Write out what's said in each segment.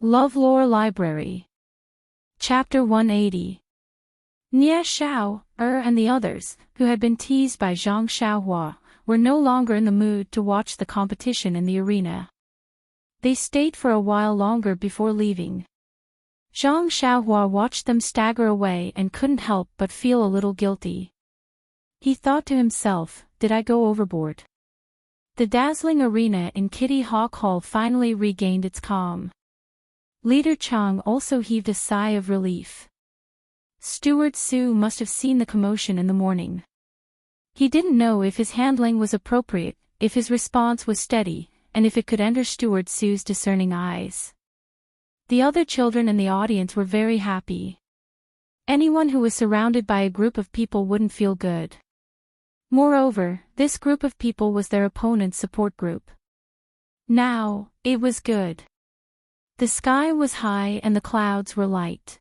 LoveLore Library. Chapter 180. Nie Xiao, and the others, who had been teased by Zhang Xiaohua, were no longer in the mood to watch the competition in the arena. They stayed for a while longer before leaving. Zhang Xiaohua watched them stagger away and couldn't help but feel a little guilty. He thought to himself, did I go overboard? The dazzling arena in Kitty Hawk Hall finally regained its calm. Leader Chang also heaved a sigh of relief. Steward Su must have seen the commotion in the morning. He didn't know if his handling was appropriate, if his response was steady, and if it could enter Steward Su's discerning eyes. The other children in the audience were very happy. Anyone who was surrounded by a group of people wouldn't feel good. Moreover, this group of people was their opponent's support group. Now, it was good. The sky was high and the clouds were light.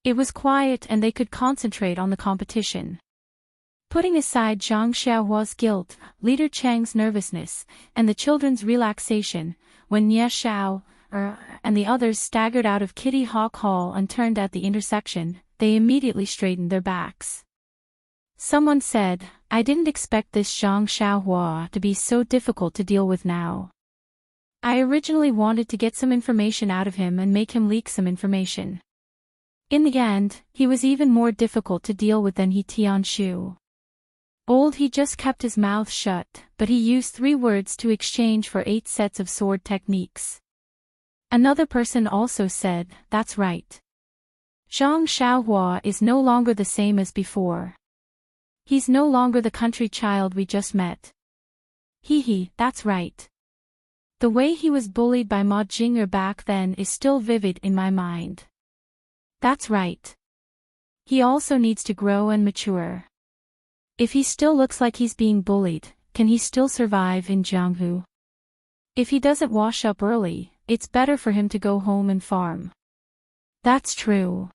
It was quiet and they could concentrate on the competition. Putting aside Zhang Xiaohua's guilt, Leader Chang's nervousness, and the children's relaxation, when Nie Xiao, and the others staggered out of Kitty Hawk Hall and turned at the intersection, they immediately straightened their backs. Someone said, I didn't expect this Zhang Xiaohua to be so difficult to deal with now. I originally wanted to get some information out of him and make him leak some information. In the end, he was even more difficult to deal with than He Tianshu. He just kept his mouth shut, but he used 3 words to exchange for 8 sets of sword techniques. Another person also said, that's right. Zhang Xiaohua is no longer the same as before. He's no longer the country child we just met. That's right. The way he was bullied by Ma Jing'er back then is still vivid in my mind. That's right. He also needs to grow and mature. If he still looks like he's being bullied, can he still survive in Jianghu? If he doesn't wash up early, it's better for him to go home and farm. That's true.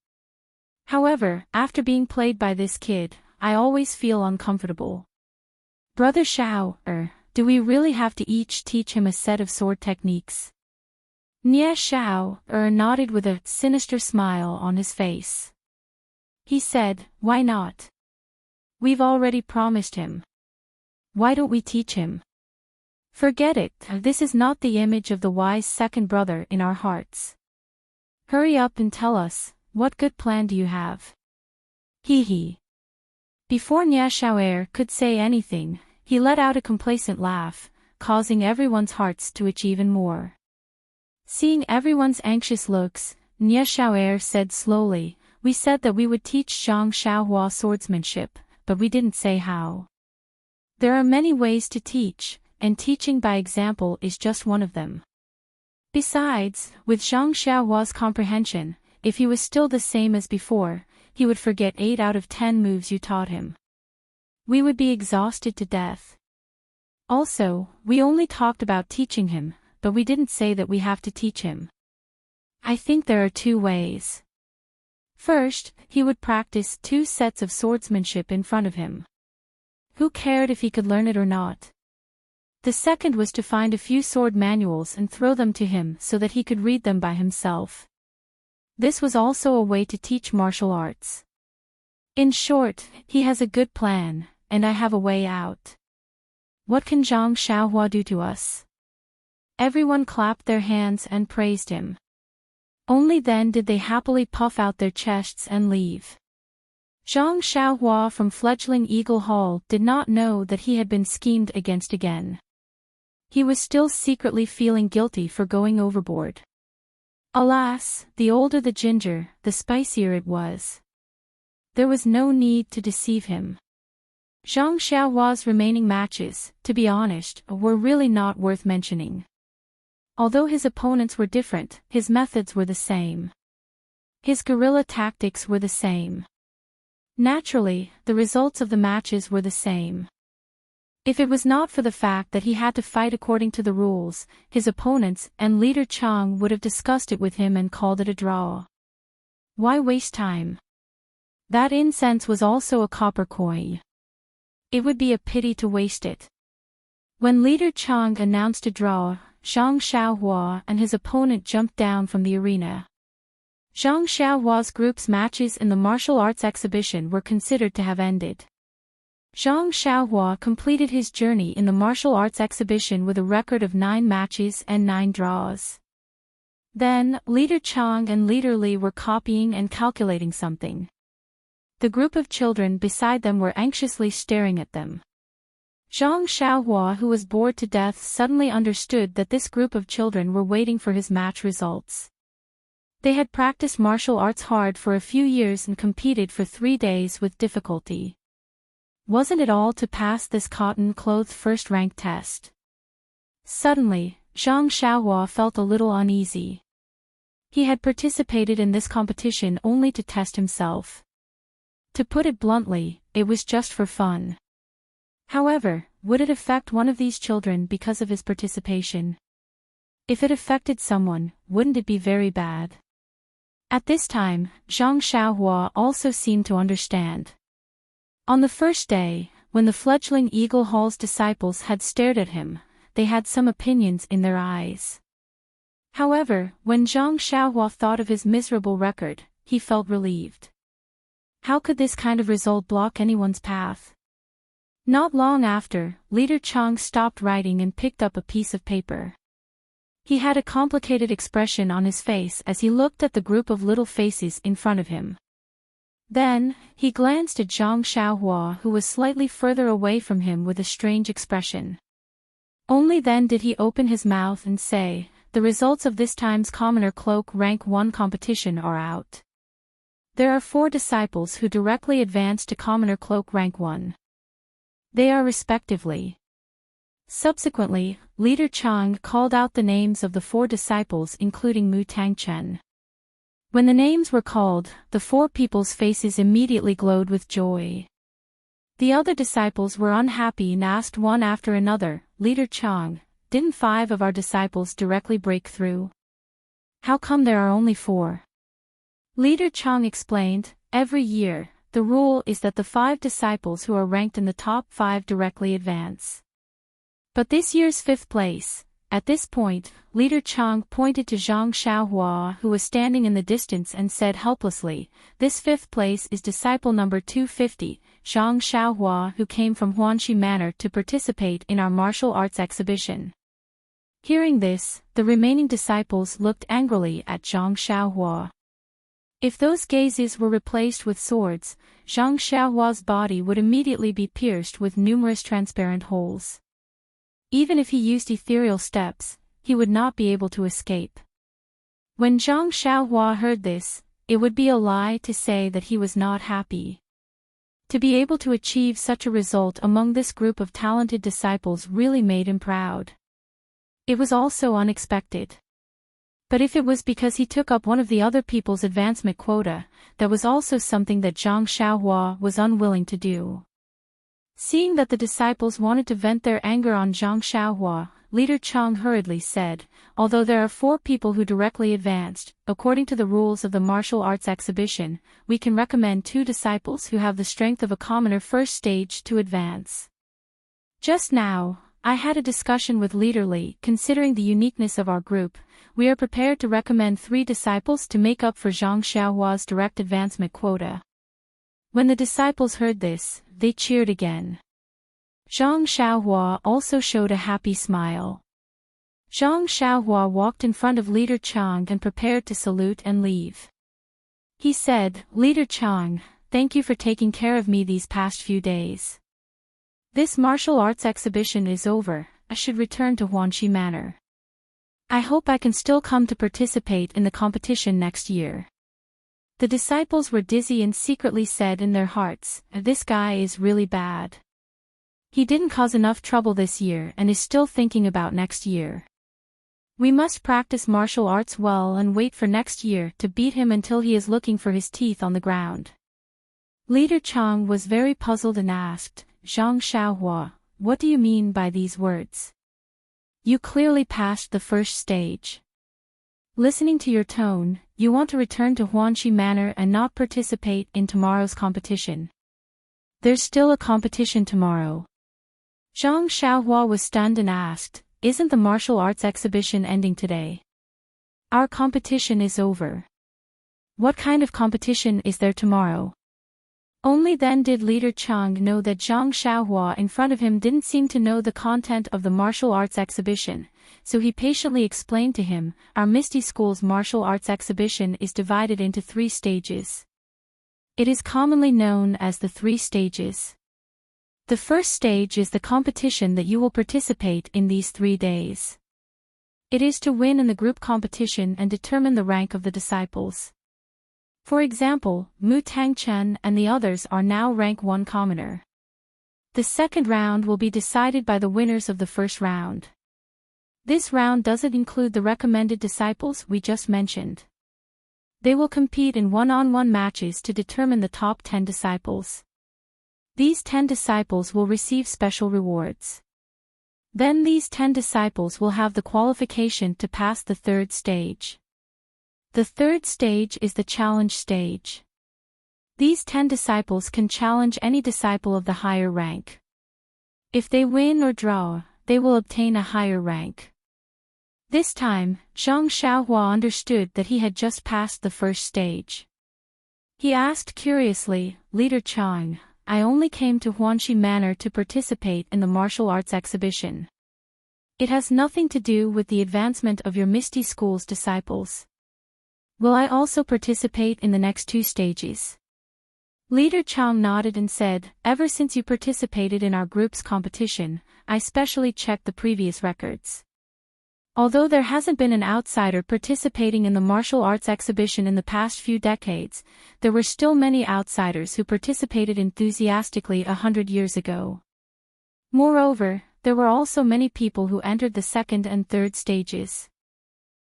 However, after being played by this kid, I always feel uncomfortable. Brother Xiao, do we really have to each teach him a set of sword techniques? Nie Xiao, nodded with a sinister smile on his face. He said, why not? We've already promised him. Why don't we teach him? Forget it, this is not the image of the wise second brother in our hearts. Hurry up and tell us, what good plan do you have? Before Nie Xiao could say anything, he let out a complacent laugh, causing everyone's hearts to itch even more. Seeing everyone's anxious looks, Nie Xiao said slowly, we said that we would teach Zhang Xiaohua swordsmanship, but we didn't say how. There are many ways to teach, and teaching by example is just one of them. Besides, with Zhang Xiaohua's comprehension, if he was still the same as before, he would forget 8 out of 10 moves you taught him. We would be exhausted to death. Also, we only talked about teaching him, but we didn't say that we have to teach him. I think there are 2 ways. First, he would practice 2 sets of swordsmanship in front of him. Who cared if he could learn it or not? The second was to find a few sword manuals and throw them to him so that he could read them by himself. This was also a way to teach martial arts. In short, he has a good plan, and I have a way out. What can Zhang Xiaohua do to us? Everyone clapped their hands and praised him. Only then did they happily puff out their chests and leave. Zhang Xiaohua from fledgling Eagle Hall did not know that he had been schemed against again. He was still secretly feeling guilty for going overboard. Alas, the older the ginger, the spicier it was. There was no need to deceive him. Zhang Xiaohua's remaining matches, to be honest, were really not worth mentioning. Although his opponents were different, his methods were the same. His guerrilla tactics were the same. Naturally, the results of the matches were the same. If it was not for the fact that he had to fight according to the rules, his opponents and Leader Chang would have discussed it with him and called it a draw. Why waste time? That incense was also a copper coin. It would be a pity to waste it. When Leader Chang announced a draw, Zhang Xiaohua and his opponent jumped down from the arena. Zhang Xiaohua's group's matches in the martial arts exhibition were considered to have ended. Zhang Xiaohua completed his journey in the martial arts exhibition with a record of 9 matches and 9 draws. Then, Leader Chang and Leader Li were copying and calculating something. The group of children beside them were anxiously staring at them. Zhang Xiaohua, who was bored to death, suddenly understood that this group of children were waiting for his match results. They had practiced martial arts hard for a few years and competed for 3 days with difficulty. Wasn't it all to pass this cotton-clothed first-rank test? Suddenly, Zhang Xiaohua felt a little uneasy. He had participated in this competition only to test himself. To put it bluntly, it was just for fun. However, would it affect one of these children because of his participation? If it affected someone, wouldn't it be very bad? At this time, Zhang Xiaohua also seemed to understand. On the first day, when the fledgling Eagle Hall's disciples had stared at him, they had some opinions in their eyes. However, when Zhang Xiaohua thought of his miserable record, he felt relieved. How could this kind of result block anyone's path? Not long after, Leader Chang stopped writing and picked up a piece of paper. He had a complicated expression on his face as he looked at the group of little faces in front of him. Then, he glanced at Zhang Xiaohua, who was slightly further away from him with a strange expression. Only then did he open his mouth and say, "The results of this time's Commoner Cloak Rank 1 competition are out. There are 4 disciples who directly advanced to Commoner Cloak Rank 1. They are respectively." Subsequently, Leader Chang called out the names of the 4 disciples including Mu Tangchen. When the names were called, the 4 people's faces immediately glowed with joy. The other disciples were unhappy and asked one after another, "Leader Chang, didn't 5 of our disciples directly break through? How come there are only 4? Leader Chang explained, "Every year, the rule is that the 5 disciples who are ranked in the top 5 directly advance. But this year's 5th place." At this point, Leader Chang pointed to Zhang Xiaohua, who was standing in the distance, and said helplessly, "This 5th place is disciple number 250, Zhang Xiaohua, who came from Huanxi Manor to participate in our martial arts exhibition." Hearing this, the remaining disciples looked angrily at Zhang Xiaohua. If those gazes were replaced with swords, Zhang Xiaohua's body would immediately be pierced with numerous transparent holes. Even if he used ethereal steps, he would not be able to escape. When Zhang Xiaohua heard this, it would be a lie to say that he was not happy. To be able to achieve such a result among this group of talented disciples really made him proud. It was also unexpected. But if it was because he took up one of the other people's advancement quota, that was also something that Zhang Xiaohua was unwilling to do. Seeing that the disciples wanted to vent their anger on Zhang Xiaohua, Leader Chang hurriedly said, "Although there are 4 people who directly advanced, according to the rules of the martial arts exhibition, we can recommend 2 disciples who have the strength of a commoner first stage to advance. Just now, I had a discussion with Leader Li. Considering the uniqueness of our group, we are prepared to recommend 3 disciples to make up for Zhang Xiaohua's direct advancement quota." When the disciples heard this, they cheered again. Zhang Xiaohua also showed a happy smile. Zhang Xiaohua walked in front of Leader Chang and prepared to salute and leave. He said, "Leader Chang, thank you for taking care of me these past few days. This martial arts exhibition is over, I should return to Huanxi Manor. I hope I can still come to participate in the competition next year." The disciples were dizzy and secretly said in their hearts, "This guy is really bad. He didn't cause enough trouble this year and is still thinking about next year. We must practice martial arts well and wait for next year to beat him until he is looking for his teeth on the ground." Leader Chang was very puzzled and asked, "Zhang Xiaohua, what do you mean by these words? You clearly passed the first stage. Listening to your tone, you want to return to Huanxi Manor and not participate in tomorrow's competition. There's still a competition tomorrow." Zhang Xiaohua was stunned and asked, isn't the martial arts exhibition ending today? Our competition is over. What kind of competition is there tomorrow? Only then did Leader Chang know that Zhang Xiaohua in front of him didn't seem to know the content of the martial arts exhibition, so he patiently explained to him, our Misty School's martial arts exhibition is divided into 3 stages. It is commonly known as the 3 stages. The first stage is the competition that you will participate in these 3 days. It is to win in the group competition and determine the rank of the disciples. For example, Mu Tangchen and the others are now rank 1 commoner. The second round will be decided by the winners of the first round. This round doesn't include the recommended disciples we just mentioned. They will compete in one-on-one matches to determine the top 10 disciples. These 10 disciples will receive special rewards. Then these 10 disciples will have the qualification to pass the 3rd stage. The 3rd stage is the challenge stage. These 10 disciples can challenge any disciple of the higher rank. If they win or draw, they will obtain a higher rank. This time, Zhang Xiaohua understood that he had just passed the 1st stage. He asked curiously, Leader Chang, I only came to Huanxi Manor to participate in the martial arts exhibition. It has nothing to do with the advancement of your Misty School's disciples. Will I also participate in the next 2 stages? Leader Chang nodded and said, ever since you participated in our group's competition, I specially checked the previous records. Although there hasn't been an outsider participating in the martial arts exhibition in the past few decades, there were still many outsiders who participated enthusiastically 100 years ago. Moreover, there were also many people who entered the 2nd and 3rd stages.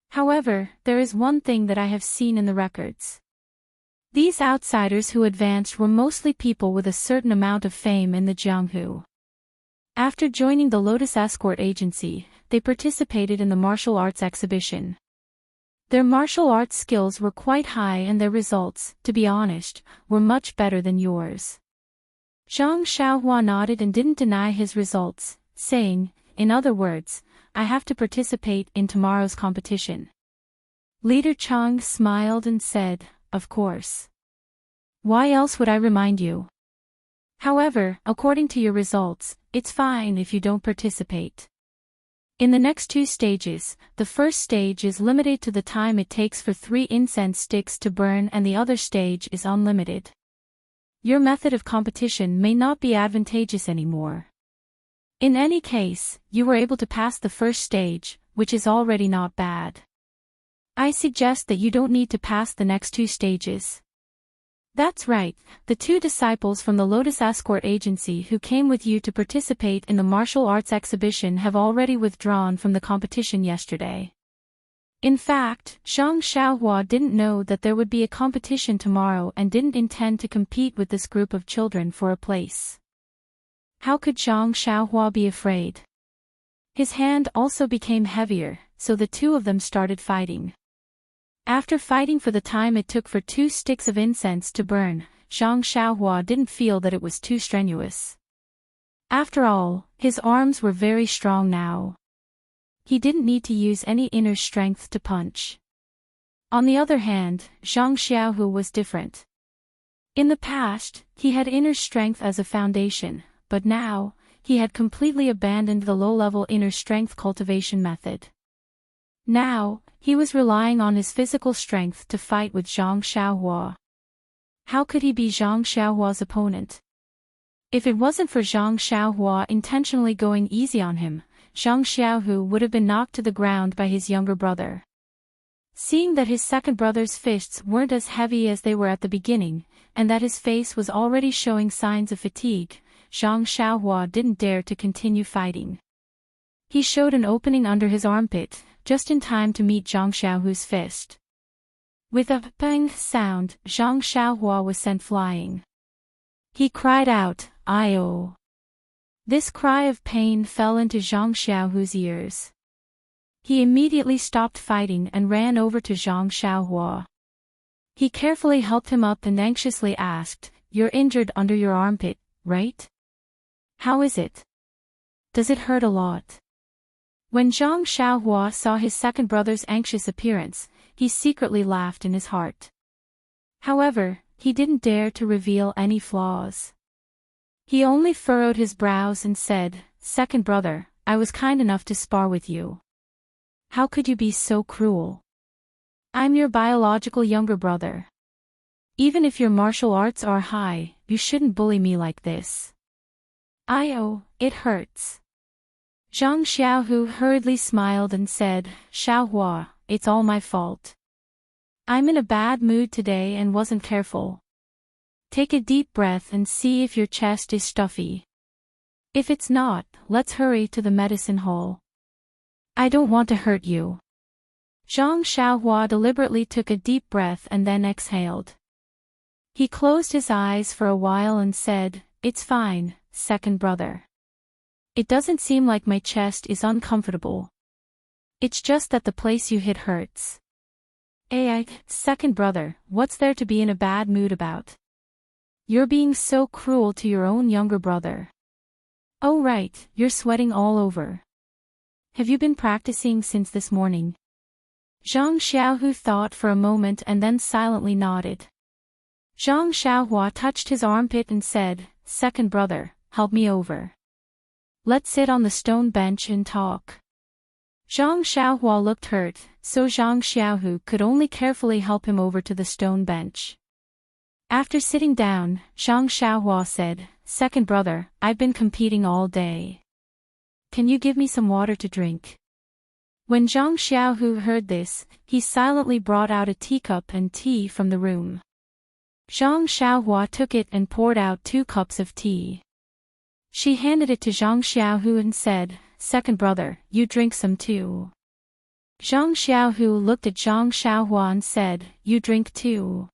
However, there is one thing that I have seen in the records. These outsiders who advanced were mostly people with a certain amount of fame in the Jianghu. After joining the Lotus Escort Agency, they participated in the martial arts exhibition. Their martial arts skills were quite high and their results, to be honest, were much better than yours. Zhang Xiaohua nodded and didn't deny his results, saying, in other words, I have to participate in tomorrow's competition. Leader Chang smiled and said, of course. Why else would I remind you? However, according to your results, it's fine if you don't participate. In the next 2 stages, the first stage is limited to the time it takes for 3 incense sticks to burn and the other stage is unlimited. Your method of competition may not be advantageous anymore. In any case, you were able to pass the 1st stage, which is already not bad. I suggest that you don't need to pass the next 2 stages. That's right, the 2 disciples from the Lotus Escort Agency who came with you to participate in the martial arts exhibition have already withdrawn from the competition yesterday. In fact, Zhang Xiaohua didn't know that there would be a competition tomorrow and didn't intend to compete with this group of children for a place. How could Zhang Xiaohua be afraid? His hand also became heavier, so the 2 of them started fighting. After fighting for the time it took for 2 sticks of incense to burn, Zhang Xiaohua didn't feel that it was too strenuous. After all, his arms were very strong now. He didn't need to use any inner strength to punch. On the other hand, Zhang Xiaohu was different. In the past, he had inner strength as a foundation, but now, he had completely abandoned the low-level inner strength cultivation method. Now, he was relying on his physical strength to fight with Zhang Xiaohua. How could he be Zhang Xiaohua's opponent? If it wasn't for Zhang Xiaohua intentionally going easy on him, Zhang Xiaohu would have been knocked to the ground by his younger brother. Seeing that his second brother's fists weren't as heavy as they were at the beginning, and that his face was already showing signs of fatigue, Zhang Xiaohua didn't dare to continue fighting. He showed an opening under his armpit, just in time to meet Zhang Xiaohu's fist. With a bang sound, Zhang Xiaohua was sent flying. He cried out, "Ayo!" This cry of pain fell into Zhang Xiaohu's ears. He immediately stopped fighting and ran over to Zhang Xiaohua. He carefully helped him up and anxiously asked, "You're injured under your armpit, right? How is it? Does it hurt a lot?" When Zhang Xiaohua saw his second brother's anxious appearance, he secretly laughed in his heart. However, he didn't dare to reveal any flaws. He only furrowed his brows and said, "Second brother, I was kind enough to spar with you. How could you be so cruel? I'm your biological younger brother. Even if your martial arts are high, you shouldn't bully me like this. It hurts." Zhang Xiaohu hurriedly smiled and said, "Xiaohua, it's all my fault. I'm in a bad mood today and wasn't careful. Take a deep breath and see if your chest is stuffy. If it's not, let's hurry to the medicine hall. I don't want to hurt you." Zhang Xiaohua deliberately took a deep breath and then exhaled. He closed his eyes for a while and said, "It's fine, second brother. It doesn't seem like my chest is uncomfortable. It's just that the place you hit hurts." Second brother, what's there to be in a bad mood about? You're being so cruel to your own younger brother. Oh right, you're sweating all over. Have you been practicing since this morning? Zhang Xiaohu thought for a moment and then silently nodded. Zhang Xiaohua touched his armpit and said, "Second brother, help me over. Let's sit on the stone bench and talk." Zhang Xiaohua looked hurt, so Zhang Xiaohu could only carefully help him over to the stone bench. After sitting down, Zhang Xiaohua said, "Second brother, I've been competing all day. Can you give me some water to drink?" When Zhang Xiaohu heard this, he silently brought out a teacup and tea from the room. Zhang Xiaohua took it and poured out 2 cups of tea. She handed it to Zhang Xiaohu and said, "Second brother, you drink some too." Zhang Xiaohu looked at Zhang Xiaohua and said, "You drink too."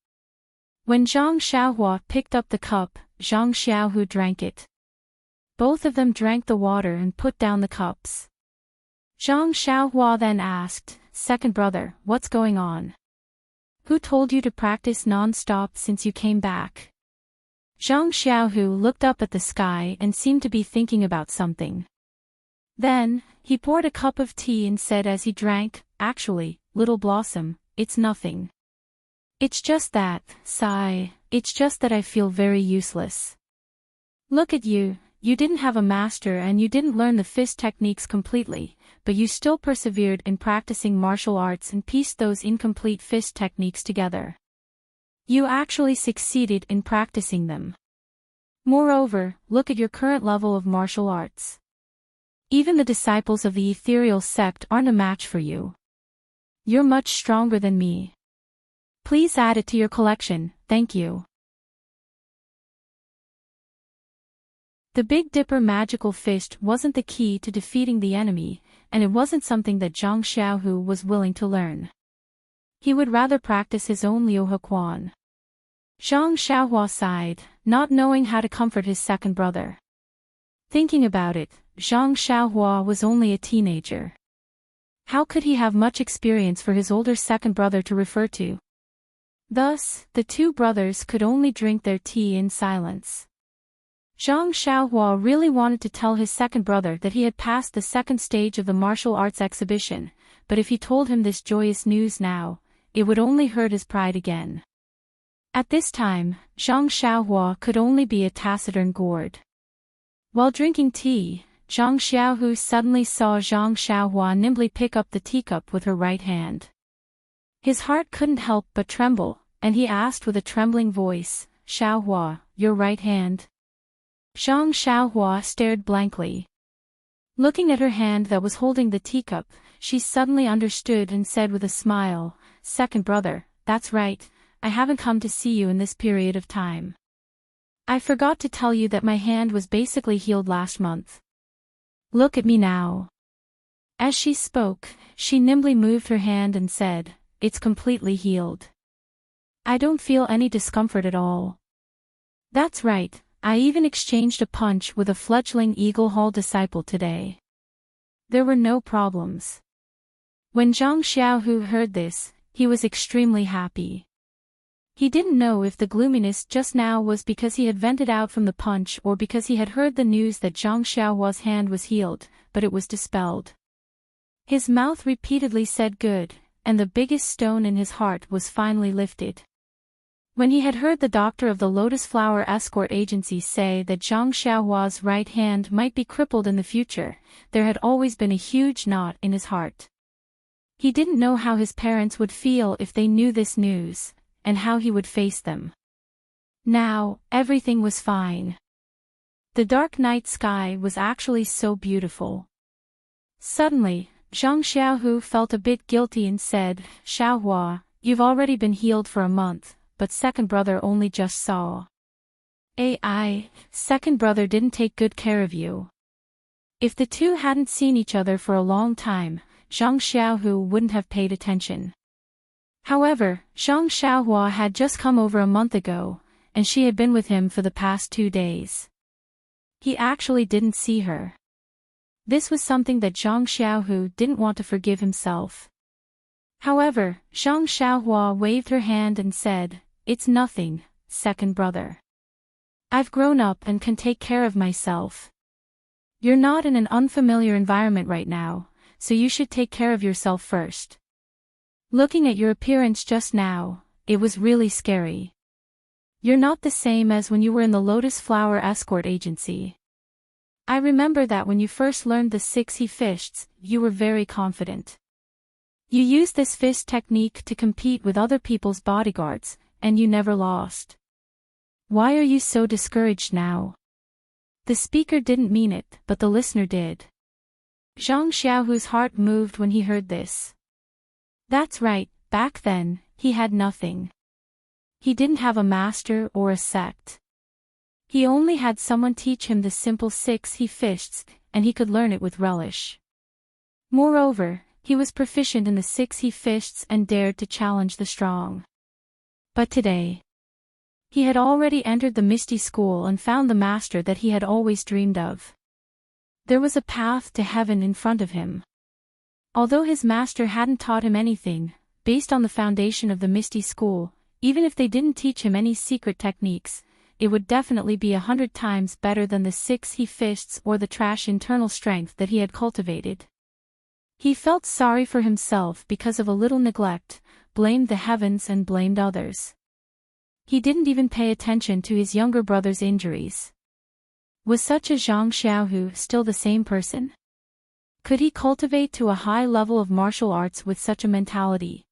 When Zhang Xiaohua picked up the cup, Zhang Xiaohu drank it. Both of them drank the water and put down the cups. Zhang Xiaohua then asked, "Second brother, what's going on? Who told you to practice non-stop since you came back?" Zhang Xiaohu looked up at the sky and seemed to be thinking about something. Then, he poured a cup of tea and said as he drank, "Actually, Little Blossom, it's nothing. It's just that, it's just that I feel very useless. Look at you, you didn't have a master and you didn't learn the fist techniques completely, but you still persevered in practicing martial arts and pieced those incomplete fist techniques together. You actually succeeded in practicing them. Moreover, look at your current level of martial arts. Even the disciples of the ethereal sect aren't a match for you. You're much stronger than me. Please add it to your collection, thank you." The Big Dipper magical fist wasn't the key to defeating the enemy, and it wasn't something that Zhang Xiaohu was willing to learn. He would rather practice his own Liu He Quan. Zhang Xiaohua sighed, not knowing how to comfort his second brother. Thinking about it, Zhang Xiaohua was only a teenager. How could he have much experience for his older second brother to refer to? Thus, the 2 brothers could only drink their tea in silence. Zhang Xiaohua really wanted to tell his second brother that he had passed the second stage of the martial arts exhibition, but if he told him this joyous news now, it would only hurt his pride again. At this time, Zhang Xiaohua could only be a taciturn gourd. While drinking tea, Zhang Xiaohu suddenly saw Zhang Xiaohua nimbly pick up the teacup with her right hand. His heart couldn't help but tremble, and he asked with a trembling voice, "Xiaohua, your right hand?" Zhang Xiaohua stared blankly. Looking at her hand that was holding the teacup, she suddenly understood and said with a smile, "Second brother, that's right, I haven't come to see you in this period of time. I forgot to tell you that my hand was basically healed last month. Look at me now." As she spoke, she nimbly moved her hand and said, "It's completely healed. I don't feel any discomfort at all. That's right, I even exchanged a punch with a fledgling Eagle Hall disciple today. There were no problems." When Zhang Xiaohu heard this, he was extremely happy. He didn't know if the gloominess just now was because he had vented out from the punch or because he had heard the news that Zhang Xiaohua's hand was healed, but it was dispelled. His mouth repeatedly said good, and the biggest stone in his heart was finally lifted. When he had heard the doctor of the Lotus Flower Escort Agency say that Zhang Xiaohua's right hand might be crippled in the future, there had always been a huge knot in his heart. He didn't know how his parents would feel if they knew this news, and how he would face them. Now, everything was fine. The dark night sky was actually so beautiful. Suddenly, Zhang Xiaohu felt a bit guilty and said, "Xiaohua, you've already been healed for a month, but second brother only just saw. Second brother didn't take good care of you." If the two hadn't seen each other for a long time, Zhang Xiaohu wouldn't have paid attention. However, Zhang Xiaohua had just come over a month ago, and she had been with him for the past 2 days. He actually didn't see her. This was something that Zhang Xiaohu didn't want to forgive himself. However, Zhang Xiaohua waved her hand and said, "It's nothing, second brother. I've grown up and can take care of myself. You're not in an unfamiliar environment right now, so you should take care of yourself first. Looking at your appearance just now, it was really scary. You're not the same as when you were in the Lotus Flower Escort Agency. I remember that when you first learned the 6 he fists, you were very confident. You used this fist technique to compete with other people's bodyguards, and you never lost. Why are you so discouraged now?" The speaker didn't mean it, but the listener did. Zhang Xiaohu's heart moved when he heard this. That's right, back then, he had nothing. He didn't have a master or a sect. He only had someone teach him the simple 6 he fists, and he could learn it with relish. Moreover, he was proficient in the 6 he fists and dared to challenge the strong. But today, he had already entered the Misty School and found the master that he had always dreamed of. There was a path to heaven in front of him. Although his master hadn't taught him anything, based on the foundation of the Misty School, even if they didn't teach him any secret techniques, it would definitely be 100 times better than the 6 he fists or the trash internal strength that he had cultivated. He felt sorry for himself because of a little neglect, blamed the heavens and blamed others. He didn't even pay attention to his younger brother's injuries. Was such a Zhang Xiaohu still the same person? Could he cultivate to a high level of martial arts with such a mentality?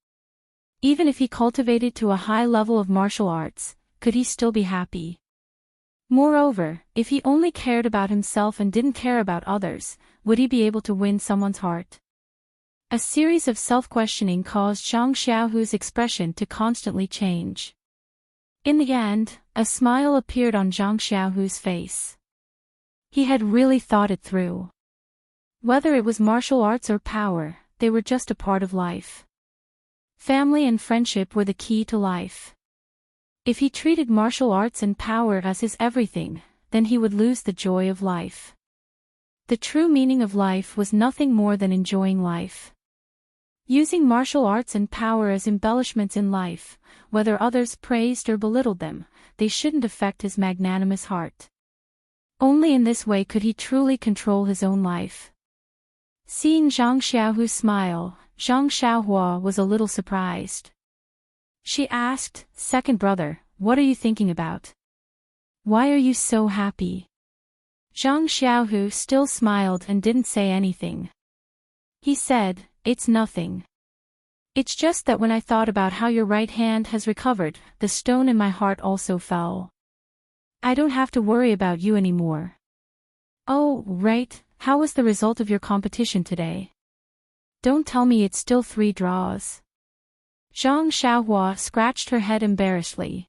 Even if he cultivated to a high level of martial arts, could he still be happy? Moreover, if he only cared about himself and didn't care about others, would he be able to win someone's heart? A series of self-questioning caused Zhang Xiaohu's expression to constantly change. In the end, a smile appeared on Zhang Xiaohu's face. He had really thought it through. Whether it was martial arts or power, they were just a part of life. Family and friendship were the key to life. If he treated martial arts and power as his everything, then he would lose the joy of life. The true meaning of life was nothing more than enjoying life. Using martial arts and power as embellishments in life, whether others praised or belittled them, they shouldn't affect his magnanimous heart. Only in this way could he truly control his own life. Seeing Zhang Xiaohu smile, Zhang Xiaohua was a little surprised. She asked, "Second brother, what are you thinking about? Why are you so happy?" Zhang Xiaohu still smiled and didn't say anything. He said, "It's nothing. It's just that when I thought about how your right hand has recovered, the stone in my heart also fell. I don't have to worry about you anymore." "Oh, right, how was the result of your competition today? Don't tell me it's still 3 draws. Zhang Xiaohua scratched her head embarrassedly.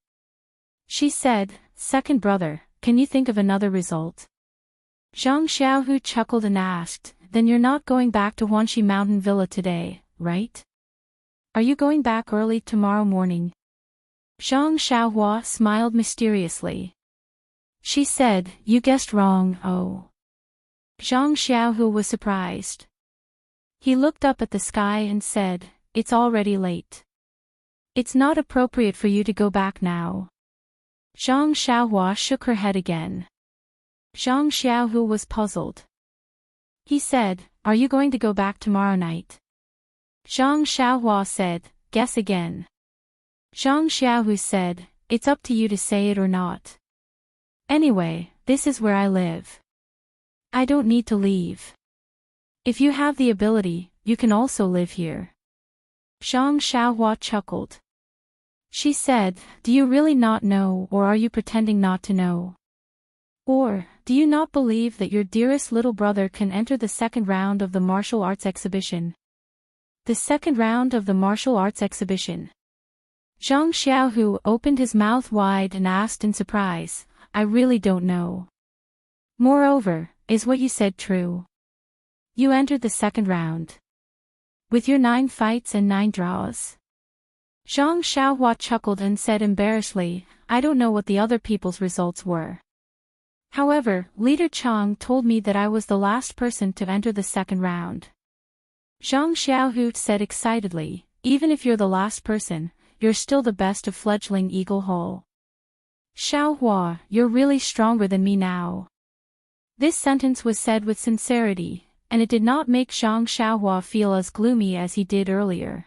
She said, "Second brother, can you think of another result?" Zhang Xiaohu chuckled and asked, "Then you're not going back to Huanxi Mountain Villa today, right? Are you going back early tomorrow morning?" Zhang Xiaohua smiled mysteriously. She said, "You guessed wrong, oh." Zhang Xiaohu was surprised. He looked up at the sky and said, "It's already late. It's not appropriate for you to go back now." Zhang Xiaohua shook her head again. Zhang Xiaohu was puzzled. He said, are you going to go back tomorrow night? Zhang Xiaohua said, guess again. Zhang Xiaohu said, it's up to you to say it or not. Anyway, this is where I live. I don't need to leave. If you have the ability, you can also live here. Zhang Xiaohua chuckled. She said, do you really not know, or are you pretending not to know? Or, do you not believe that your dearest little brother can enter the second round of the martial arts exhibition? The second round of the martial arts exhibition. Zhang Xiaohu opened his mouth wide and asked in surprise, I really don't know. Moreover, is what you said true? You entered the second round. With your 9 fights and 9 draws. Zhang Xiaohua chuckled and said embarrassedly, I don't know what the other people's results were. However, Leader Chang told me that I was the last person to enter the second round. Zhang Xiaohu said excitedly, even if you're the last person, you're still the best of fledgling Eagle Hole. Xiaohua, you're really stronger than me now. This sentence was said with sincerity, and it did not make Zhang Xiaohua feel as gloomy as he did earlier.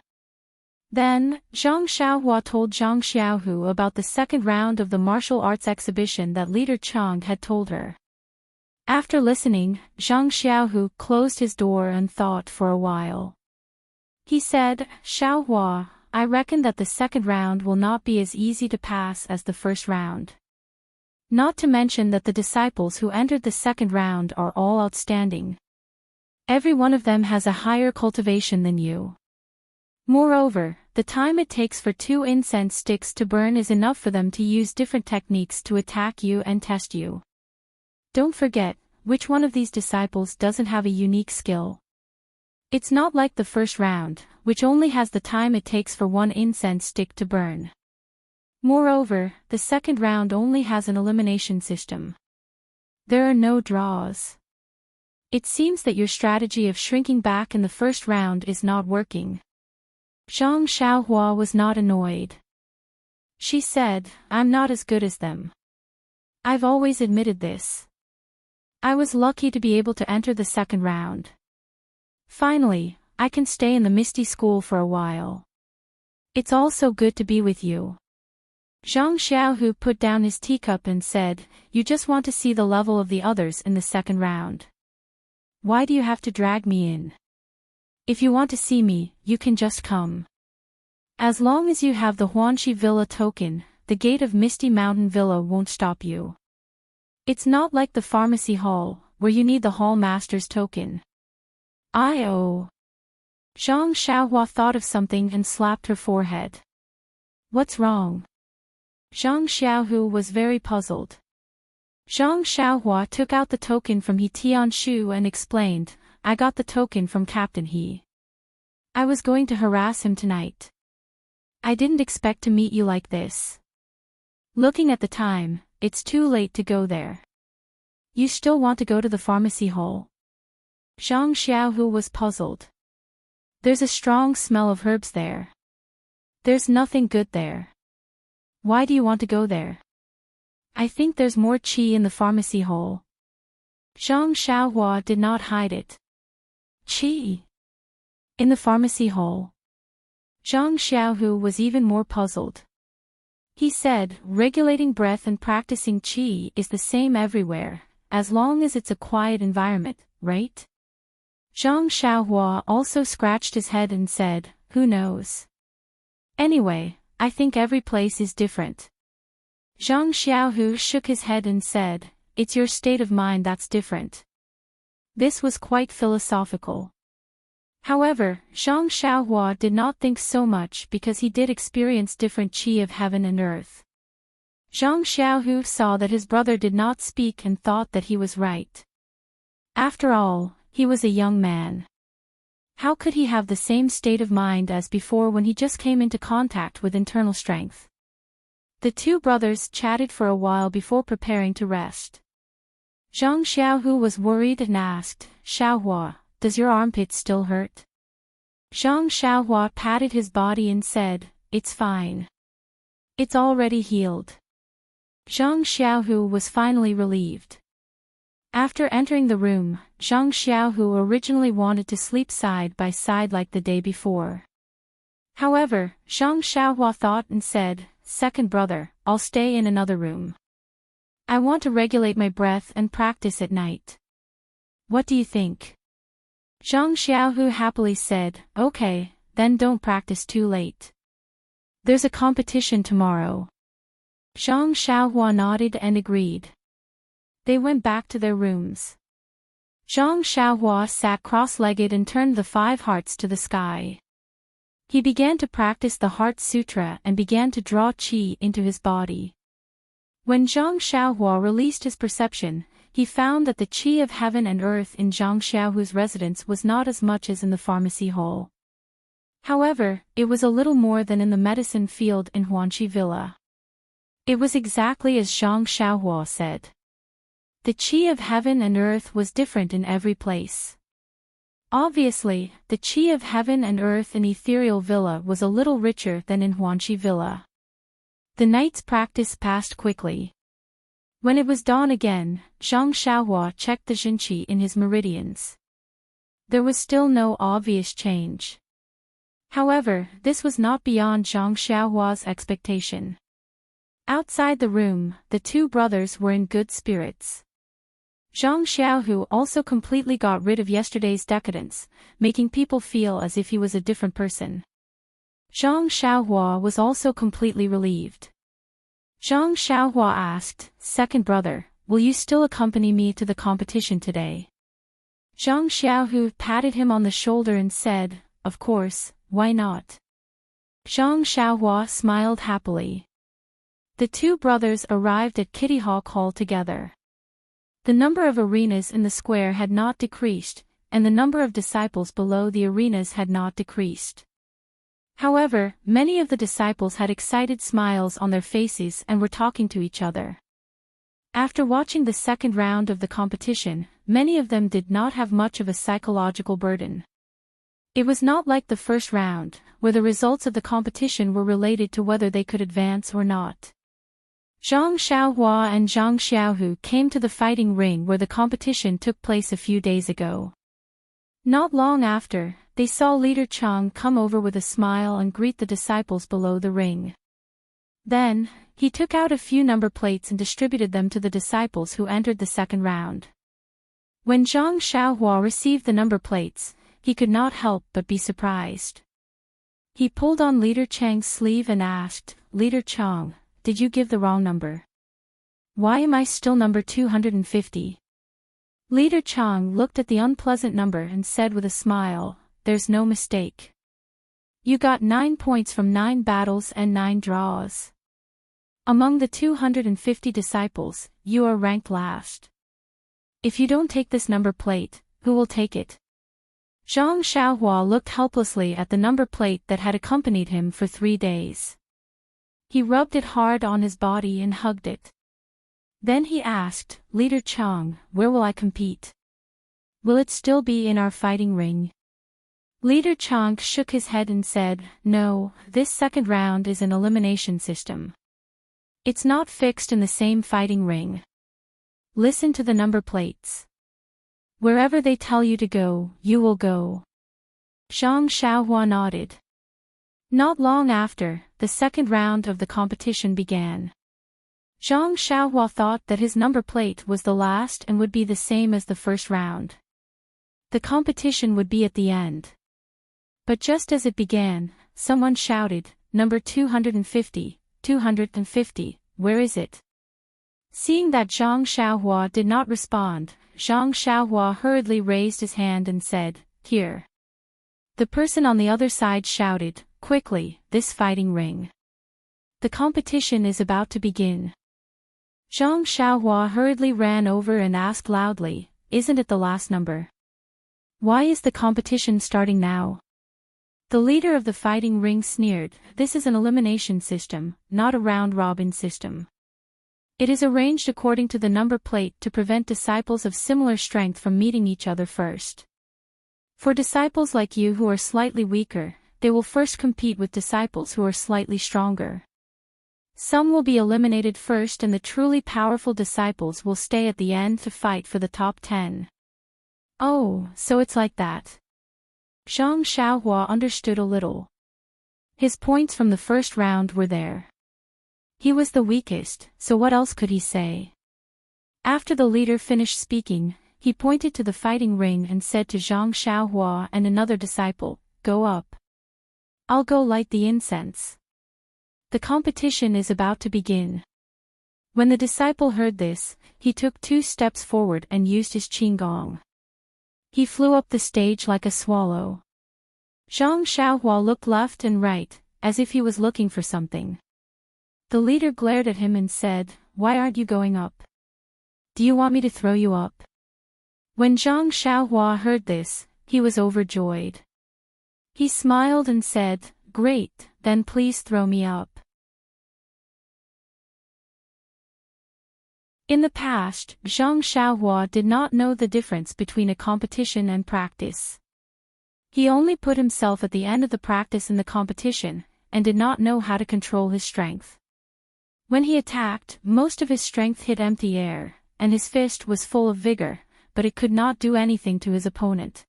Then, Zhang Xiaohua told Zhang Xiaohu about the second round of the martial arts exhibition that Leader Chang had told her. After listening, Zhang Xiaohu closed his door and thought for a while. He said, Xiaohua, I reckon that the second round will not be as easy to pass as the first round. Not to mention that the disciples who entered the second round are all outstanding. Every one of them has a higher cultivation than you. Moreover, the time it takes for 2 incense sticks to burn is enough for them to use different techniques to attack you and test you. Don't forget, which one of these disciples doesn't have a unique skill? It's not like the first round, which only has the time it takes for 1 incense stick to burn. Moreover, the second round only has an elimination system. There are no draws. It seems that your strategy of shrinking back in the first round is not working. Zhang Xiaohua was not annoyed. She said, I'm not as good as them. I've always admitted this. I was lucky to be able to enter the second round. Finally, I can stay in the Misty School for a while. It's also good to be with you. Zhang Xiaohu put down his teacup and said, you just want to see the level of the others in the second round. Why do you have to drag me in? If you want to see me, you can just come. As long as you have the Huanxi Villa token, the gate of Misty Mountain Villa won't stop you. It's not like the pharmacy hall, where you need the hall master's token. Zhang Xiaohua thought of something and slapped her forehead. What's wrong? Zhang Xiaohu was very puzzled. Zhang Xiaohua took out the token from He Tianshu and explained, I got the token from Captain He. I was going to harass him tonight. I didn't expect to meet you like this. Looking at the time, it's too late to go there. You still want to go to the pharmacy hall? Zhang Xiaohu was puzzled. There's a strong smell of herbs there. There's nothing good there. Why do you want to go there? I think there's more qi in the pharmacy hall. Zhang Xiaohua did not hide it. Qi. In the pharmacy hall. Zhang Xiaohu was even more puzzled. He said, regulating breath and practicing qi is the same everywhere, as long as it's a quiet environment, right? Zhang Xiaohua also scratched his head and said, who knows? Anyway, I think every place is different. Zhang Xiaohu shook his head and said, it's your state of mind that's different. This was quite philosophical. However, Zhang Xiaohua did not think so much because he did experience different qi of heaven and earth. Zhang Xiaohu saw that his brother did not speak and thought that he was right. After all, he was a young man. How could he have the same state of mind as before when he just came into contact with internal strength? The 2 brothers chatted for a while before preparing to rest. Zhang Xiaohu was worried and asked, Xiaohua, does your armpit still hurt? Zhang Xiaohua patted his body and said, it's fine. It's already healed. Zhang Xiaohu was finally relieved. After entering the room, Zhang Xiaohu originally wanted to sleep side by side like the day before. However, Zhang Xiaohua thought and said, "Second brother, I'll stay in another room. I want to regulate my breath and practice at night. What do you think?" Zhang Xiaohu happily said, "Okay, then don't practice too late. There's a competition tomorrow." Zhang Xiaohua nodded and agreed. They went back to their rooms. Zhang Xiaohua sat cross-legged and turned the 5 hearts to the sky. He began to practice the Heart Sutra and began to draw qi into his body. When Zhang Xiaohua released his perception, he found that the qi of heaven and earth in Zhang Xiaohu's residence was not as much as in the pharmacy hall. However, it was a little more than in the medicine field in Huanqi Villa. It was exactly as Zhang Xiaohua said. The qi of heaven and earth was different in every place. Obviously, the qi of heaven and earth in Ethereal Villa was a little richer than in Huanqi Villa. The night's practice passed quickly. When it was dawn again, Zhang Xiaohua checked the Jinqi in his meridians. There was still no obvious change. However, this was not beyond Zhang Xiaohua's expectation. Outside the room, the 2 brothers were in good spirits. Zhang Xiaohu also completely got rid of yesterday's decadence, making people feel as if he was a different person. Zhang Xiaohua was also completely relieved. Zhang Xiaohua asked, "Second brother, will you still accompany me to the competition today?" Zhang Xiaohu patted him on the shoulder and said, "Of course, why not?" Zhang Xiaohua smiled happily. The 2 brothers arrived at Kitty Hawk Hall together. The number of arenas in the square had not decreased, and the number of disciples below the arenas had not decreased. However, many of the disciples had excited smiles on their faces and were talking to each other. After watching the second round of the competition, many of them did not have much of a psychological burden. It was not like the first round, where the results of the competition were related to whether they could advance or not. Zhang Xiaohua and Zhang Xiaohu came to the fighting ring where the competition took place a few days ago. Not long after, they saw Leader Chang come over with a smile and greet the disciples below the ring. Then, he took out a few number plates and distributed them to the disciples who entered the second round. When Zhang Xiaohua received the number plates, he could not help but be surprised. He pulled on Leader Chang's sleeve and asked, "Leader Chang, did you give the wrong number? Why am I still number 250? Leader Chang looked at the unpleasant number and said with a smile, "There's no mistake. You got 9 points from 9 battles and 9 draws. Among the 250 disciples, you are ranked last. If you don't take this number plate, who will take it?" Zhang Xiaohua looked helplessly at the number plate that had accompanied him for 3 days. He rubbed it hard on his body and hugged it. Then he asked, "Leader Chang, where will I compete? Will it still be in our fighting ring?" Leader Chang shook his head and said, "No, this second round is an elimination system. It's not fixed in the same fighting ring. Listen to the number plates. Wherever they tell you to go, you will go." Zhang Xiaohua nodded. Not long after, the second round of the competition began. Zhang Xiaohua thought that his number plate was the last and would be the same as the first round. The competition would be at the end. But just as it began, someone shouted, "Number 250, 250, where is it?" Seeing that Zhang Xiaohua did not respond, Zhang Xiaohua hurriedly raised his hand and said, "Here." The person on the other side shouted, "Quickly, this fighting ring. The competition is about to begin." Zhang Xiaohua hurriedly ran over and asked loudly, "Isn't it the last number? Why is the competition starting now?" The leader of the fighting ring sneered, "This is an elimination system, not a round-robin system. It is arranged according to the number plate to prevent disciples of similar strength from meeting each other first. For disciples like you who are slightly weaker, they will first compete with disciples who are slightly stronger. Some will be eliminated first and the truly powerful disciples will stay at the end to fight for the top 10. Oh, so it's like that. Zhang Xiaohua understood a little. His points from the first round were there. He was the weakest, so what else could he say? After the leader finished speaking, he pointed to the fighting ring and said to Zhang Xiaohua and another disciple, "Go up. I'll go light the incense. The competition is about to begin." When the disciple heard this, he took 2 steps forward and used his qinggong. He flew up the stage like a swallow. Zhang Xiaohua looked left and right, as if he was looking for something. The leader glared at him and said, "Why aren't you going up? Do you want me to throw you up?" When Zhang Xiaohua heard this, he was overjoyed. He smiled and said, "Great, then please throw me up." In the past, Zhang Xiaohua did not know the difference between a competition and practice. He only put himself at the end of the practice in the competition, and did not know how to control his strength. When he attacked, most of his strength hit empty air, and his fist was full of vigor, but it could not do anything to his opponent.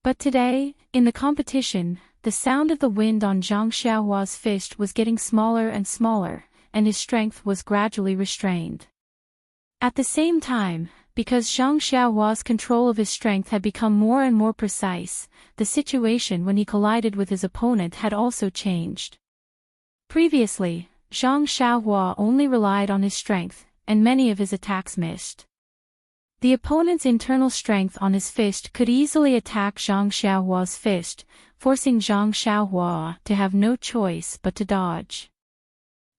But today, in the competition, the sound of the wind on Zhang Xiaohua's fist was getting smaller and smaller, and his strength was gradually restrained. At the same time, because Zhang Xiaohua's control of his strength had become more and more precise, the situation when he collided with his opponent had also changed. Previously, Zhang Xiaohua only relied on his strength, and many of his attacks missed. The opponent's internal strength on his fist could easily attack Zhang Xiaohua's fist, forcing Zhang Xiaohua to have no choice but to dodge.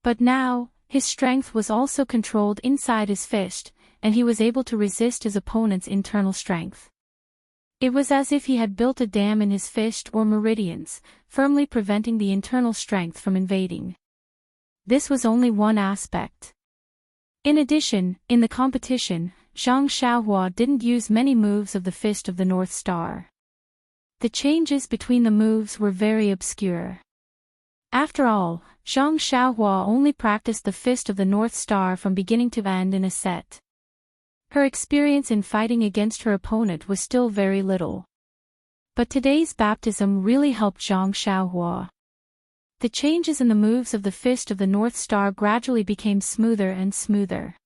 But now, his strength was also controlled inside his fist, and he was able to resist his opponent's internal strength. It was as if he had built a dam in his fist or meridians, firmly preventing the internal strength from invading. This was only one aspect. In addition, in the competition, Zhang Xiaohua didn't use many moves of the Fist of the North Star. The changes between the moves were very obscure. After all, Zhang Xiaohua only practiced the Fist of the North Star from beginning to end in a set. Her experience in fighting against her opponent was still very little. But today's baptism really helped Zhang Xiaohua. The changes in the moves of the Fist of the North Star gradually became smoother and smoother.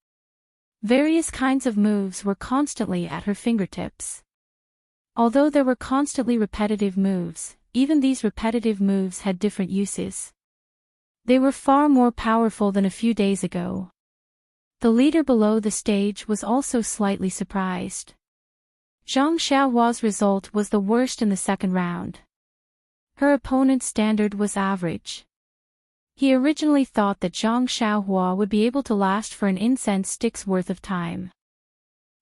Various kinds of moves were constantly at her fingertips. Although there were constantly repetitive moves, even these repetitive moves had different uses. They were far more powerful than a few days ago. The leader below the stage was also slightly surprised. Zhang Xiaohua's result was the worst in the second round. Her opponent's standard was average. He originally thought that Zhang Xiaohua would be able to last for an incense stick's worth of time.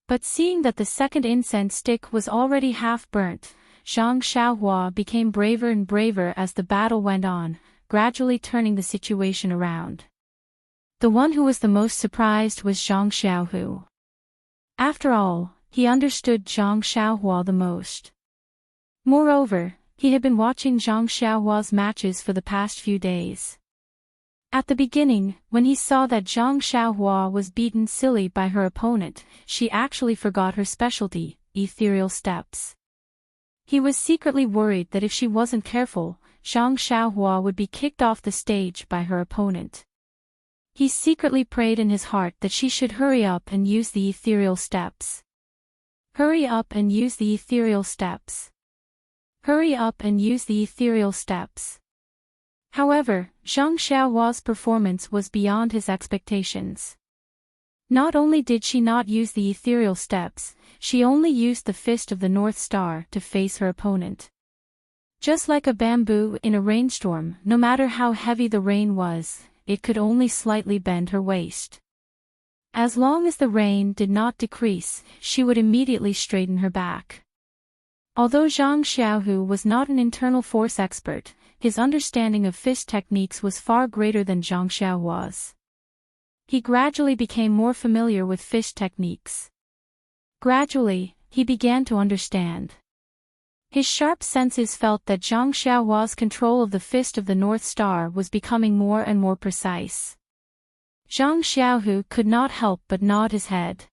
But seeing that the second incense stick was already half burnt, Zhang Xiaohua became braver and braver as the battle went on, gradually turning the situation around. The one who was the most surprised was Zhang Xiaohu. After all, he understood Zhang Xiaohua the most. Moreover, he had been watching Zhang Xiaohua's matches for the past few days. At the beginning, when he saw that Zhang Xiaohua was beaten silly by her opponent, she actually forgot her specialty, ethereal steps. He was secretly worried that if she wasn't careful, Zhang Xiaohua would be kicked off the stage by her opponent. He secretly prayed in his heart that she should hurry up and use the ethereal steps. Hurry up and use the ethereal steps. Hurry up and use the ethereal steps. However, Zhang Xiaohua's performance was beyond his expectations. Not only did she not use the ethereal steps, she only used the Fist of the North Star to face her opponent. Just like a bamboo in a rainstorm, no matter how heavy the rain was, it could only slightly bend her waist. As long as the rain did not decrease, she would immediately straighten her back. Although Zhang Xiaohu was not an internal force expert, his understanding of fist techniques was far greater than Zhang Xiaohua's. He gradually became more familiar with fist techniques. Gradually, he began to understand. His sharp senses felt that Zhang Xiaohua's control of the Fist of the North Star was becoming more and more precise. Zhang Xiaohu could not help but nod his head.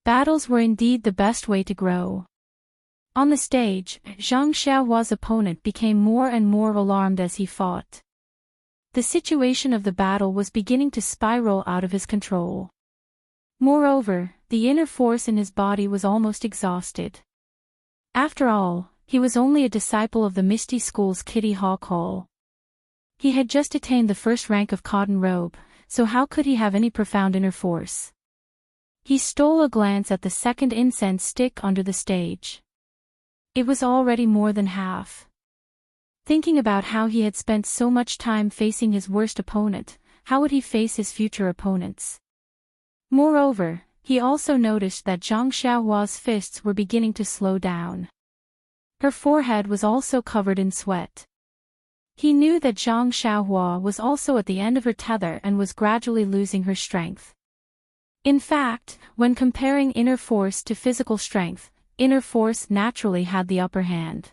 Battles were indeed the best way to grow. On the stage, Zhang Xiaohua's opponent became more and more alarmed as he fought. The situation of the battle was beginning to spiral out of his control. Moreover, the inner force in his body was almost exhausted. After all, he was only a disciple of the Misty School's Kitty Hawk Hall. He had just attained the first rank of Cotton Robe, so how could he have any profound inner force? He stole a glance at the second incense stick under the stage. It was already more than half. Thinking about how he had spent so much time facing his worst opponent, how would he face his future opponents? Moreover, he also noticed that Zhang Xiaohua's fists were beginning to slow down. Her forehead was also covered in sweat. He knew that Zhang Xiaohua was also at the end of her tether and was gradually losing her strength. In fact, when comparing inner force to physical strength, inner force naturally had the upper hand.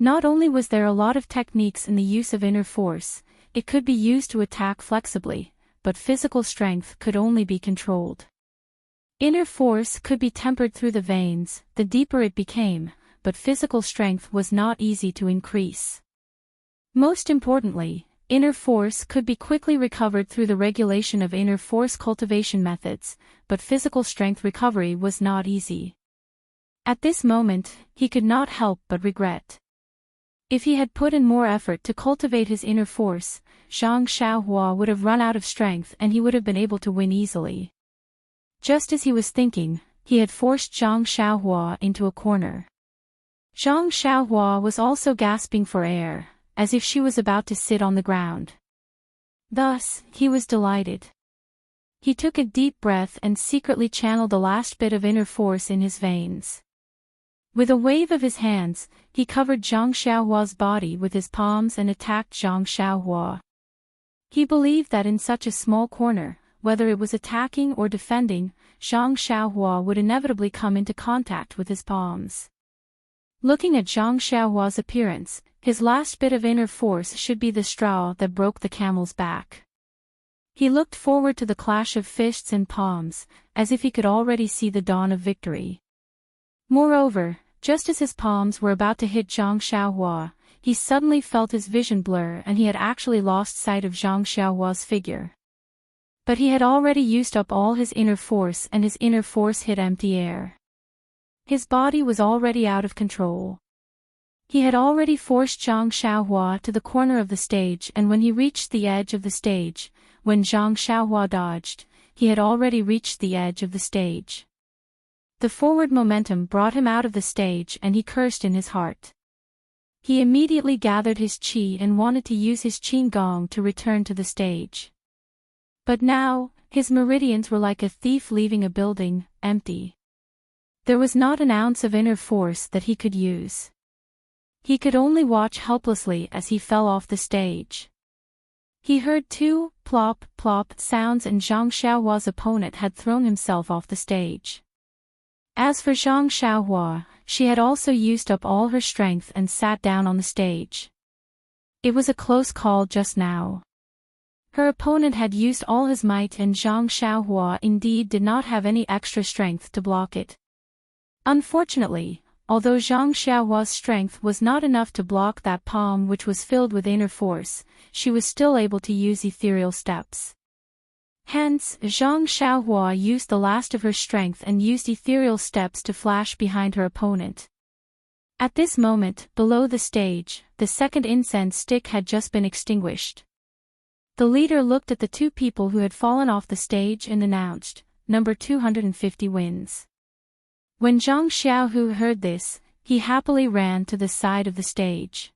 Not only was there a lot of techniques in the use of inner force, it could be used to attack flexibly, but physical strength could only be controlled. Inner force could be tempered through the veins, the deeper it became, but physical strength was not easy to increase. Most importantly, inner force could be quickly recovered through the regulation of inner force cultivation methods, but physical strength recovery was not easy. At this moment, he could not help but regret. If he had put in more effort to cultivate his inner force, Zhang Xiaohua would have run out of strength and he would have been able to win easily. Just as he was thinking, he had forced Zhang Xiaohua into a corner. Zhang Xiaohua was also gasping for air, as if she was about to sit on the ground. Thus, he was delighted. He took a deep breath and secretly channeled the last bit of inner force in his veins. With a wave of his hands, he covered Zhang Xiaohua's body with his palms and attacked Zhang Xiaohua. He believed that in such a small corner, whether it was attacking or defending, Zhang Xiaohua would inevitably come into contact with his palms. Looking at Zhang Xiaohua's appearance, his last bit of inner force should be the straw that broke the camel's back. He looked forward to the clash of fists and palms, as if he could already see the dawn of victory. Moreover, just as his palms were about to hit Zhang Xiaohua, he suddenly felt his vision blur and he had actually lost sight of Zhang Xiaohua's figure. But he had already used up all his inner force and his inner force hit empty air. His body was already out of control. He had already forced Zhang Xiaohua to the corner of the stage, and when he reached the edge of the stage, when Zhang Xiaohua dodged, he had already reached the edge of the stage. The forward momentum brought him out of the stage and he cursed in his heart. He immediately gathered his qi and wanted to use his qin gong to return to the stage. But now, his meridians were like a thief leaving a building, empty. There was not an ounce of inner force that he could use. He could only watch helplessly as he fell off the stage. He heard two plop, plop sounds and Zhang Xiaohua's opponent had thrown himself off the stage. As for Zhang Xiaohua, she had also used up all her strength and sat down on the stage. It was a close call just now. Her opponent had used all his might and Zhang Xiaohua indeed did not have any extra strength to block it. Unfortunately, although Zhang Xiaohua's strength was not enough to block that palm which was filled with inner force, she was still able to use ethereal steps. Hence, Zhang Xiaohua used the last of her strength and used ethereal steps to flash behind her opponent. At this moment, below the stage, the second incense stick had just been extinguished. The leader looked at the two people who had fallen off the stage and announced, "Number 250 wins." When Zhang Xiaohu heard this, he happily ran to the side of the stage.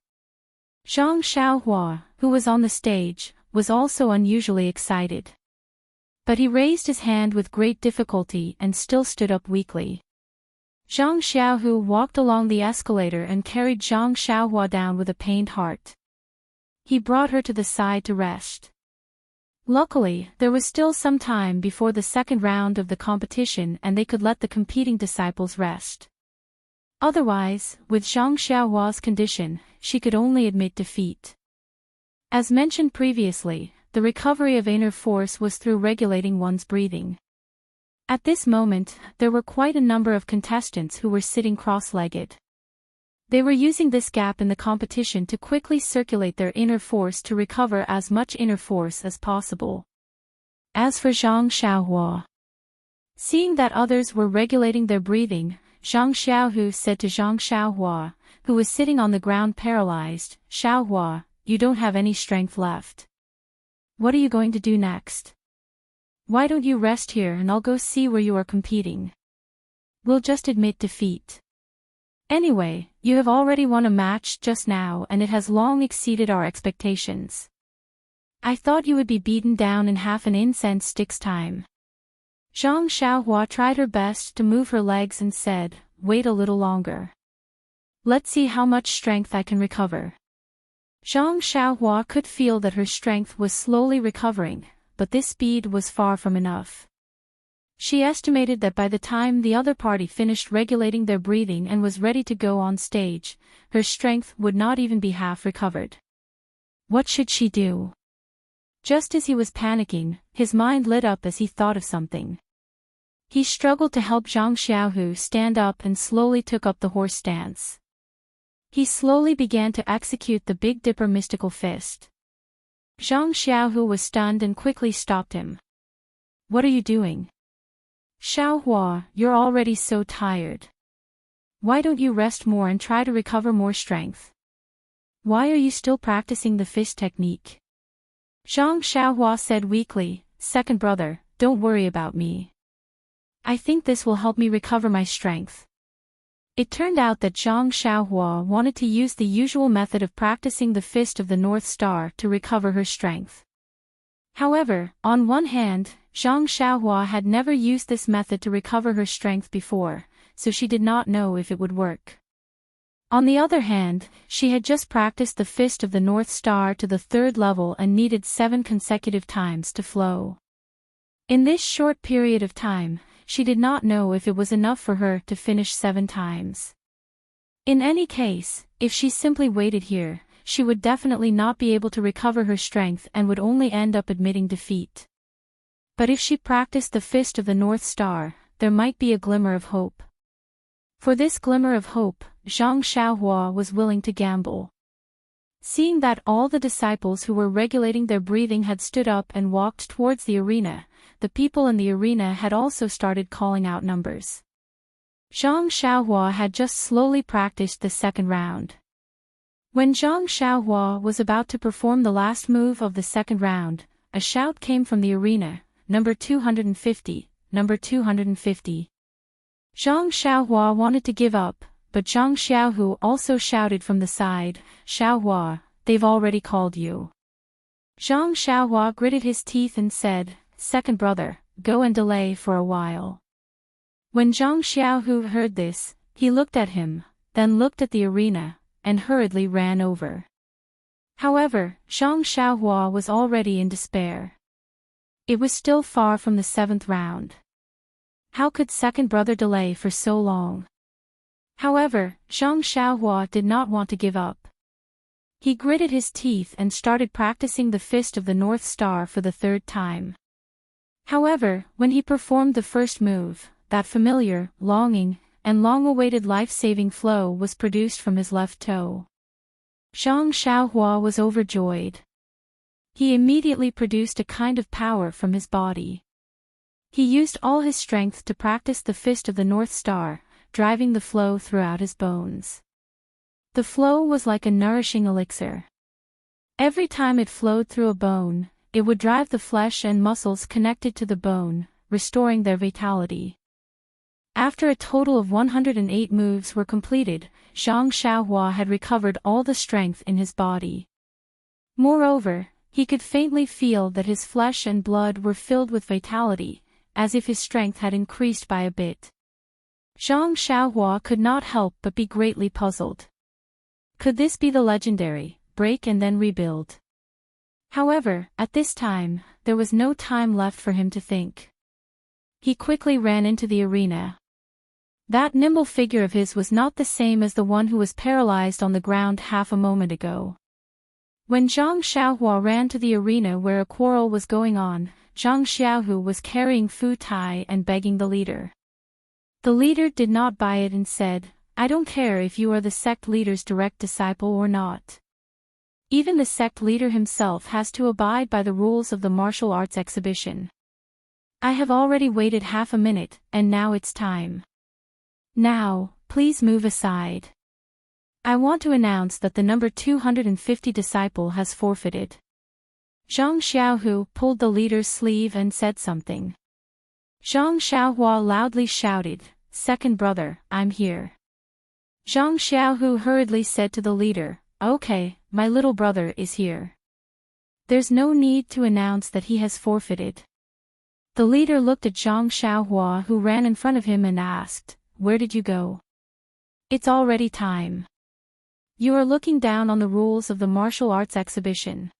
Zhang Xiaohua, who was on the stage, was also unusually excited. But he raised his hand with great difficulty and still stood up weakly. Zhang Xiaohu walked along the escalator and carried Zhang Xiaohua down with a pained heart. He brought her to the side to rest. Luckily, there was still some time before the second round of the competition and they could let the competing disciples rest. Otherwise, with Zhang Xiaohua's condition, she could only admit defeat. As mentioned previously, the recovery of inner force was through regulating one's breathing. At this moment, there were quite a number of contestants who were sitting cross-legged. They were using this gap in the competition to quickly circulate their inner force to recover as much inner force as possible. As for Zhang Xiaohua, seeing that others were regulating their breathing, Zhang Xiaohu said to Zhang Xiaohua, who was sitting on the ground paralyzed, "Xiaohua, you don't have any strength left. What are you going to do next? Why don't you rest here and I'll go see where you are competing. We'll just admit defeat. Anyway, you have already won a match just now and it has long exceeded our expectations. I thought you would be beaten down in half an incense stick's time." Zhang Xiaohua tried her best to move her legs and said, "Wait a little longer. Let's see how much strength I can recover." Zhang Xiaohua could feel that her strength was slowly recovering, but this speed was far from enough. She estimated that by the time the other party finished regulating their breathing and was ready to go on stage, her strength would not even be half recovered. What should she do? Just as he was panicking, his mind lit up as he thought of something. He struggled to help Zhang Xiaohu stand up and slowly took up the horse stance. He slowly began to execute the Big Dipper mystical fist. Zhang Xiaohu was stunned and quickly stopped him. "What are you doing? Xiaohua, you're already so tired. Why don't you rest more and try to recover more strength? Why are you still practicing the fist technique?" Zhang Xiaohua said weakly, "Second brother, don't worry about me. I think this will help me recover my strength." It turned out that Zhang Xiaohua wanted to use the usual method of practicing the Fist of the North Star to recover her strength. However, on one hand, Zhang Xiaohua had never used this method to recover her strength before, so she did not know if it would work. On the other hand, she had just practiced the Fist of the North Star to the 3rd level and needed 7 consecutive times to flow. In this short period of time, she did not know if it was enough for her to finish 7 times. In any case, if she simply waited here, she would definitely not be able to recover her strength and would only end up admitting defeat. But if she practiced the Fist of the North Star, there might be a glimmer of hope. For this glimmer of hope, Zhang Xiaohua was willing to gamble. Seeing that all the disciples who were regulating their breathing had stood up and walked towards the arena, the people in the arena had also started calling out numbers. Zhang Xiaohua had just slowly practiced the 2nd round. When Zhang Xiaohua was about to perform the last move of the 2nd round, a shout came from the arena, "Number 250, number 250. Zhang Xiaohua wanted to give up, but Zhang Xiaohu also shouted from the side, "Xiaohua, they've already called you." Zhang Xiaohua gritted his teeth and said, "Second brother, go and delay for a while." When Zhang Xiaohu heard this, he looked at him, then looked at the arena, and hurriedly ran over. However, Zhang Xiaohua was already in despair. It was still far from the 7th round. How could second brother delay for so long? However, Zhang Xiaohua did not want to give up. He gritted his teeth and started practicing the Fist of the North Star for the 3rd time. However, when he performed the first move, that familiar, longing, and long-awaited life-saving flow was produced from his left toe. Zhang Xiaohua was overjoyed. He immediately produced a kind of power from his body. He used all his strength to practice the Fist of the North Star, driving the flow throughout his bones. The flow was like a nourishing elixir. Every time it flowed through a bone, it would drive the flesh and muscles connected to the bone, restoring their vitality. After a total of 108 moves were completed, Zhang Xiaohua had recovered all the strength in his body. Moreover, he could faintly feel that his flesh and blood were filled with vitality, as if his strength had increased by a bit. Zhang Xiaohua could not help but be greatly puzzled. Could this be the legendary, break and then rebuild? However, at this time, there was no time left for him to think. He quickly ran into the arena. That nimble figure of his was not the same as the one who was paralyzed on the ground half a moment ago. When Zhang Xiaohua ran to the arena where a quarrel was going on, Zhang Xiaohu was carrying Fu Tai and begging the leader. The leader did not buy it and said, "I don't care if you are the sect leader's direct disciple or not. Even the sect leader himself has to abide by the rules of the martial arts exhibition. I have already waited half a minute, and now it's time. Now, please move aside. I want to announce that the number 250 disciple has forfeited." Zhang Xiaohu pulled the leader's sleeve and said something. Zhang Xiaohua loudly shouted, "Second brother, I'm here." Zhang Xiaohu hurriedly said to the leader, "Okay, my little brother is here. There's no need to announce that he has forfeited." The leader looked at Zhang Xiaohua, who ran in front of him, and asked, "Where did you go? It's already time. You are looking down on the rules of the martial arts exhibition."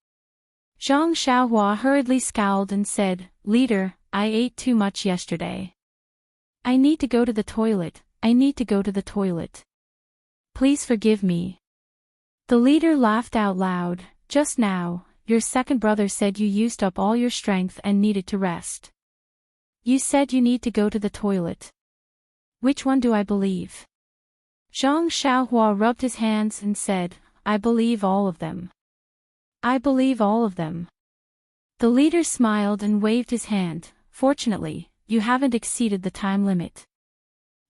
Zhang Xiaohua hurriedly scowled and said, "Leader, I ate too much yesterday. I need to go to the toilet, I need to go to the toilet. Please forgive me." The leader laughed out loud. "Just now, your second brother said you used up all your strength and needed to rest. You said you need to go to the toilet. Which one do I believe?" Zhang Xiaohua rubbed his hands and said, "I believe all of them. I believe all of them." The leader smiled and waved his hand. "Fortunately, you haven't exceeded the time limit.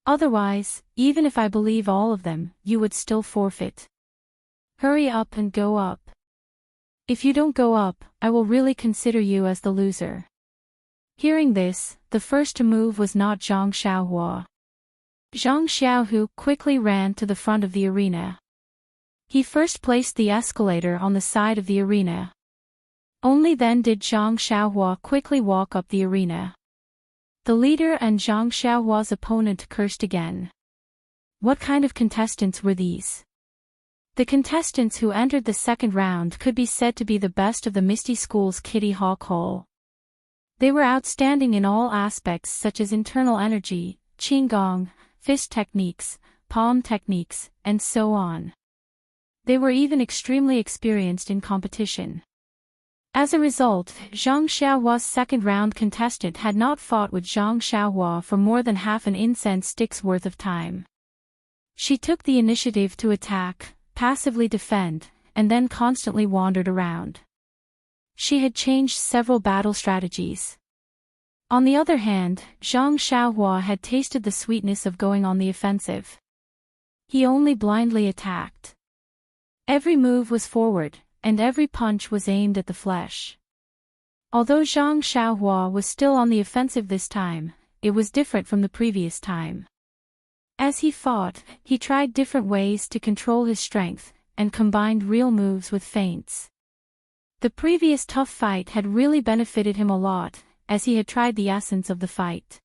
Otherwise, even if I believe all of them, you would still forfeit. Hurry up and go up. If you don't go up, I will really consider you as the loser." Hearing this, the first to move was not Zhang Xiaohua. Zhang Xiaohu quickly ran to the front of the arena. He first placed the escalator on the side of the arena. Only then did Zhang Xiaohua quickly walk up the arena. The leader and Zhang Xiaohua's opponent cursed again. What kind of contestants were these? The contestants who entered the second round could be said to be the best of the Misty School's Kitty Hawk Hall. They were outstanding in all aspects such as internal energy, qigong, fist techniques, palm techniques, and so on. They were even extremely experienced in competition. As a result, Zhang Xiaohua's second-round contestant had not fought with Zhang Xiaohua for more than half an incense stick's worth of time. She took the initiative to attack, passively defend, and then constantly wandered around. She had changed several battle strategies. On the other hand, Zhang Xiaohua had tasted the sweetness of going on the offensive. He only blindly attacked. Every move was forward, and every punch was aimed at the flesh. Although Zhang Xiaohua was still on the offensive this time, it was different from the previous time. As he fought, he tried different ways to control his strength, and combined real moves with feints. The previous tough fight had really benefited him a lot, as he had tried the essence of the fight.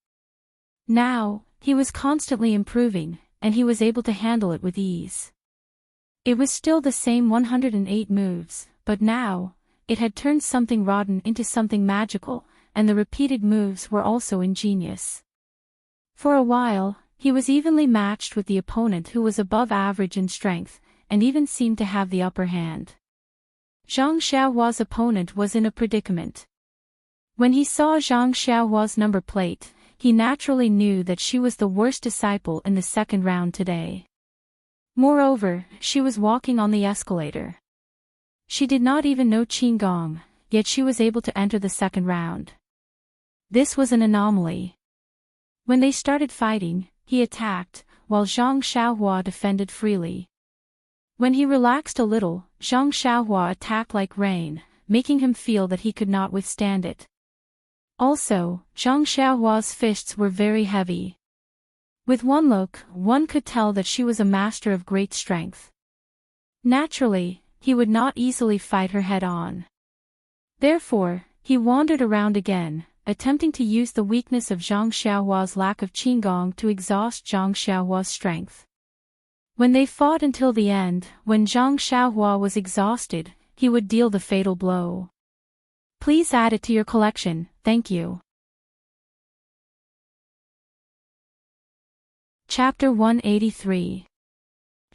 Now, he was constantly improving, and he was able to handle it with ease. It was still the same 108 moves, but now, it had turned something rotten into something magical, and the repeated moves were also ingenious. For a while, he was evenly matched with the opponent, who was above average in strength, and even seemed to have the upper hand. Zhang Xiaohua's opponent was in a predicament. When he saw Zhang Xiaohua's number plate, he naturally knew that she was the worst disciple in the second round today. Moreover, she was walking on the escalator. She did not even know qigong, yet she was able to enter the second round. This was an anomaly. When they started fighting, he attacked, while Zhang Xiaohua defended freely. When he relaxed a little, Zhang Xiaohua attacked like rain, making him feel that he could not withstand it. Also, Zhang Xiaohua's fists were very heavy. With one look, one could tell that she was a master of great strength. Naturally, he would not easily fight her head-on. Therefore, he wandered around again, attempting to use the weakness of Zhang Xiaohua's lack of qigong to exhaust Zhang Xiaohua's strength. When they fought until the end, when Zhang Xiaohua was exhausted, he would deal the fatal blow. Please add it to your collection, thank you. Chapter 183.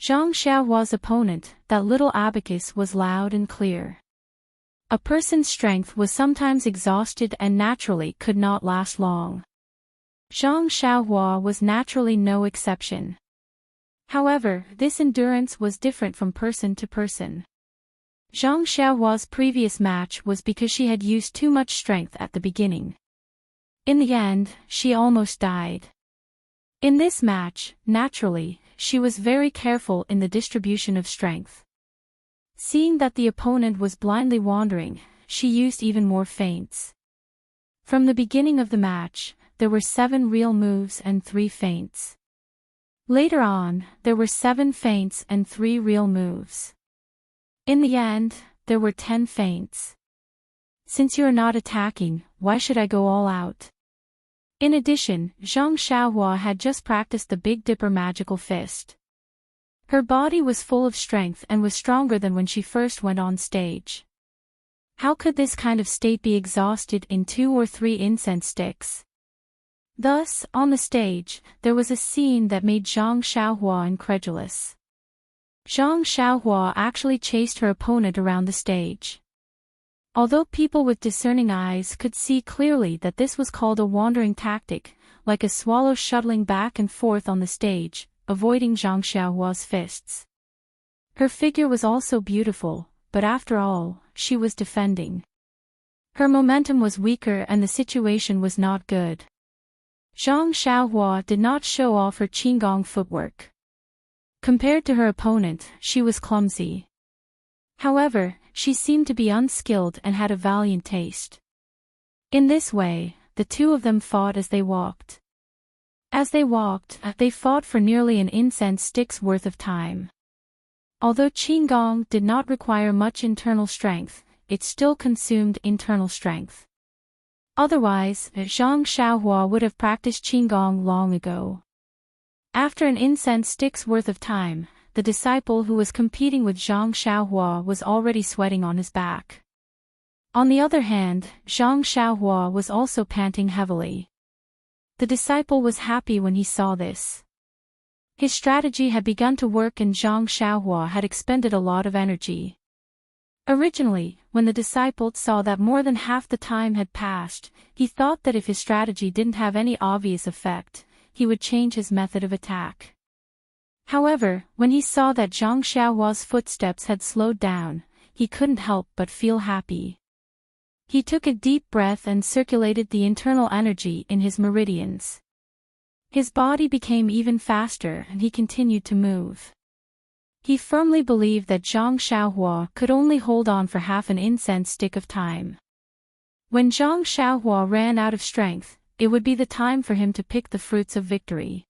Zhang Xiaohua's opponent, that little abacus, was loud and clear. A person's strength was sometimes exhausted and naturally could not last long. Zhang Xiaohua was naturally no exception. However, this endurance was different from person to person. Zhang Xiaohua's previous match was because she had used too much strength at the beginning. In the end, she almost died. In this match, naturally, she was very careful in the distribution of strength. Seeing that the opponent was blindly wandering, she used even more feints. From the beginning of the match, there were 7 real moves and 3 feints. Later on, there were 7 feints and 3 real moves. In the end, there were 10 feints. Since you are not attacking, why should I go all out? In addition, Zhang Xiaohua had just practiced the Big Dipper magical fist. Her body was full of strength and was stronger than when she first went on stage. How could this kind of state be exhausted in 2 or 3 incense sticks? Thus, on the stage, there was a scene that made Zhang Xiaohua incredulous. Zhang Xiaohua actually chased her opponent around the stage. Although people with discerning eyes could see clearly that this was called a wandering tactic, like a swallow shuttling back and forth on the stage, avoiding Zhang Xiaohua's fists. Her figure was also beautiful, but after all, she was defending. Her momentum was weaker and the situation was not good. Zhang Xiaohua did not show off her qigong footwork. Compared to her opponent, she was clumsy. However, she seemed to be unskilled and had a valiant taste. In this way, the two of them fought as they walked. As they walked, they fought for nearly an incense stick's worth of time. Although qigong did not require much internal strength, it still consumed internal strength. Otherwise, Zhang Xiaohua would have practiced qigong long ago. After an incense stick's worth of time, the disciple who was competing with Zhang Xiaohua was already sweating on his back. On the other hand, Zhang Xiaohua was also panting heavily. The disciple was happy when he saw this. His strategy had begun to work and Zhang Xiaohua had expended a lot of energy. Originally, when the disciple saw that more than half the time had passed, he thought that if his strategy didn't have any obvious effect, he would change his method of attack. However, when he saw that Zhang Xiaohua's footsteps had slowed down, he couldn't help but feel happy. He took a deep breath and circulated the internal energy in his meridians. His body became even faster and he continued to move. He firmly believed that Zhang Xiaohua could only hold on for half an incense stick of time. When Zhang Xiaohua ran out of strength, it would be the time for him to pick the fruits of victory.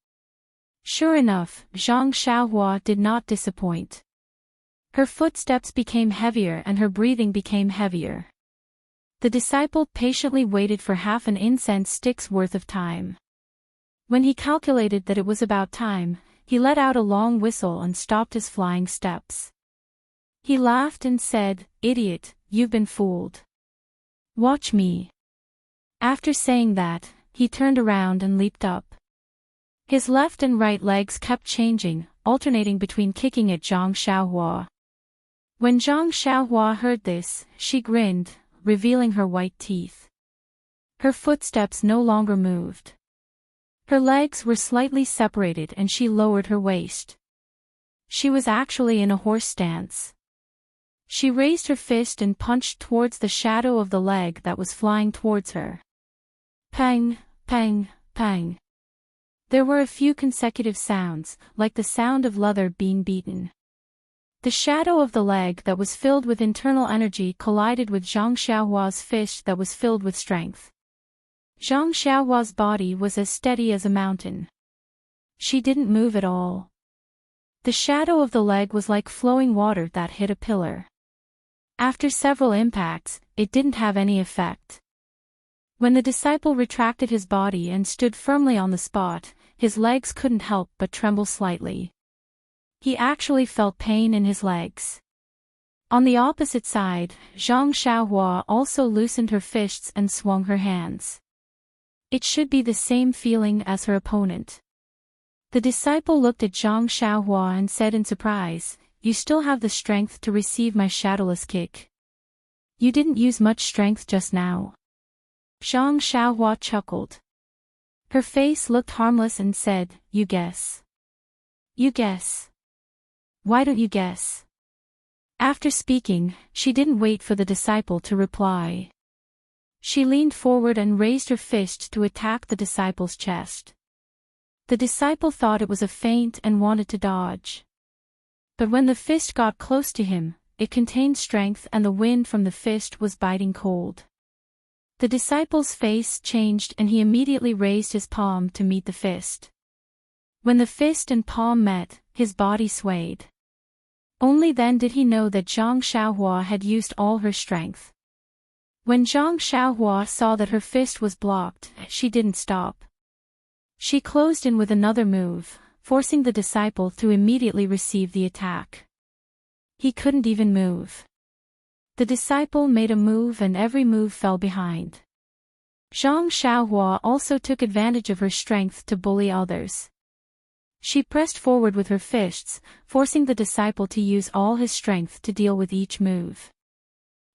Sure enough, Zhang Xiaohua did not disappoint. Her footsteps became heavier and her breathing became heavier. The disciple patiently waited for half an incense stick's worth of time. When he calculated that it was about time, he let out a long whistle and stopped his flying steps. He laughed and said, "Idiot, you've been fooled. Watch me." After saying that, he turned around and leaped up. His left and right legs kept changing, alternating between kicking at Zhang Xiaohua. When Zhang Xiaohua heard this, she grinned, revealing her white teeth. Her footsteps no longer moved. Her legs were slightly separated and she lowered her waist. She was actually in a horse stance. She raised her fist and punched towards the shadow of the leg that was flying towards her. Pang, pang, pang. There were a few consecutive sounds, like the sound of leather being beaten. The shadow of the leg that was filled with internal energy collided with Zhang Xiaohua's fist that was filled with strength. Zhang Xiaohua's body was as steady as a mountain. She didn't move at all. The shadow of the leg was like flowing water that hit a pillar. After several impacts, it didn't have any effect. When the disciple retracted his body and stood firmly on the spot, his legs couldn't help but tremble slightly. He actually felt pain in his legs. On the opposite side, Zhang Xiaohua also loosened her fists and swung her hands. It should be the same feeling as her opponent. The disciple looked at Zhang Xiaohua and said in surprise, "You still have the strength to receive my shadowless kick. You didn't use much strength just now." Zhang Xiaohua chuckled. Her face looked harmless and said, "You guess. You guess. Why don't you guess?" After speaking, she didn't wait for the disciple to reply. She leaned forward and raised her fist to attack the disciple's chest. The disciple thought it was a feint and wanted to dodge. But when the fist got close to him, it contained strength and the wind from the fist was biting cold. The disciple's face changed and he immediately raised his palm to meet the fist. When the fist and palm met, his body swayed. Only then did he know that Zhang Xiaohua had used all her strength. When Zhang Xiaohua saw that her fist was blocked, she didn't stop. She closed in with another move, forcing the disciple to immediately receive the attack. He couldn't even move. The disciple made a move and every move fell behind. Zhang Xiaohua also took advantage of her strength to bully others. She pressed forward with her fists, forcing the disciple to use all his strength to deal with each move.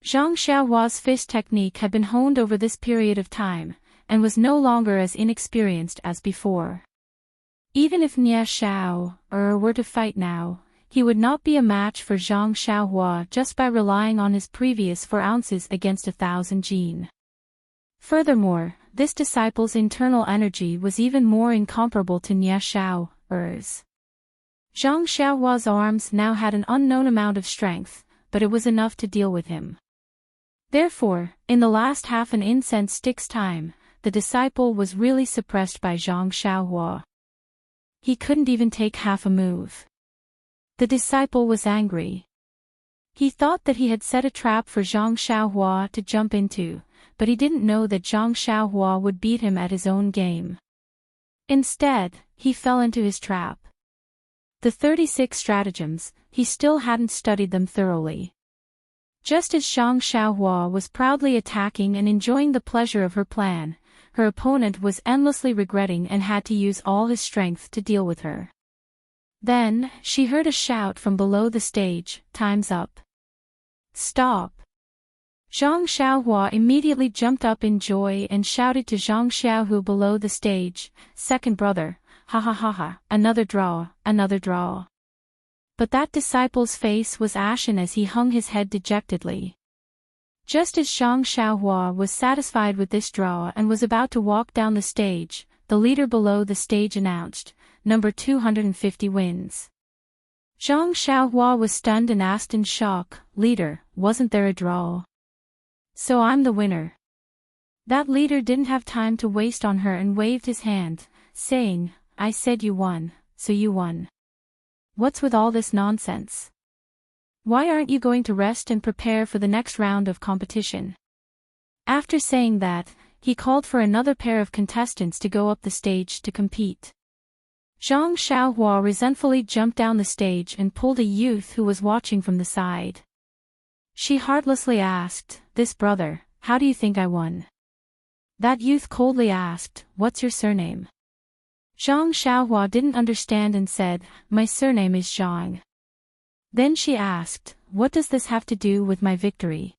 Zhang Xiaohua's fist technique had been honed over this period of time, and was no longer as inexperienced as before. Even if Nie Xiao were to fight now, he would not be a match for Zhang Xiaohua just by relying on his previous 4 ounces against 1,000 jin. Furthermore, this disciple's internal energy was even more incomparable to Nie Xiao's. Zhang Xiaohua's arms now had an unknown amount of strength, but it was enough to deal with him. Therefore, in the last half an incense stick's time, the disciple was really suppressed by Zhang Xiaohua. He couldn't even take half a move. The disciple was angry. He thought that he had set a trap for Zhang Xiaohua to jump into, but he didn't know that Zhang Xiaohua would beat him at his own game. Instead, he fell into his trap. The 36 stratagems, he still hadn't studied them thoroughly. Just as Zhang Xiaohua was proudly attacking and enjoying the pleasure of her plan, her opponent was endlessly regretting and had to use all his strength to deal with her. Then, she heard a shout from below the stage, "Time's up. Stop." Zhang Xiaohua immediately jumped up in joy and shouted to Zhang Xiaohu below the stage, "Second brother, ha ha ha ha, another draw, another draw." But that disciple's face was ashen as he hung his head dejectedly. Just as Zhang Xiaohua was satisfied with this draw and was about to walk down the stage, the leader below the stage announced, "Number 250 wins." Zhang Xiaohua was stunned and asked in shock, "Leader, wasn't there a draw? So I'm the winner." That leader didn't have time to waste on her and waved his hand, saying, "I said you won, so you won. What's with all this nonsense? Why aren't you going to rest and prepare for the next round of competition?" After saying that, he called for another pair of contestants to go up the stage to compete. Zhang Xiaohua resentfully jumped down the stage and pulled a youth who was watching from the side. She heartlessly asked, "This brother, how do you think I won?" That youth coldly asked, "What's your surname?" Zhang Xiaohua didn't understand and said, "My surname is Zhang." Then she asked, "What does this have to do with my victory?"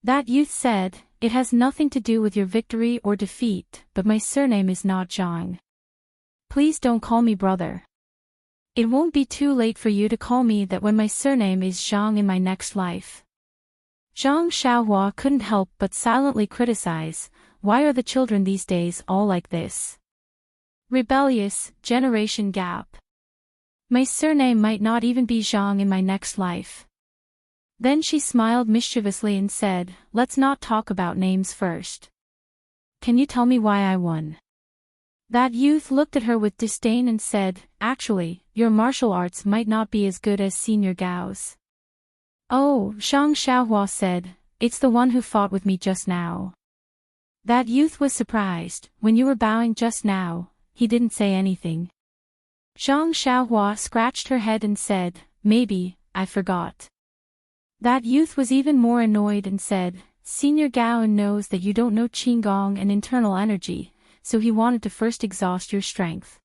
That youth said, "It has nothing to do with your victory or defeat, but my surname is not Zhang. Please don't call me brother. It won't be too late for you to call me that when my surname is Zhang in my next life." Zhang Xiaohua couldn't help but silently criticize, "Why are the children these days all like this? Rebellious, generation gap. My surname might not even be Zhang in my next life." Then she smiled mischievously and said, "Let's not talk about names first. Can you tell me why I won?" That youth looked at her with disdain and said, "Actually, your martial arts might not be as good as Senior Gao's." "Oh," Zhang Xiaohua said, "it's the one who fought with me just now." That youth was surprised. "When you were bowing just now, he didn't say anything." Zhang Xiaohua scratched her head and said, "Maybe, I forgot." That youth was even more annoyed and said, "Senior Gao knows that you don't know Qigong and internal energy, so he wanted to first exhaust your strength."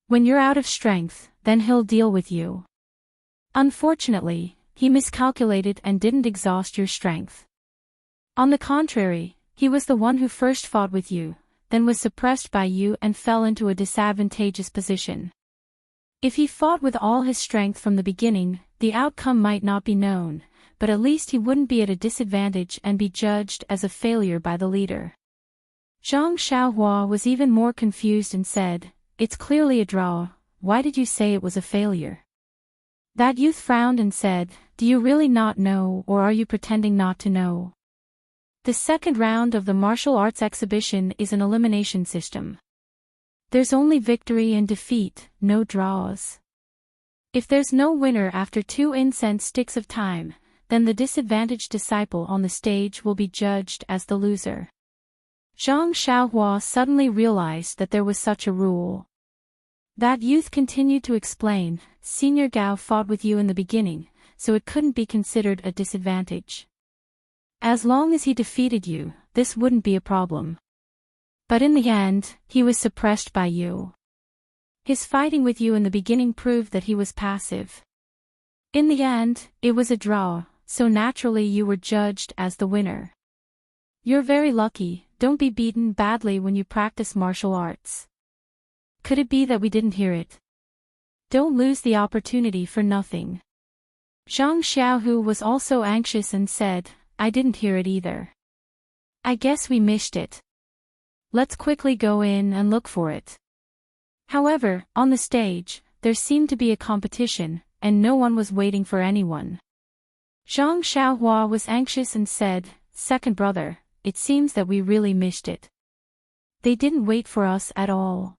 When you're out of strength, then he'll deal with you. Unfortunately, he miscalculated and didn't exhaust your strength. On the contrary, he was the one who first fought with you, then was suppressed by you and fell into a disadvantageous position. If he fought with all his strength from the beginning, the outcome might not be known, but at least he wouldn't be at a disadvantage and be judged as a failure by the leader. Zhang Xiaohua was even more confused and said, "It's clearly a draw, why did you say it was a failure?" That youth frowned and said, "Do you really not know, or are you pretending not to know? The second round of the martial arts exhibition is an elimination system. There's only victory and defeat, no draws. If there's no winner after 2 incense sticks of time, then the disadvantaged disciple on the stage will be judged as the loser." Zhang Xiaohua suddenly realized that there was such a rule. That youth continued to explain, "Senior Gao fought with you in the beginning, so it couldn't be considered a disadvantage. As long as he defeated you, this wouldn't be a problem. But in the end, he was suppressed by you. His fighting with you in the beginning proved that he was passive. In the end, it was a draw, so naturally you were judged as the winner. You're very lucky, don't be beaten badly when you practice martial arts. Could it be that we didn't hear it? Don't lose the opportunity for nothing." Zhang Xiaohu was also anxious and said, "I didn't hear it either. I guess we missed it. Let's quickly go in and look for it." However, on the stage, there seemed to be a competition, and no one was waiting for anyone. Zhang Xiaohua was anxious and said, "Second brother, it seems that we really missed it. They didn't wait for us at all.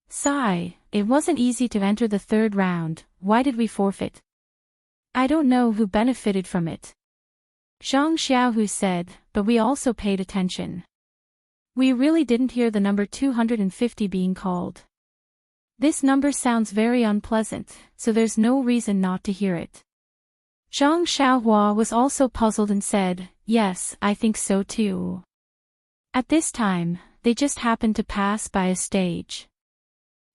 Sigh, it wasn't easy to enter the third round, why did we forfeit? I don't know who benefited from it." Zhang Xiaohu said, "But we also paid attention. We really didn't hear the number 250 being called. This number sounds very unpleasant, so there's no reason not to hear it." Zhang Xiaohua was also puzzled and said, "Yes, I think so too." At this time, they just happened to pass by a stage.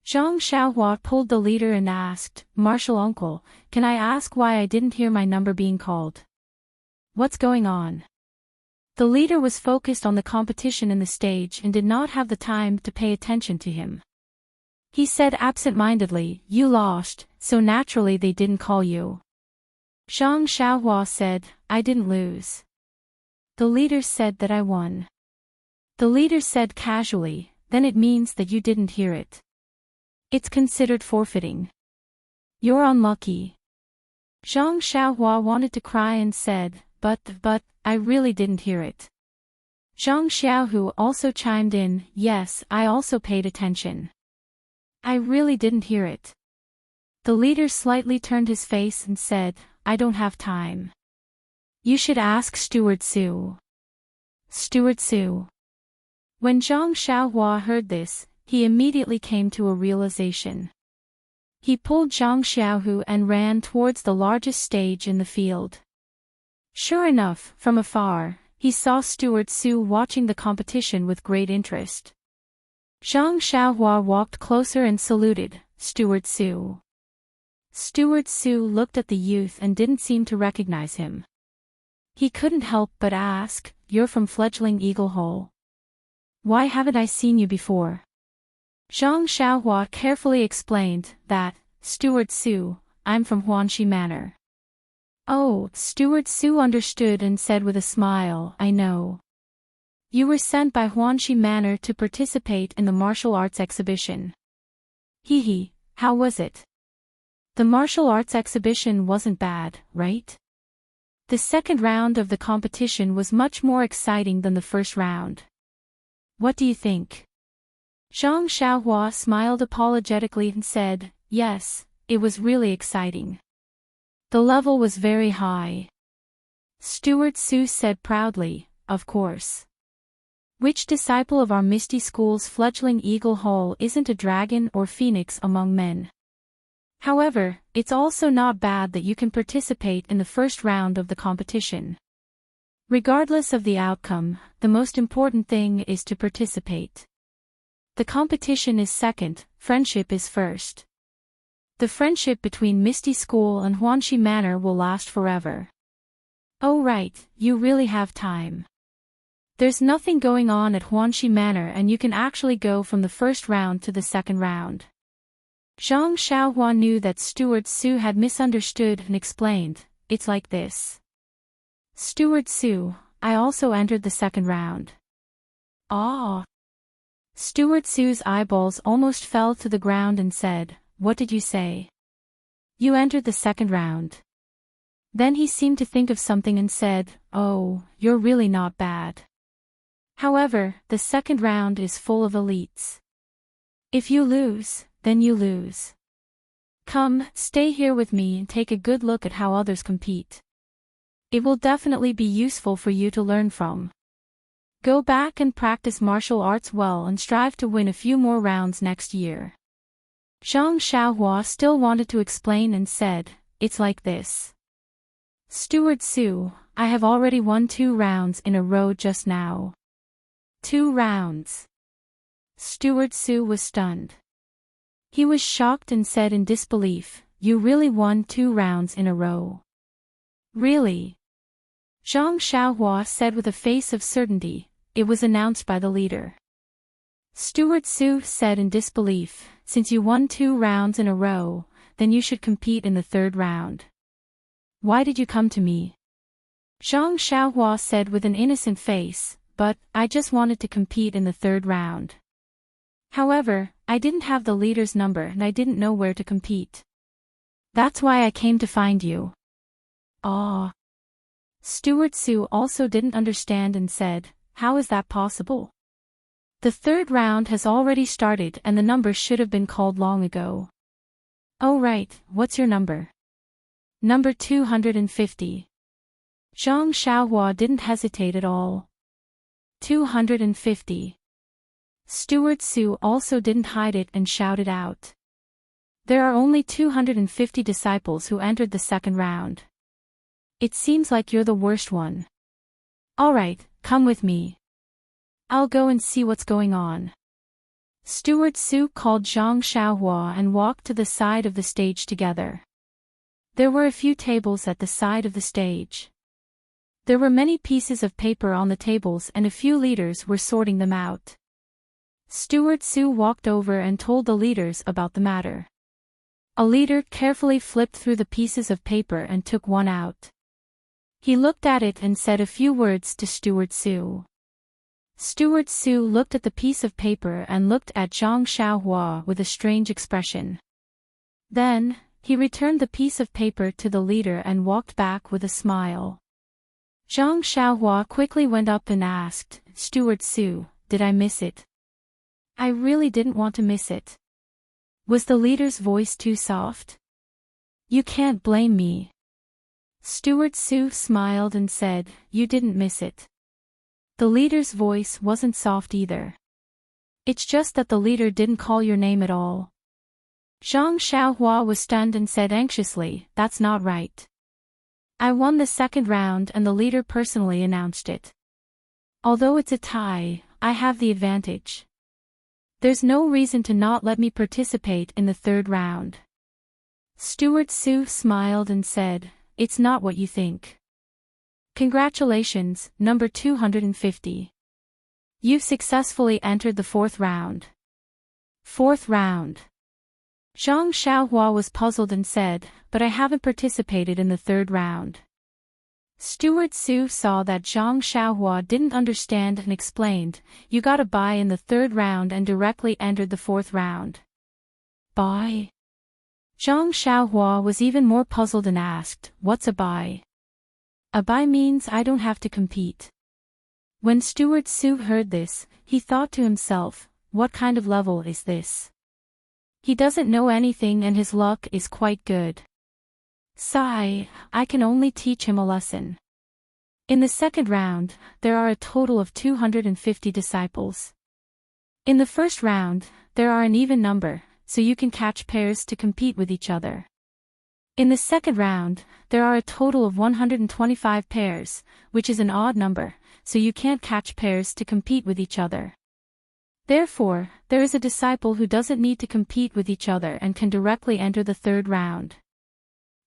Zhang Xiaohua pulled the leader and asked, "Martial uncle, can I ask why I didn't hear my number being called? What's going on?" The leader was focused on the competition in the stage and did not have the time to pay attention to him. He said absent-mindedly, "You lost, so naturally they didn't call you." Zhang Xiaohua said, "I didn't lose. The leader said that I won." The leader said casually, "Then it means that you didn't hear it. It's considered forfeiting. You're unlucky." Zhang Xiaohua wanted to cry and said, but, I really didn't hear it." Zhang Xiaohu also chimed in, "Yes, I also paid attention. I really didn't hear it." The leader slightly turned his face and said, "I don't have time. You should ask Steward Su." Steward Su. When Zhang Xiaohua heard this, he immediately came to a realization. He pulled Zhang Xiaohu and ran towards the largest stage in the field. Sure enough, from afar, he saw Steward Su watching the competition with great interest. Zhang Xiaohua walked closer and saluted, "Steward Su." Steward Su looked at the youth and didn't seem to recognize him. He couldn't help but ask, "You're from fledgling Eagle Hole? Why haven't I seen you before?" Zhang Xiaohua carefully explained that, "Steward Su, I'm from Huanxi Manor." Oh, Steward Su understood and said with a smile, "I know. You were sent by Huanxi Manor to participate in the martial arts exhibition. Hee, how was it? The martial arts exhibition wasn't bad, right? The second round of the competition was much more exciting than the first round. What do you think?" Zhang Xiaohua smiled apologetically and said, "Yes, it was really exciting. The level was very high." Steward Su said proudly, "Of course. Which disciple of our Misty School's fledgling Eagle Hall isn't a dragon or phoenix among men? However, it's also not bad that you can participate in the first round of the competition. Regardless of the outcome, the most important thing is to participate. The competition is second, friendship is first. The friendship between Misty School and Huanxi Manor will last forever. Oh right, you really have time. There's nothing going on at Huanxi Manor and you can actually go from the first round to the second round. Zhang Xiaohua knew that Steward Su had misunderstood and explained, it's like this. Steward Su, I also entered the second round. Ah. Steward Su's eyeballs almost fell to the ground and said, what did you say? You entered the second round. Then he seemed to think of something and said, oh, you're really not bad. However, the second round is full of elites. If you lose, then you lose. Come, stay here with me and take a good look at how others compete. It will definitely be useful for you to learn from. Go back and practice martial arts well and strive to win a few more rounds next year. Zhang Xiaohua still wanted to explain and said, it's like this. Steward Su, I have already won 2 rounds in a row just now. 2 rounds. Steward Su was stunned. He was shocked and said in disbelief, you really won 2 rounds in a row. Really? Zhang Xiaohua said with a face of certainty, it was announced by the leader. Steward Su said in disbelief, since you won 2 rounds in a row, then you should compete in the third round. Why did you come to me? Zhang Xiaohua said with an innocent face, but, I just wanted to compete in the third round. However, I didn't have the leader's number and I didn't know where to compete. That's why I came to find you. Ah. Steward Su also didn't understand and said, how is that possible? The third round has already started and the number should have been called long ago. Oh right, what's your number? Number 250. Zhang Xiaohua didn't hesitate at all. 250. Steward Su also didn't hide it and shouted out. There are only 250 disciples who entered the second round. It seems like you're the worst one. Alright, come with me. I'll go and see what's going on. Steward Su called Zhang Xiaohua and walked to the side of the stage together. There were a few tables at the side of the stage. There were many pieces of paper on the tables and a few leaders were sorting them out. Steward Su walked over and told the leaders about the matter. A leader carefully flipped through the pieces of paper and took one out. He looked at it and said a few words to Steward Su. Steward Su looked at the piece of paper and looked at Zhang Xiaohua with a strange expression. Then, he returned the piece of paper to the leader and walked back with a smile. Zhang Xiaohua quickly went up and asked, Steward Su, did I miss it? I really didn't want to miss it. Was the leader's voice too soft? You can't blame me. Steward Su smiled and said, you didn't miss it. The leader's voice wasn't soft either. It's just that the leader didn't call your name at all. Zhang Xiaohua was stunned and said anxiously, that's not right. I won the second round and the leader personally announced it. Although it's a tie, I have the advantage. There's no reason to not let me participate in the third round. Steward Su smiled and said, it's not what you think. Congratulations, number 250. You've successfully entered the fourth round. Fourth round. Zhang Xiaohua was puzzled and said, but I haven't participated in the third round. Steward Su saw that Zhang Xiaohua didn't understand and explained, you got a bye in the third round and directly entered the fourth round. Bye? Zhang Xiaohua was even more puzzled and asked, what's a bye? A bye means I don't have to compete. When Steward Su heard this, he thought to himself, what kind of level is this? He doesn't know anything and his luck is quite good. Sigh, I can only teach him a lesson. In the second round, there are a total of 250 disciples. In the first round, there are an even number, so you can catch pairs to compete with each other. In the second round, there are a total of 125 pairs, which is an odd number, so you can't catch pairs to compete with each other. Therefore, there is a disciple who doesn't need to compete with each other and can directly enter the third round.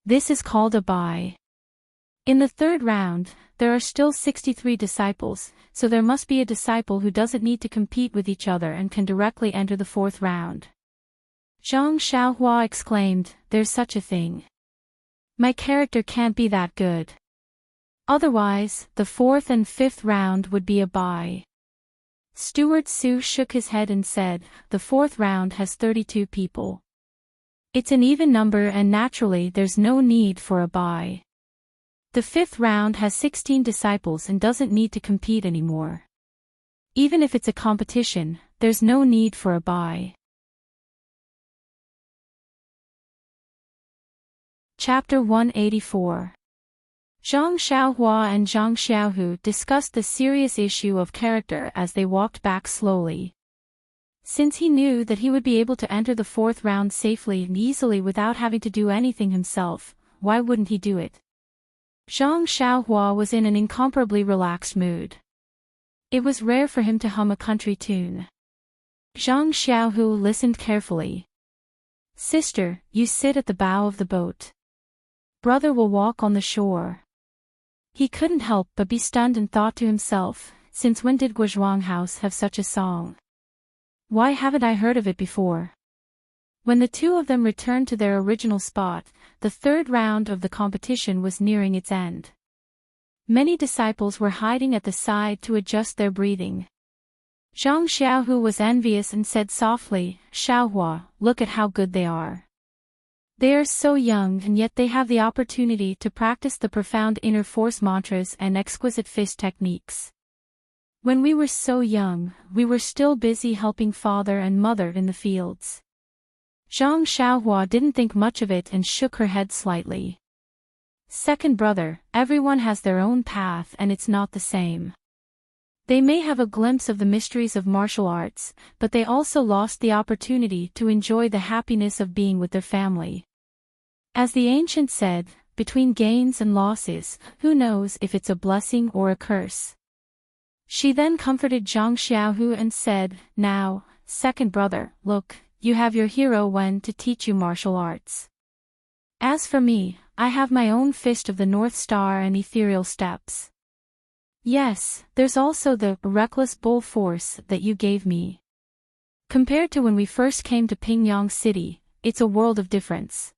This is called a bye. In the third round, there are still 63 disciples, so there must be a disciple who doesn't need to compete with each other and can directly enter the fourth round. Zhang Xiaohua exclaimed, "There's such a thing. My character can't be that good. Otherwise, the fourth and fifth round would be a bye." Steward Su shook his head and said, "The fourth round has 32 people. It's an even number and naturally there's no need for a bye. The fifth round has 16 disciples and doesn't need to compete anymore. Even if it's a competition, there's no need for a bye." Chapter 184. Zhang Xiaohua and Zhang Xiaohu discussed the serious issue of character as they walked back slowly. Since he knew that he would be able to enter the fourth round safely and easily without having to do anything himself, why wouldn't he do it? Zhang Xiaohua was in an incomparably relaxed mood. It was rare for him to hum a country tune. Zhang Xiaohu listened carefully. "Sister, you sit at the bow of the boat. Brother will walk on the shore." He couldn't help but be stunned and thought to himself, since when did Guozhuang House have such a song? Why haven't I heard of it before? When the two of them returned to their original spot, the third round of the competition was nearing its end. Many disciples were hiding at the side to adjust their breathing. Zhang Xiaohu was envious and said softly, "Xiaohua, look at how good they are. They are so young and yet they have the opportunity to practice the profound inner force mantras and exquisite fist techniques. When we were so young, we were still busy helping father and mother in the fields." Zhang Xiaohua didn't think much of it and shook her head slightly. "Second brother, everyone has their own path and it's not the same. They may have a glimpse of the mysteries of martial arts, but they also lost the opportunity to enjoy the happiness of being with their family. As the ancient said, between gains and losses, who knows if it's a blessing or a curse?" She then comforted Zhang Xiaohu and said, "Now, second brother, look, you have your hero Wen to teach you martial arts. As for me, I have my own fist of the North Star and ethereal steps. Yes, there's also the reckless bull force that you gave me. Compared to when we first came to Pingyang City, it's a world of difference.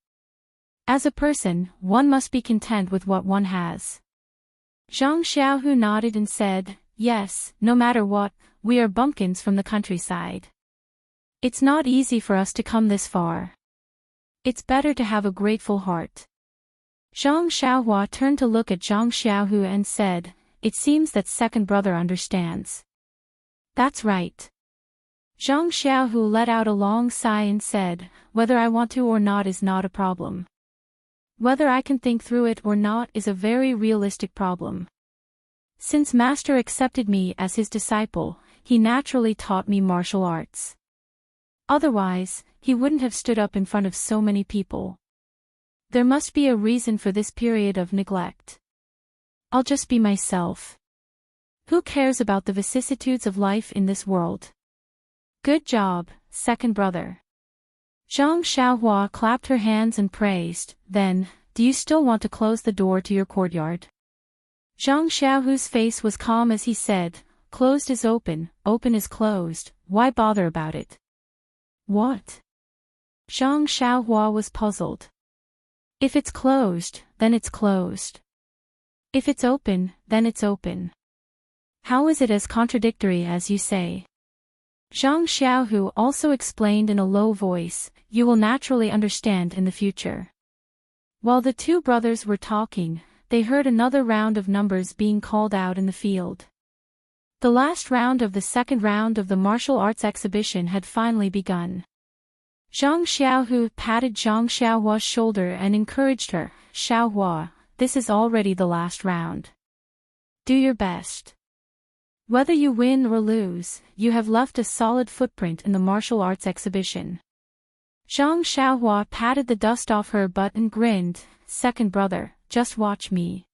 As a person, one must be content with what one has." Zhang Xiaohu nodded and said, "Yes, no matter what, we are bumpkins from the countryside. It's not easy for us to come this far. It's better to have a grateful heart." Zhang Xiaohua turned to look at Zhang Xiaohu and said, "It seems that second brother understands." "That's right." Zhang Xiaohu let out a long sigh and said, "Whether I want to or not is not a problem. Whether I can think through it or not is a very realistic problem. Since Master accepted me as his disciple, he naturally taught me martial arts. Otherwise, he wouldn't have stood up in front of so many people. There must be a reason for this period of neglect. I'll just be myself. Who cares about the vicissitudes of life in this world?" "Good job, second brother." Zhang Xiaohua clapped her hands and praised, "Then, do you still want to close the door to your courtyard?" Zhang Xiaohu's face was calm as he said, "Closed is open, open is closed, why bother about it?" "What?" Zhang Xiaohua was puzzled. "If it's closed, then it's closed. If it's open, then it's open. How is it as contradictory as you say?" Zhang Xiaohu also explained in a low voice, "You will naturally understand in the future." While the two brothers were talking, they heard another round of numbers being called out in the field. The last round of the second round of the martial arts exhibition had finally begun. Zhang Xiaohu patted Zhang Xiaohua's shoulder and encouraged her, "Xiaohua, this is already the last round. Do your best. Whether you win or lose, you have left a solid footprint in the martial arts exhibition." Zhang Xiaohua patted the dust off her butt and grinned, "Second brother, just watch me."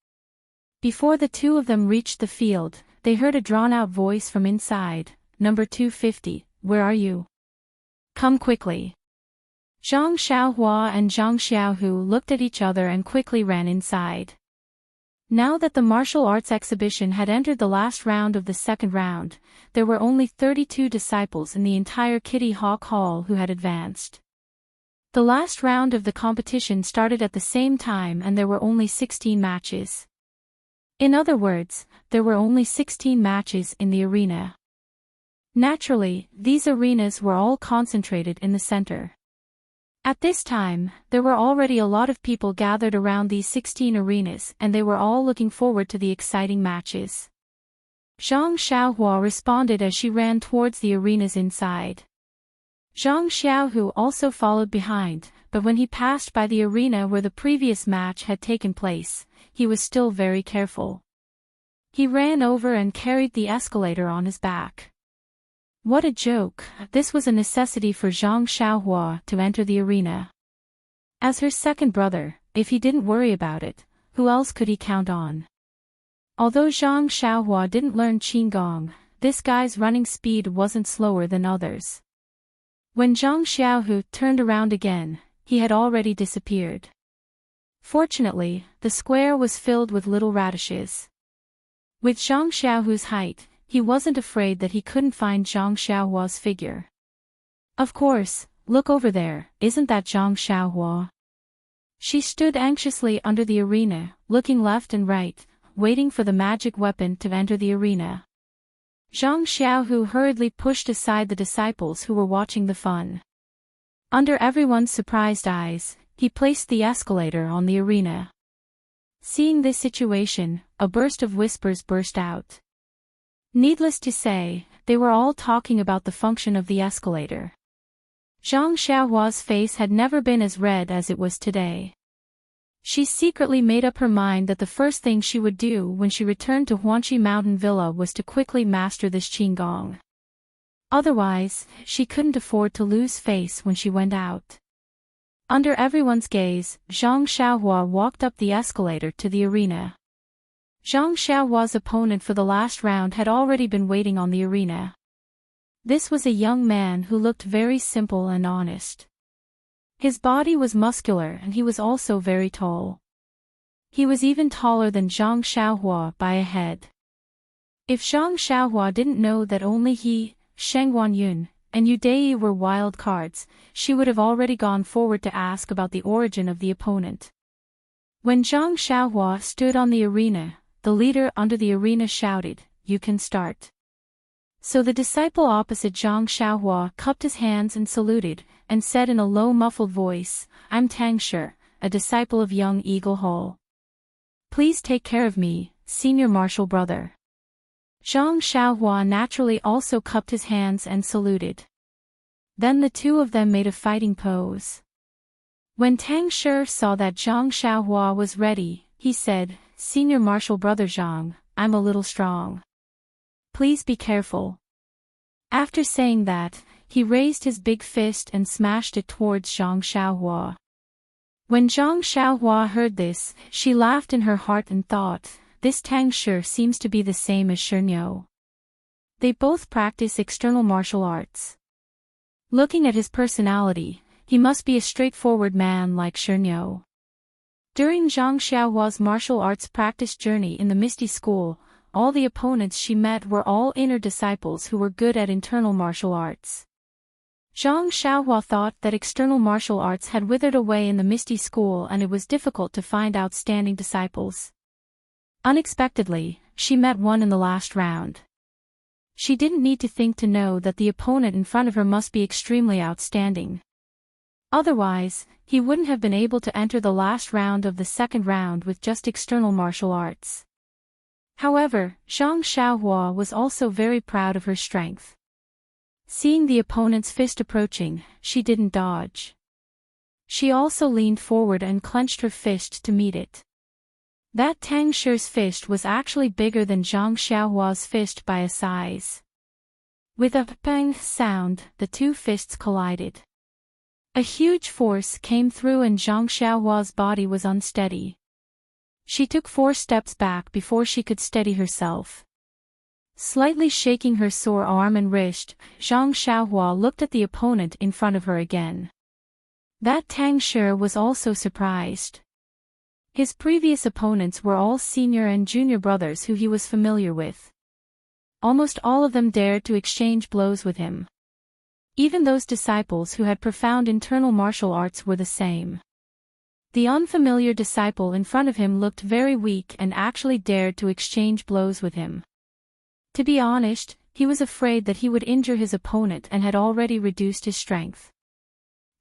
Before the two of them reached the field, they heard a drawn-out voice from inside, "Number 250, where are you? Come quickly. Zhang Xiaohua and Zhang Xiaohu looked at each other and quickly ran inside. Now that the martial arts exhibition had entered the last round of the second round, there were only 32 disciples in the entire Kitty Hawk Hall who had advanced. The last round of the competition started at the same time and there were only 16 matches. In other words, there were only 16 matches in the arena. Naturally, these arenas were all concentrated in the center. At this time, there were already a lot of people gathered around these 16 arenas and they were all looking forward to the exciting matches. Zhang Xiaohua responded as she ran towards the arenas inside. Zhang Xiaohu also followed behind, but when he passed by the arena where the previous match had taken place, he was still very careful. He ran over and carried the escalator on his back. What a joke, this was a necessity for Zhang Xiaohua to enter the arena. As her second brother, if he didn't worry about it, who else could he count on? Although Zhang Xiaohua didn't learn Qigong, this guy's running speed wasn't slower than others. When Zhang Xiaohu turned around again, he had already disappeared. Fortunately, the square was filled with little radishes. With Zhang Xiaohu's height, he wasn't afraid that he couldn't find Zhang Xiaohua's figure. Of course, look over there, isn't that Zhang Xiaohua? She stood anxiously under the arena, looking left and right, waiting for the magic weapon to enter the arena. Zhang Xiaohu hurriedly pushed aside the disciples who were watching the fun. Under everyone's surprised eyes, he placed the escalator on the arena. Seeing this situation, a burst of whispers burst out. Needless to say, they were all talking about the function of the escalator. Zhang Xiaohua's face had never been as red as it was today. She secretly made up her mind that the first thing she would do when she returned to Huanqi Mountain Villa was to quickly master this Qigong. Otherwise, she couldn't afford to lose face when she went out. Under everyone's gaze, Zhang Xiaohua walked up the escalator to the arena. Zhang Xiaohua's opponent for the last round had already been waiting on the arena. This was a young man who looked very simple and honest. His body was muscular and he was also very tall. He was even taller than Zhang Xiaohua by a head. If Zhang Xiaohua didn't know that only he, Sheng Guanyun, and Yu Dei were wild cards, she would have already gone forward to ask about the origin of the opponent. When Zhang Xiaohua stood on the arena, the leader under the arena shouted, "You can start." So the disciple opposite Zhang Xiaohua cupped his hands and saluted, and said in a low muffled voice, "I'm Tang Shi, a disciple of young Eagle Hall. Please take care of me, senior martial brother." Zhang Xiaohua naturally also cupped his hands and saluted. Then the two of them made a fighting pose. When Tang Shi saw that Zhang Xiaohua was ready, he said, "Senior martial brother Zhang, I'm a little strong. Please be careful." After saying that, he raised his big fist and smashed it towards Zhang Xiaohua. When Zhang Xiaohua heard this, she laughed in her heart and thought, this Tang Shi seems to be the same as Shernyo. They both practice external martial arts. Looking at his personality, he must be a straightforward man like Shernyo. During Zhang Xiaohua's martial arts practice journey in the Misty School, all the opponents she met were all inner disciples who were good at internal martial arts. Zhang Xiaohua thought that external martial arts had withered away in the Misty School and it was difficult to find outstanding disciples. Unexpectedly, she met one in the last round. She didn't need to think to know that the opponent in front of her must be extremely outstanding. Otherwise, he wouldn't have been able to enter the last round of the second round with just external martial arts. However, Zhang Xiaohua was also very proud of her strength. Seeing the opponent's fist approaching, she didn't dodge. She also leaned forward and clenched her fist to meet it. That Tang Shi's fist was actually bigger than Zhang Xiaohua's fist by a size. With a bang sound, the two fists collided. A huge force came through and Zhang Xiaohua's body was unsteady. She took 4 steps back before she could steady herself. Slightly shaking her sore arm and wrist, Zhang Xiaohua looked at the opponent in front of her again. That Tang Shi was also surprised. His previous opponents were all senior and junior brothers who he was familiar with. Almost all of them dared to exchange blows with him. Even those disciples who had profound internal martial arts were the same. The unfamiliar disciple in front of him looked very weak and actually dared to exchange blows with him. To be honest, he was afraid that he would injure his opponent and had already reduced his strength.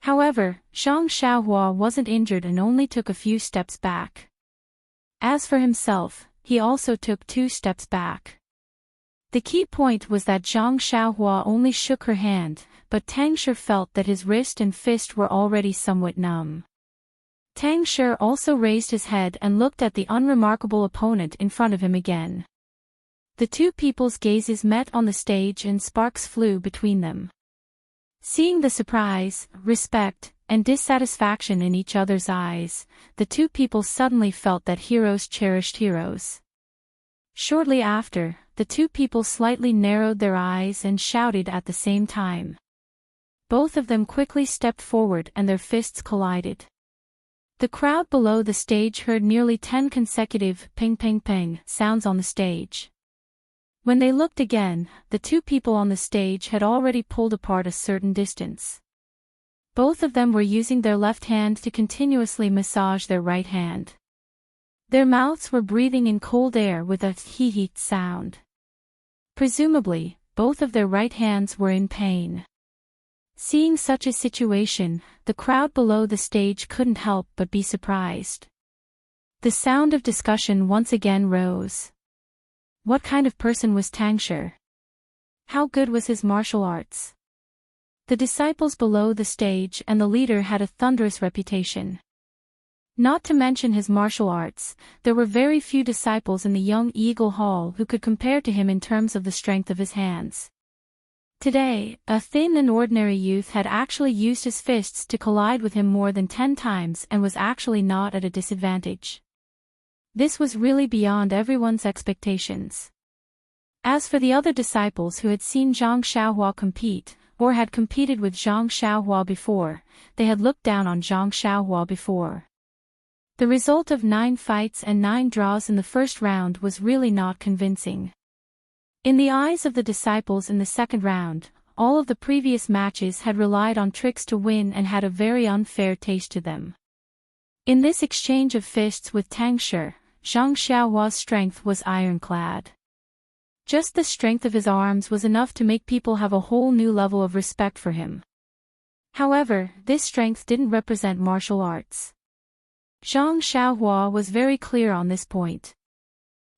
However, Zhang Xiaohua wasn't injured and only took a few steps back. As for himself, he also took 2 steps back. The key point was that Zhang Xiaohua only shook her hand, but Tang Shi felt that his wrist and fist were already somewhat numb. Tang Shi also raised his head and looked at the unremarkable opponent in front of him again. The two people's gazes met on the stage and sparks flew between them. Seeing the surprise, respect, and dissatisfaction in each other's eyes, the two people suddenly felt that heroes cherished heroes. Shortly after, the two people slightly narrowed their eyes and shouted at the same time. Both of them quickly stepped forward and their fists collided. The crowd below the stage heard nearly 10 consecutive ping ping ping sounds on the stage. When they looked again, the two people on the stage had already pulled apart a certain distance. Both of them were using their left hand to continuously massage their right hand. Their mouths were breathing in cold air with a hee-hee sound. Presumably, both of their right hands were in pain. Seeing such a situation, the crowd below the stage couldn't help but be surprised. The sound of discussion once again rose. What kind of person was Tang Shi? How good was his martial arts? The disciples below the stage and the leader had a thunderous reputation. Not to mention his martial arts, there were very few disciples in the Young Eagle Hall who could compare to him in terms of the strength of his hands. Today, a thin and ordinary youth had actually used his fists to collide with him more than 10 times and was actually not at a disadvantage. This was really beyond everyone's expectations. As for the other disciples who had seen Zhang Xiaohua compete, or had competed with Zhang Xiaohua before, they had looked down on Zhang Xiaohua before. The result of 9 fights and 9 draws in the first round was really not convincing. In the eyes of the disciples in the second round, all of the previous matches had relied on tricks to win and had a very unfair taste to them. In this exchange of fists with Tang Shi, Zhang Xiaohua's strength was ironclad. Just the strength of his arms was enough to make people have a whole new level of respect for him. However, this strength didn't represent martial arts. Zhang Xiaohua was very clear on this point.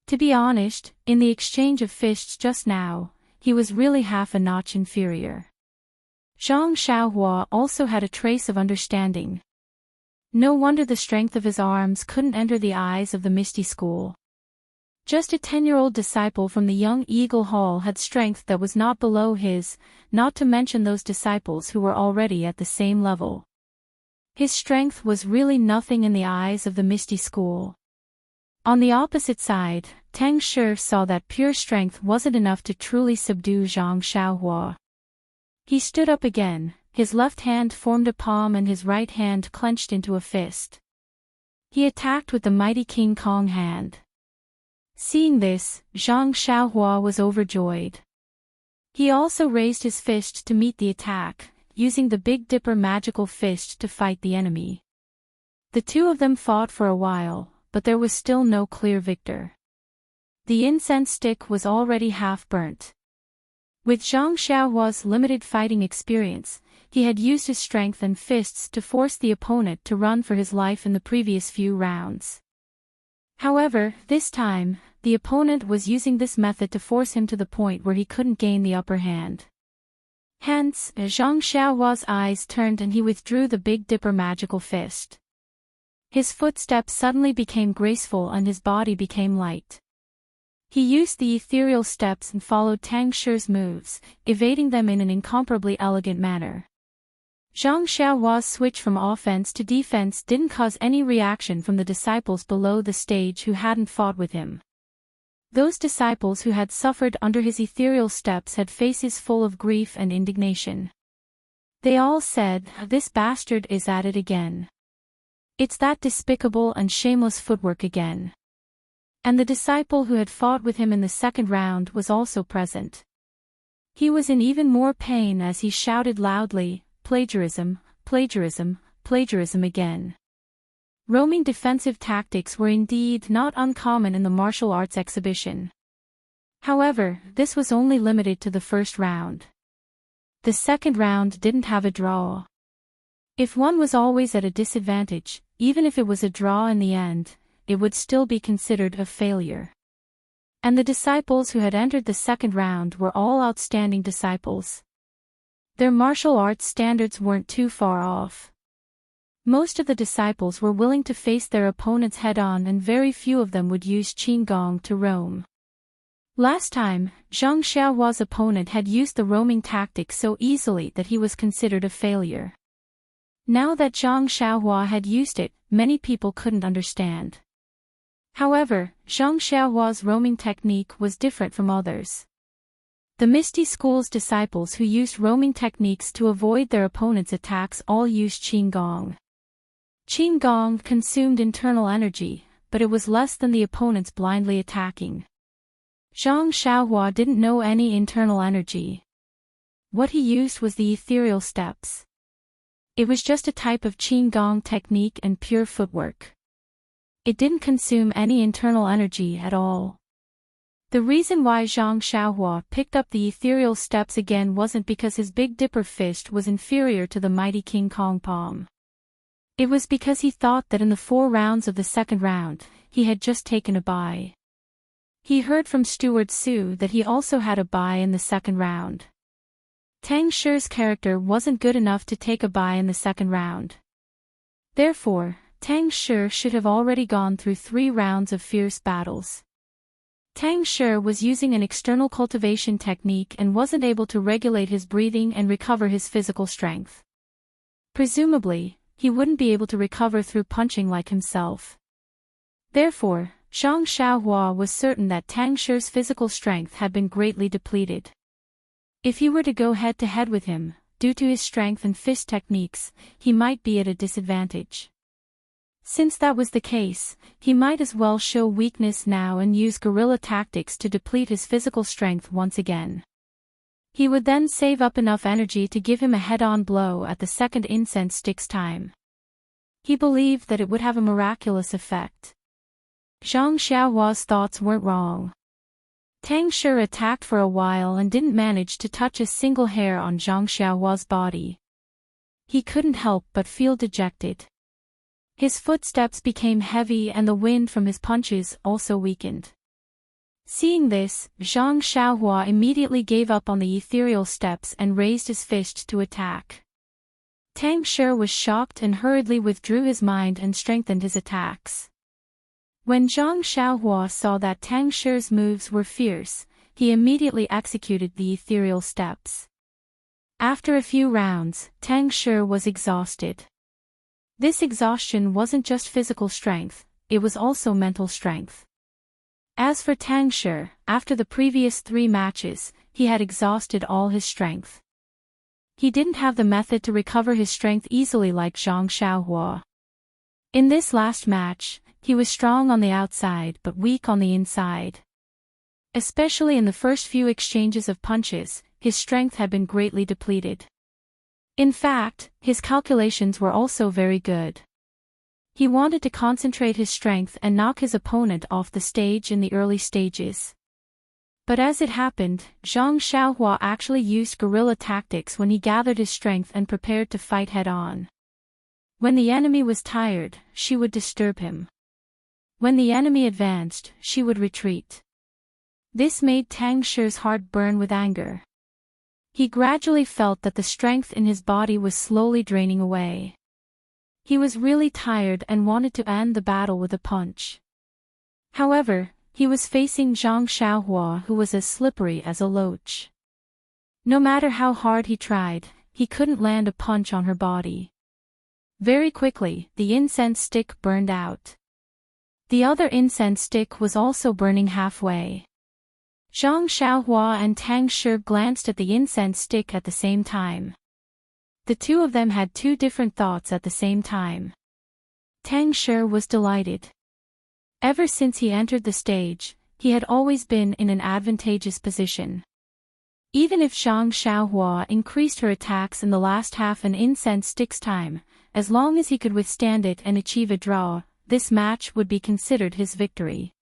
To be honest, in the exchange of fists just now, he was really half a notch inferior. Zhang Xiaohua also had a trace of understanding. No wonder the strength of his arms couldn't enter the eyes of the Misty School. Just a 10-year-old disciple from the Young Eagle Hall had strength that was not below his, not to mention those disciples who were already at the same level. His strength was really nothing in the eyes of the Misty School. On the opposite side, Tang Shi saw that pure strength wasn't enough to truly subdue Zhang Xiaohua. He stood up again, his left hand formed a palm and his right hand clenched into a fist. He attacked with the mighty King Kong hand. Seeing this, Zhang Xiaohua was overjoyed. He also raised his fist to meet the attack, using the Big Dipper magical fist to fight the enemy. The two of them fought for a while, but there was still no clear victor. The incense stick was already half burnt. With Zhang Xiaohua's limited fighting experience, he had used his strength and fists to force the opponent to run for his life in the previous few rounds. However, this time, the opponent was using this method to force him to the point where he couldn't gain the upper hand. Hence, Zhang Xiaohua's eyes turned and he withdrew the Big Dipper magical fist. His footsteps suddenly became graceful and his body became light. He used the ethereal steps and followed Tang Shi's moves, evading them in an incomparably elegant manner. Zhang Xiaohua's switch from offense to defense didn't cause any reaction from the disciples below the stage who hadn't fought with him. Those disciples who had suffered under his ethereal steps had faces full of grief and indignation. They all said, "This bastard is at it again. It's that despicable and shameless footwork again." And the disciple who had fought with him in the second round was also present. He was in even more pain as he shouted loudly, "Plagiarism, plagiarism, plagiarism again." Roaming defensive tactics were indeed not uncommon in the martial arts exhibition. However, this was only limited to the first round. The second round didn't have a draw. If one was always at a disadvantage, even if it was a draw in the end, it would still be considered a failure. And the disciples who had entered the second round were all outstanding disciples. Their martial arts standards weren't too far off. Most of the disciples were willing to face their opponents head-on, and very few of them would use Qigong to roam. Last time, Zhang Xiaohua's opponent had used the roaming tactic so easily that he was considered a failure. Now that Zhang Xiaohua had used it, many people couldn't understand. However, Zhang Xiaohua's roaming technique was different from others. The Misty School's disciples who used roaming techniques to avoid their opponent's attacks all used Qigong. Qigong consumed internal energy, but it was less than the opponent's blindly attacking. Zhang Xiaohua didn't know any internal energy. What he used was the ethereal steps. It was just a type of Qigong technique and pure footwork. It didn't consume any internal energy at all. The reason why Zhang Xiaohua picked up the ethereal steps again wasn't because his Big Dipper fist was inferior to the mighty King Kong palm. It was because he thought that in the 4 rounds of the second round, he had just taken a bye. He heard from Steward Su that he also had a bye in the second round. Tang Shi's character wasn't good enough to take a bye in the second round. Therefore, Tang Shi should have already gone through 3 rounds of fierce battles. Tang Shi was using an external cultivation technique and wasn't able to regulate his breathing and recover his physical strength. Presumably, he wouldn't be able to recover through punching like himself. Therefore, Zhang Xiaohua was certain that Tang Shi's physical strength had been greatly depleted. If he were to go head-to-head with him, due to his strength and fist techniques, he might be at a disadvantage. Since that was the case, he might as well show weakness now and use guerrilla tactics to deplete his physical strength once again. He would then save up enough energy to give him a head-on blow at the second incense stick's time. He believed that it would have a miraculous effect. Zhang Xiaohua's thoughts weren't wrong. Tang Shi attacked for a while and didn't manage to touch a single hair on Zhang Xiaohua's body. He couldn't help but feel dejected. His footsteps became heavy and the wind from his punches also weakened. Seeing this, Zhang Xiaohua immediately gave up on the ethereal steps and raised his fist to attack. Tang Shi was shocked and hurriedly withdrew his mind and strengthened his attacks. When Zhang Xiaohua saw that Tang Shi's moves were fierce, he immediately executed the ethereal steps. After a few rounds, Tang Shi was exhausted. This exhaustion wasn't just physical strength, it was also mental strength. As for Tang Shi, after the previous 3 matches, he had exhausted all his strength. He didn't have the method to recover his strength easily like Zhang Xiaohua. In this last match, he was strong on the outside but weak on the inside. Especially in the first few exchanges of punches, his strength had been greatly depleted. In fact, his calculations were also very good. He wanted to concentrate his strength and knock his opponent off the stage in the early stages. But as it happened, Zhang Xiaohua actually used guerrilla tactics when he gathered his strength and prepared to fight head-on. When the enemy was tired, she would disturb him. When the enemy advanced, she would retreat. This made Tang Shi's heart burn with anger. He gradually felt that the strength in his body was slowly draining away. He was really tired and wanted to end the battle with a punch. However, he was facing Zhang Xiaohua, who was as slippery as a loach. No matter how hard he tried, he couldn't land a punch on her body. Very quickly, the incense stick burned out. The other incense stick was also burning halfway. Zhang Xiaohua and Tang Shi glanced at the incense stick at the same time. The two of them had two different thoughts at the same time. Tang Shi was delighted. Ever since he entered the stage, he had always been in an advantageous position. Even if Zhang Xiaohua increased her attacks in the last half an incense stick's time, as long as he could withstand it and achieve a draw, this match would be considered his victory.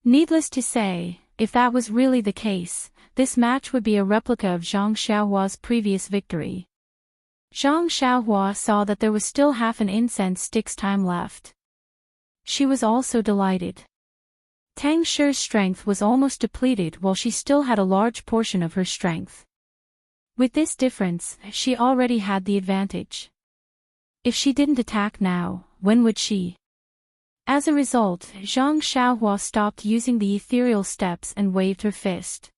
Needless to say, if that was really the case, this match would be a replica of Zhang Xiaohua's previous victory. Zhang Xiaohua saw that there was still half an incense stick's time left. She was also delighted. Tang Shi's strength was almost depleted while she still had a large portion of her strength. With this difference, she already had the advantage. If she didn't attack now, when would she? As a result, Zhang Xiaohua stopped using the ethereal steps and waved her fist.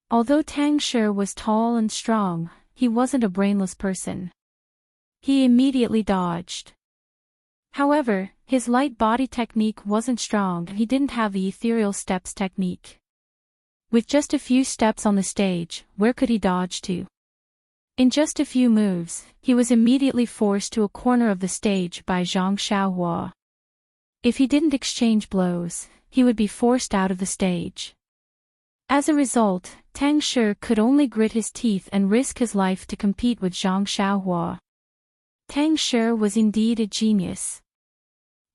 Although Tang Shi was tall and strong, he wasn't a brainless person. He immediately dodged. However, his light body technique wasn't strong and he didn't have the ethereal steps technique. With just a few steps on the stage, where could he dodge to? In just a few moves, he was immediately forced to a corner of the stage by Zhang Xiaohua. If he didn't exchange blows, he would be forced out of the stage. As a result, Tang Shi could only grit his teeth and risk his life to compete with Zhang Xiaohua. Tang Shi was indeed a genius.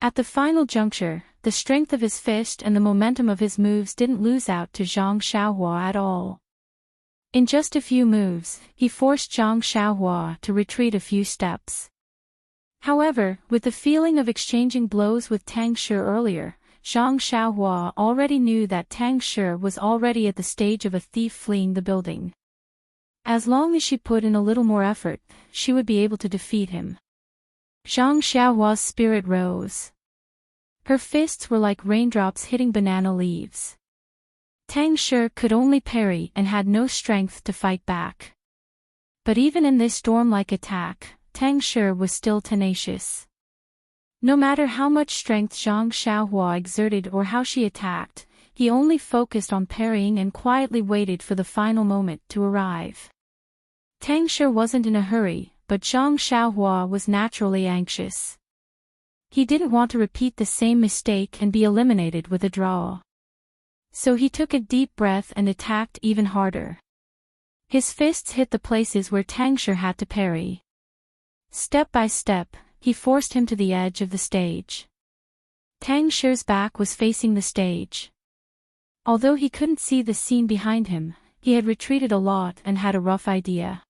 At the final juncture, the strength of his fist and the momentum of his moves didn't lose out to Zhang Xiaohua at all. In just a few moves, he forced Zhang Xiaohua to retreat a few steps. However, with the feeling of exchanging blows with Tang Shi earlier, Zhang Xiaohua already knew that Tang Shi was already at the stage of a thief fleeing the building. As long as she put in a little more effort, she would be able to defeat him. Zhang Xiaohua's spirit rose. Her fists were like raindrops hitting banana leaves. Tang Shi could only parry and had no strength to fight back. But even in this storm-like attack, Tang Shi was still tenacious. No matter how much strength Zhang Xiaohua exerted or how she attacked, he only focused on parrying and quietly waited for the final moment to arrive. Tang Shi wasn't in a hurry, but Zhang Xiaohua was naturally anxious. He didn't want to repeat the same mistake and be eliminated with a draw. So he took a deep breath and attacked even harder. His fists hit the places where Tang Shi had to parry. Step by step, he forced him to the edge of the stage. Tang Shi's back was facing the stage. Although he couldn't see the scene behind him, he had retreated a lot and had a rough idea.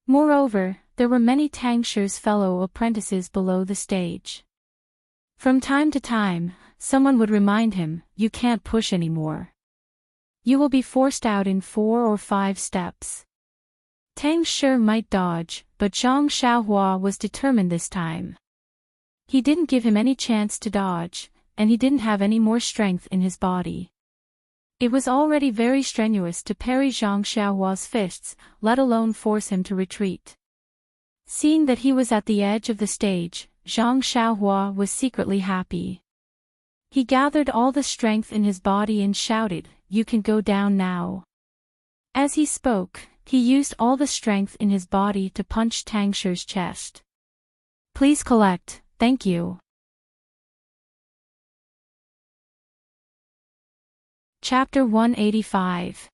Moreover, there were many Tang Shi's fellow apprentices below the stage. From time to time, someone would remind him, "You can't push anymore. You will be forced out in 4 or 5 steps." Tang Shi might dodge, but Zhang Xiaohua was determined this time. He didn't give him any chance to dodge, and he didn't have any more strength in his body. It was already very strenuous to parry Zhang Xiaohua's fists, let alone force him to retreat. Seeing that he was at the edge of the stage, Zhang Xiaohua was secretly happy. He gathered all the strength in his body and shouted, "You can go down now." As he spoke, he used all the strength in his body to punch Tang Shi's chest. "Please collect, thank you." Chapter 185.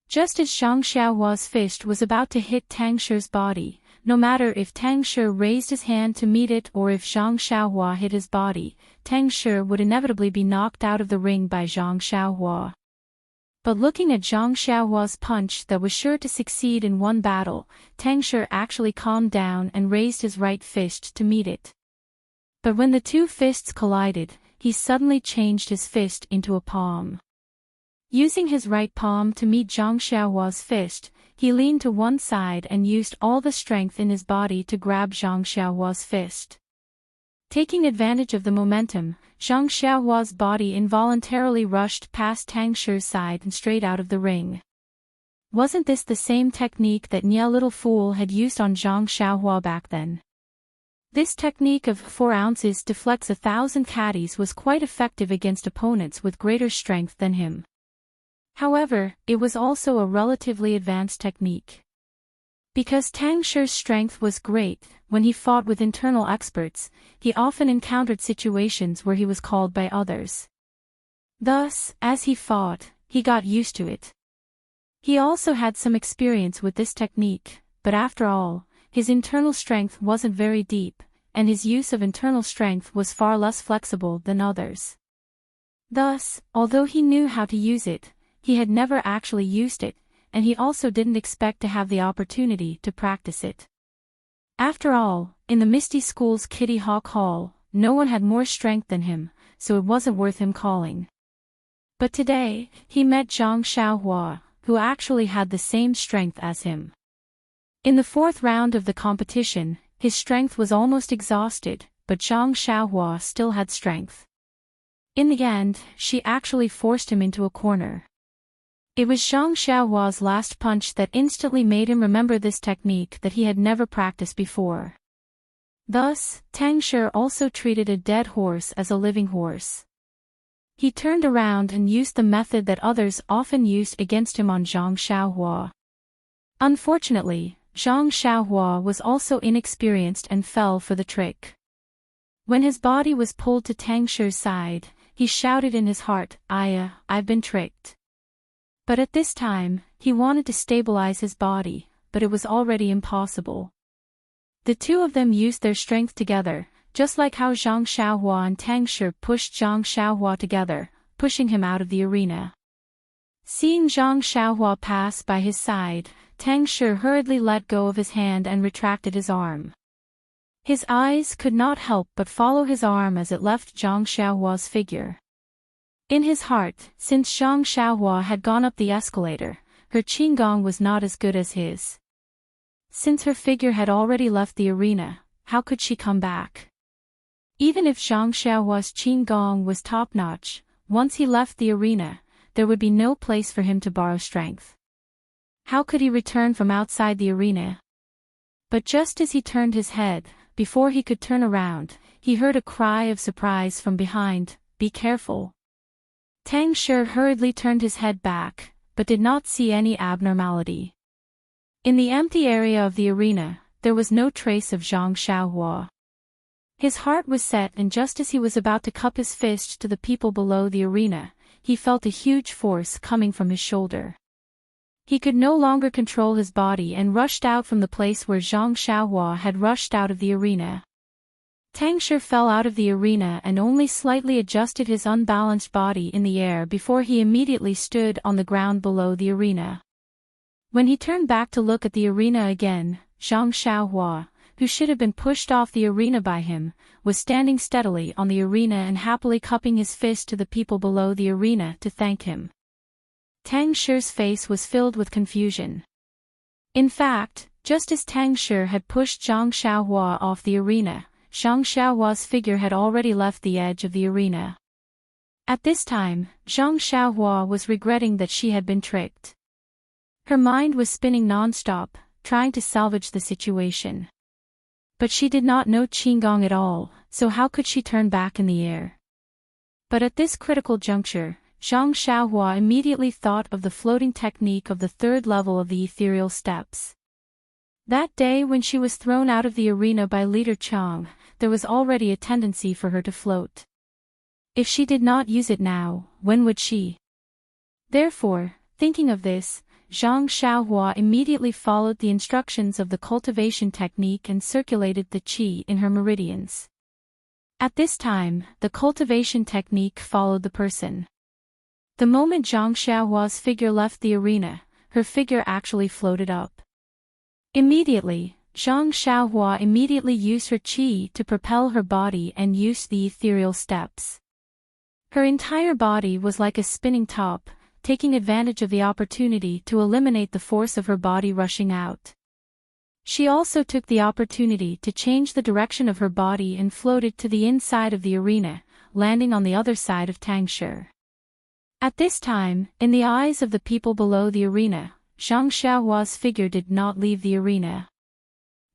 Just as Zhang Xiaohua's fist was about to hit Tang Shi's body, no matter if Tang Shi raised his hand to meet it or if Zhang Xiaohua hit his body, Tang Shi would inevitably be knocked out of the ring by Zhang Xiaohua. But looking at Zhang Xiaohua's punch that was sure to succeed in one battle, Tang Shi actually calmed down and raised his right fist to meet it. But when the two fists collided, he suddenly changed his fist into a palm. Using his right palm to meet Zhang Xiaohua's fist, he leaned to one side and used all the strength in his body to grab Zhang Xiaohua's fist. Taking advantage of the momentum, Zhang Xiaohua's body involuntarily rushed past Tang Shi's side and straight out of the ring. Wasn't this the same technique that Nia Little Fool had used on Zhang Xiaohua back then? This technique of 4 ounces deflects 1,000 caddies was quite effective against opponents with greater strength than him. However, it was also a relatively advanced technique. Because Tang Shi's strength was great, when he fought with internal experts, he often encountered situations where he was called by others. Thus, as he fought, he got used to it. He also had some experience with this technique, but after all, his internal strength wasn't very deep, and his use of internal strength was far less flexible than others. Thus, although he knew how to use it, he had never actually used it, and he also didn't expect to have the opportunity to practice it. After all, in the Misty School's Kitty Hawk Hall, no one had more strength than him, so it wasn't worth him calling. But today, he met Zhang Xiaohua, who actually had the same strength as him. In the 4th round of the competition, his strength was almost exhausted, but Zhang Xiaohua still had strength. In the end, she actually forced him into a corner. It was Zhang Xiaohua's last punch that instantly made him remember this technique that he had never practiced before. Thus, Tang Shi also treated a dead horse as a living horse. He turned around and used the method that others often used against him on Zhang Xiaohua. Unfortunately, Zhang Xiaohua was also inexperienced and fell for the trick. When his body was pulled to Tang Shi's side, he shouted in his heart, I've been tricked. But at this time, he wanted to stabilize his body, but it was already impossible. The two of them used their strength together, just like how Zhang Xiaohua and Tang Shi pushed Zhang Xiaohua together, pushing him out of the arena. Seeing Zhang Xiaohua pass by his side, Tang Shi hurriedly let go of his hand and retracted his arm. His eyes could not help but follow his arm as it left Zhang Xiaohua's figure. In his heart, since Zhang Xiaohua had gone up the escalator, her qigong was not as good as his. Since her figure had already left the arena, how could she come back? Even if Zhang Xiaohua's qigong was top-notch, once he left the arena, there would be no place for him to borrow strength. How could he return from outside the arena? But just as he turned his head, before he could turn around, he heard a cry of surprise from behind, "Be careful." Tang Shi hurriedly turned his head back, but did not see any abnormality. In the empty area of the arena, there was no trace of Zhang Xiaohua. His heart was set, and just as he was about to cup his fist to the people below the arena, he felt a huge force coming from his shoulder. He could no longer control his body and rushed out from the place where Zhang Xiaohua had rushed out of the arena. Tang Shi fell out of the arena and only slightly adjusted his unbalanced body in the air before he immediately stood on the ground below the arena. When he turned back to look at the arena again, Zhang Xiaohua, who should have been pushed off the arena by him, was standing steadily on the arena and happily cupping his fist to the people below the arena to thank him. Tang Shi's face was filled with confusion. In fact, just as Tang Shi had pushed Zhang Xiaohua off the arena, Zhang Xiaohua's figure had already left the edge of the arena. At this time, Zhang Xiaohua was regretting that she had been tricked. Her mind was spinning non-stop, trying to salvage the situation. But she did not know qigong at all, so how could she turn back in the air? But at this critical juncture, Zhang Xiaohua immediately thought of the floating technique of the 3rd level of the ethereal steps. That day when she was thrown out of the arena by Leader Chang, there was already a tendency for her to float. If she did not use it now, when would she? Therefore, thinking of this, Zhang Xiaohua immediately followed the instructions of the cultivation technique and circulated the qi in her meridians. At this time, the cultivation technique followed the person. The moment Zhang Xiaohua's figure left the arena, her figure actually floated up. Immediately, Zhang Xiaohua immediately used her qi to propel her body and used the ethereal steps. Her entire body was like a spinning top, taking advantage of the opportunity to eliminate the force of her body rushing out. She also took the opportunity to change the direction of her body and floated to the inside of the arena, landing on the other side of Tang Shi. At this time, in the eyes of the people below the arena, Zhang Xiaohua's figure did not leave the arena.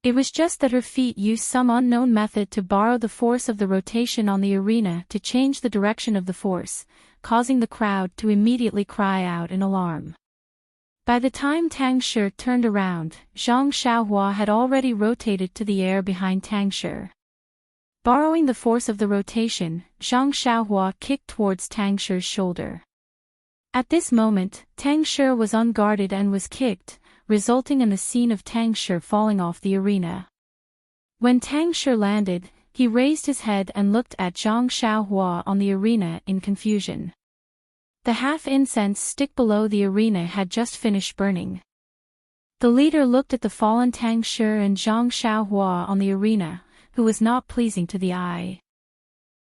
It was just that her feet used some unknown method to borrow the force of the rotation on the arena to change the direction of the force, causing the crowd to immediately cry out in alarm. By the time Tang Shi turned around, Zhang Xiaohua had already rotated to the air behind Tang Shi. Borrowing the force of the rotation, Zhang Xiaohua kicked towards Tang Shi's shoulder. At this moment, Tang Shi was unguarded and was kicked, resulting in the scene of Tang Shi falling off the arena. When Tang Shi landed, he raised his head and looked at Zhang Xiaohua on the arena in confusion. The half-incense stick below the arena had just finished burning. The leader looked at the fallen Tang Shi and Zhang Xiaohua on the arena, who was not pleasing to the eye.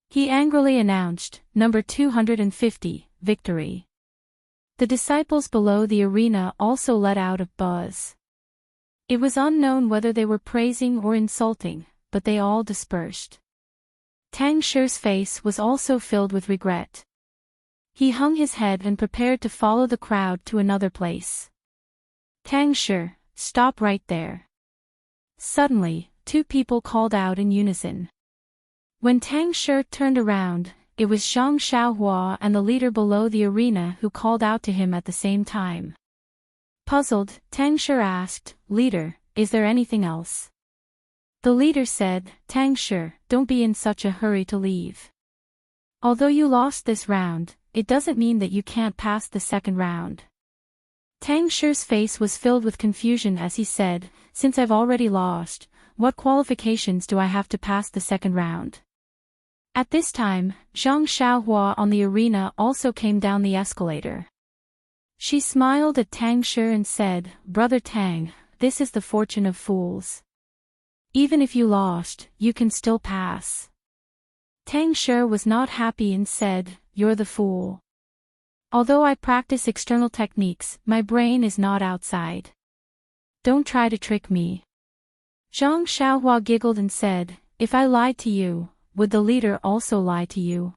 He angrily announced, "Number 250, victory." The disciples below the arena also let out a buzz. It was unknown whether they were praising or insulting, but they all dispersed. Tang Shi's face was also filled with regret. He hung his head and prepared to follow the crowd to another place. "Tang Shi, stop right there." Suddenly, two people called out in unison. When Tang Shi turned around, it was Zhang Xiaohua and the leader below the arena who called out to him at the same time. Puzzled, Tang Shi asked, "Leader, is there anything else?" The leader said, "Tang Shi, don't be in such a hurry to leave. Although you lost this round, it doesn't mean that you can't pass the second round." Tang Shi's face was filled with confusion as he said, "Since I've already lost, what qualifications do I have to pass the second round?" At this time, Zhang Xiaohua on the arena also came down the escalator. She smiled at Tang Shi and said, "Brother Tang, this is the fortune of fools. Even if you lost, you can still pass." Tang Shi was not happy and said, "You're the fool. Although I practice external techniques, my brain is not outside. Don't try to trick me." Zhang Xiaohua giggled and said, "If I lied to you, would the leader also lie to you?"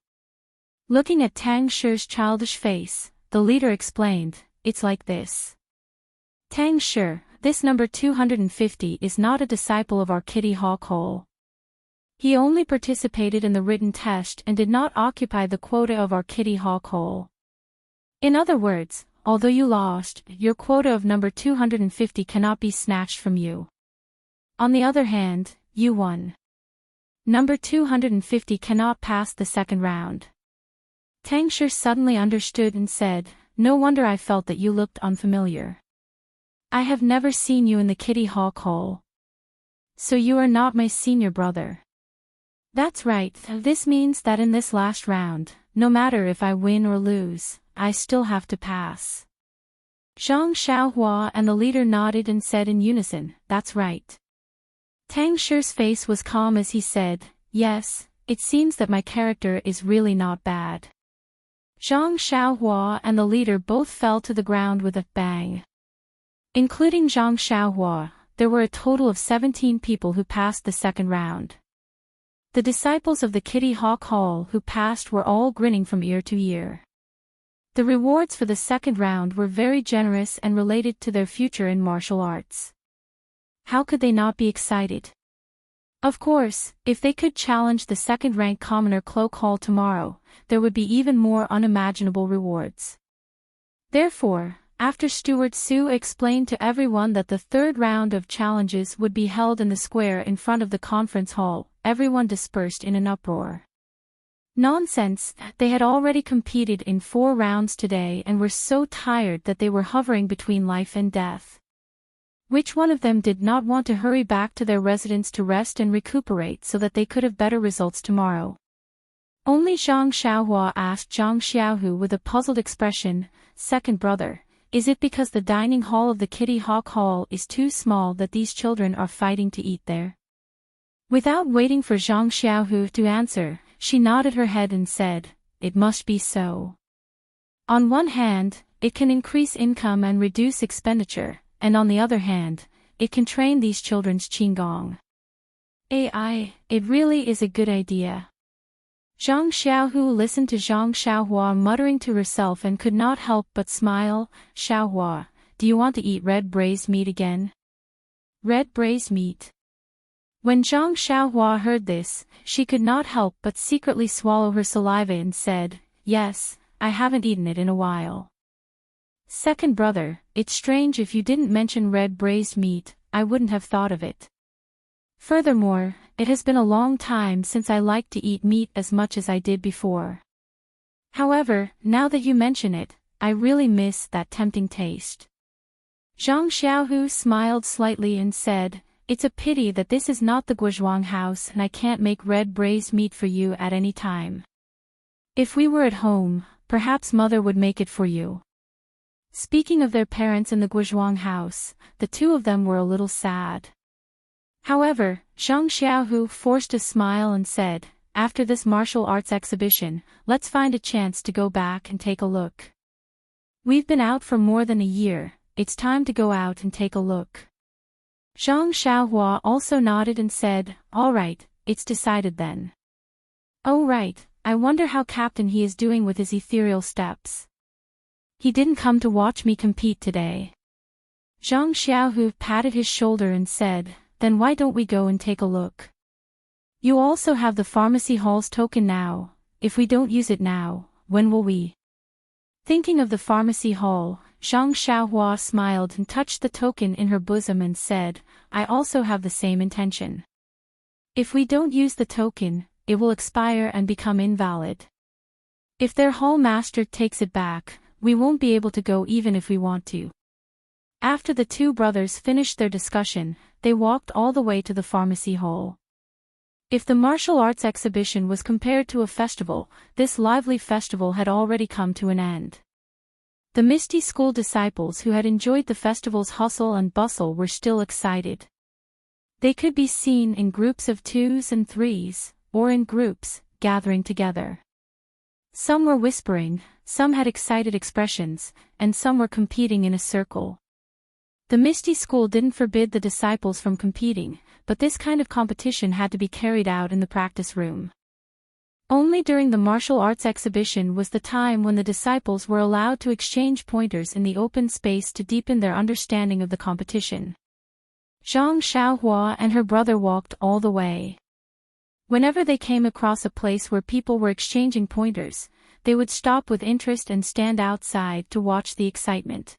Looking at Tang Shi's childish face, the leader explained, "It's like this. Tang Shi, this number 250 is not a disciple of our Kitty Hawk Hole. He only participated in the written test and did not occupy the quota of our Kitty Hawk Hole. In other words, although you lost, your quota of number 250 cannot be snatched from you. On the other hand, you won. Number 250 cannot pass the second round." Tang Shi suddenly understood and said, "No wonder I felt that you looked unfamiliar. I have never seen you in the Kitty Hawk Hole. So you are not my senior brother." "That's right, this means that in this last round, no matter if I win or lose, I still have to pass." Zhang Xiaohua and the leader nodded and said in unison, "That's right." Tang Shi's face was calm as he said, "Yes, it seems that my character is really not bad." Zhang Xiaohua and the leader both fell to the ground with a bang. Including Zhang Xiaohua, there were a total of 17 people who passed the second round. The disciples of the Kitty Hawk Hall who passed were all grinning from ear to ear. The rewards for the second round were very generous and related to their future in martial arts. How could they not be excited? Of course, if they could challenge the second-ranked commoner Cloak Hall tomorrow, there would be even more unimaginable rewards. Therefore, after Steward Su explained to everyone that the third round of challenges would be held in the square in front of the conference hall, everyone dispersed in an uproar. Nonsense, they had already competed in 4 rounds today and were so tired that they were hovering between life and death. Which one of them did not want to hurry back to their residence to rest and recuperate so that they could have better results tomorrow? Only Zhang Xiaohua asked Zhang Xiaohu with a puzzled expression, "Second brother, is it because the dining hall of the Kitty Hawk Hall is too small that these children are fighting to eat there?" Without waiting for Zhang Xiaohu to answer, she nodded her head and said, "It must be so. On one hand, it can increase income and reduce expenditure, and on the other hand, it can train these children's qigong. It really is a good idea." Zhang Xiaohu listened to Zhang Xiaohua muttering to herself and could not help but smile. "Xiaohua, do you want to eat red braised meat again?" "Red braised meat? When Zhang Xiaohua heard this, she could not help but secretly swallow her saliva and said, "Yes, I haven't eaten it in a while." Second brother, it's strange if you didn't mention red braised meat, I wouldn't have thought of it. Furthermore, it has been a long time since I liked to eat meat as much as I did before. However, now that you mention it, I really miss that tempting taste. Zhang Xiaohu smiled slightly and said, "It's a pity that this is not the Guozhuang house and I can't make red braised meat for you at any time. If we were at home, perhaps mother would make it for you." Speaking of their parents in the Guozhuang house, the two of them were a little sad. However, Zhang Xiaohu forced a smile and said, "After this martial arts exhibition, let's find a chance to go back and take a look. We've been out for more than a year, it's time to go out and take a look." Zhang Xiaohua also nodded and said, "All right, it's decided then." "Oh right, I wonder how Captain he is doing with his ethereal steps. He didn't come to watch me compete today." Zhang Xiaohu patted his shoulder and said, "Then why don't we go and take a look? You also have the pharmacy hall's token now, if we don't use it now, when will we?" Thinking of the pharmacy hall, Zhang Xiaohua smiled and touched the token in her bosom and said, "I also have the same intention. If we don't use the token, it will expire and become invalid. If their hall master takes it back, we won't be able to go even if we want to." After the two brothers finished their discussion, they walked all the way to the pharmacy hall. If the martial arts exhibition was compared to a festival, this lively festival had already come to an end. The Misty School disciples who had enjoyed the festival's hustle and bustle were still excited. They could be seen in groups of 2s and 3s, or in groups, gathering together. Some were whispering, some had excited expressions, and some were competing in a circle. The Misty School didn't forbid the disciples from competing, but this kind of competition had to be carried out in the practice room. Only during the martial arts exhibition was the time when the disciples were allowed to exchange pointers in the open space to deepen their understanding of the competition. Zhang Xiaohua and her brother walked all the way. Whenever they came across a place where people were exchanging pointers, they would stop with interest and stand outside to watch the excitement.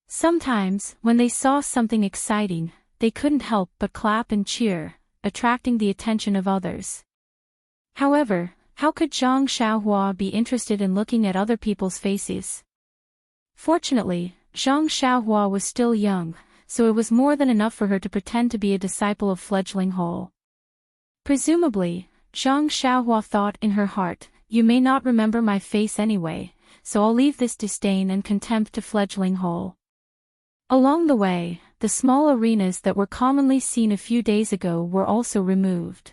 Sometimes, when they saw something exciting, they couldn't help but clap and cheer, attracting the attention of others. However, how could Zhang Xiaohua be interested in looking at other people's faces? Fortunately, Zhang Xiaohua was still young, so it was more than enough for her to pretend to be a disciple of Fledgling Hall. Presumably, Zhang Xiaohua thought in her heart, "You may not remember my face anyway, so I'll leave this disdain and contempt to Fledgling Hall." Along the way, the small arenas that were commonly seen a few days ago were also removed.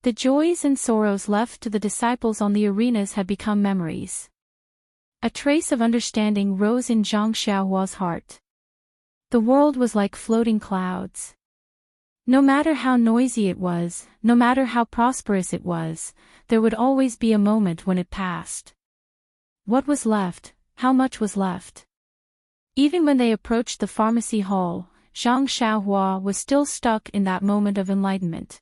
The joys and sorrows left to the disciples on the arenas had become memories. A trace of understanding rose in Zhang Xiaohua's heart. The world was like floating clouds. No matter how noisy it was, no matter how prosperous it was, there would always be a moment when it passed. What was left? How much was left? Even when they approached the pharmacy hall, Zhang Xiaohua was still stuck in that moment of enlightenment.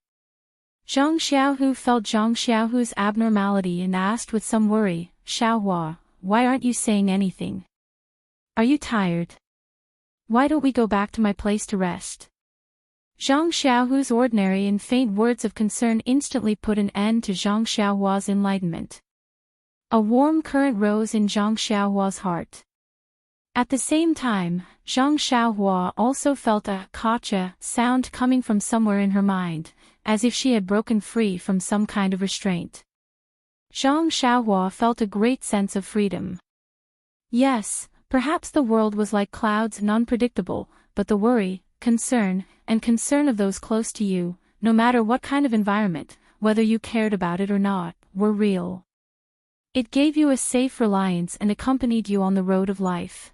Zhang Xiaohu felt Zhang Xiaohu's abnormality and asked with some worry, "Xiaohua, why aren't you saying anything? Are you tired? Why don't we go back to my place to rest?" Zhang Xiaohu's ordinary and faint words of concern instantly put an end to Zhang Xiaohua's enlightenment. A warm current rose in Zhang Xiaohua's heart. At the same time, Zhang Xiaohua also felt a "kacha" sound coming from somewhere in her mind, as if she had broken free from some kind of restraint. Zhang Xiaohua felt a great sense of freedom. Yes, perhaps the world was like clouds and unpredictable, but the worry, concern of those close to you, no matter what kind of environment, whether you cared about it or not, were real. It gave you a safe reliance and accompanied you on the road of life.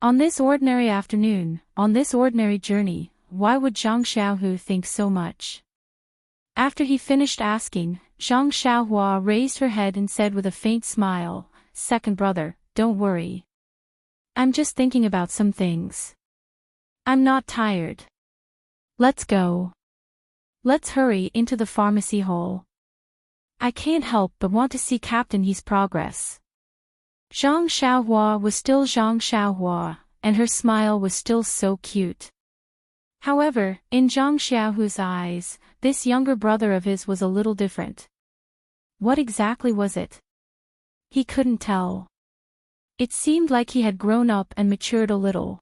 On this ordinary afternoon, on this ordinary journey, why would Zhang Xiaohu think so much? After he finished asking, Zhang Xiaohua raised her head and said with a faint smile, "Second brother, don't worry. I'm just thinking about some things. I'm not tired. Let's go." Let's hurry into the pharmacy hall. I can't help but want to see Captain He's progress. Zhang Xiaohua was still Zhang Xiaohua, and her smile was still so cute. However, in Zhang Xiaohu's eyes, this younger brother of his was a little different. What exactly was it? He couldn't tell. It seemed like he had grown up and matured a little.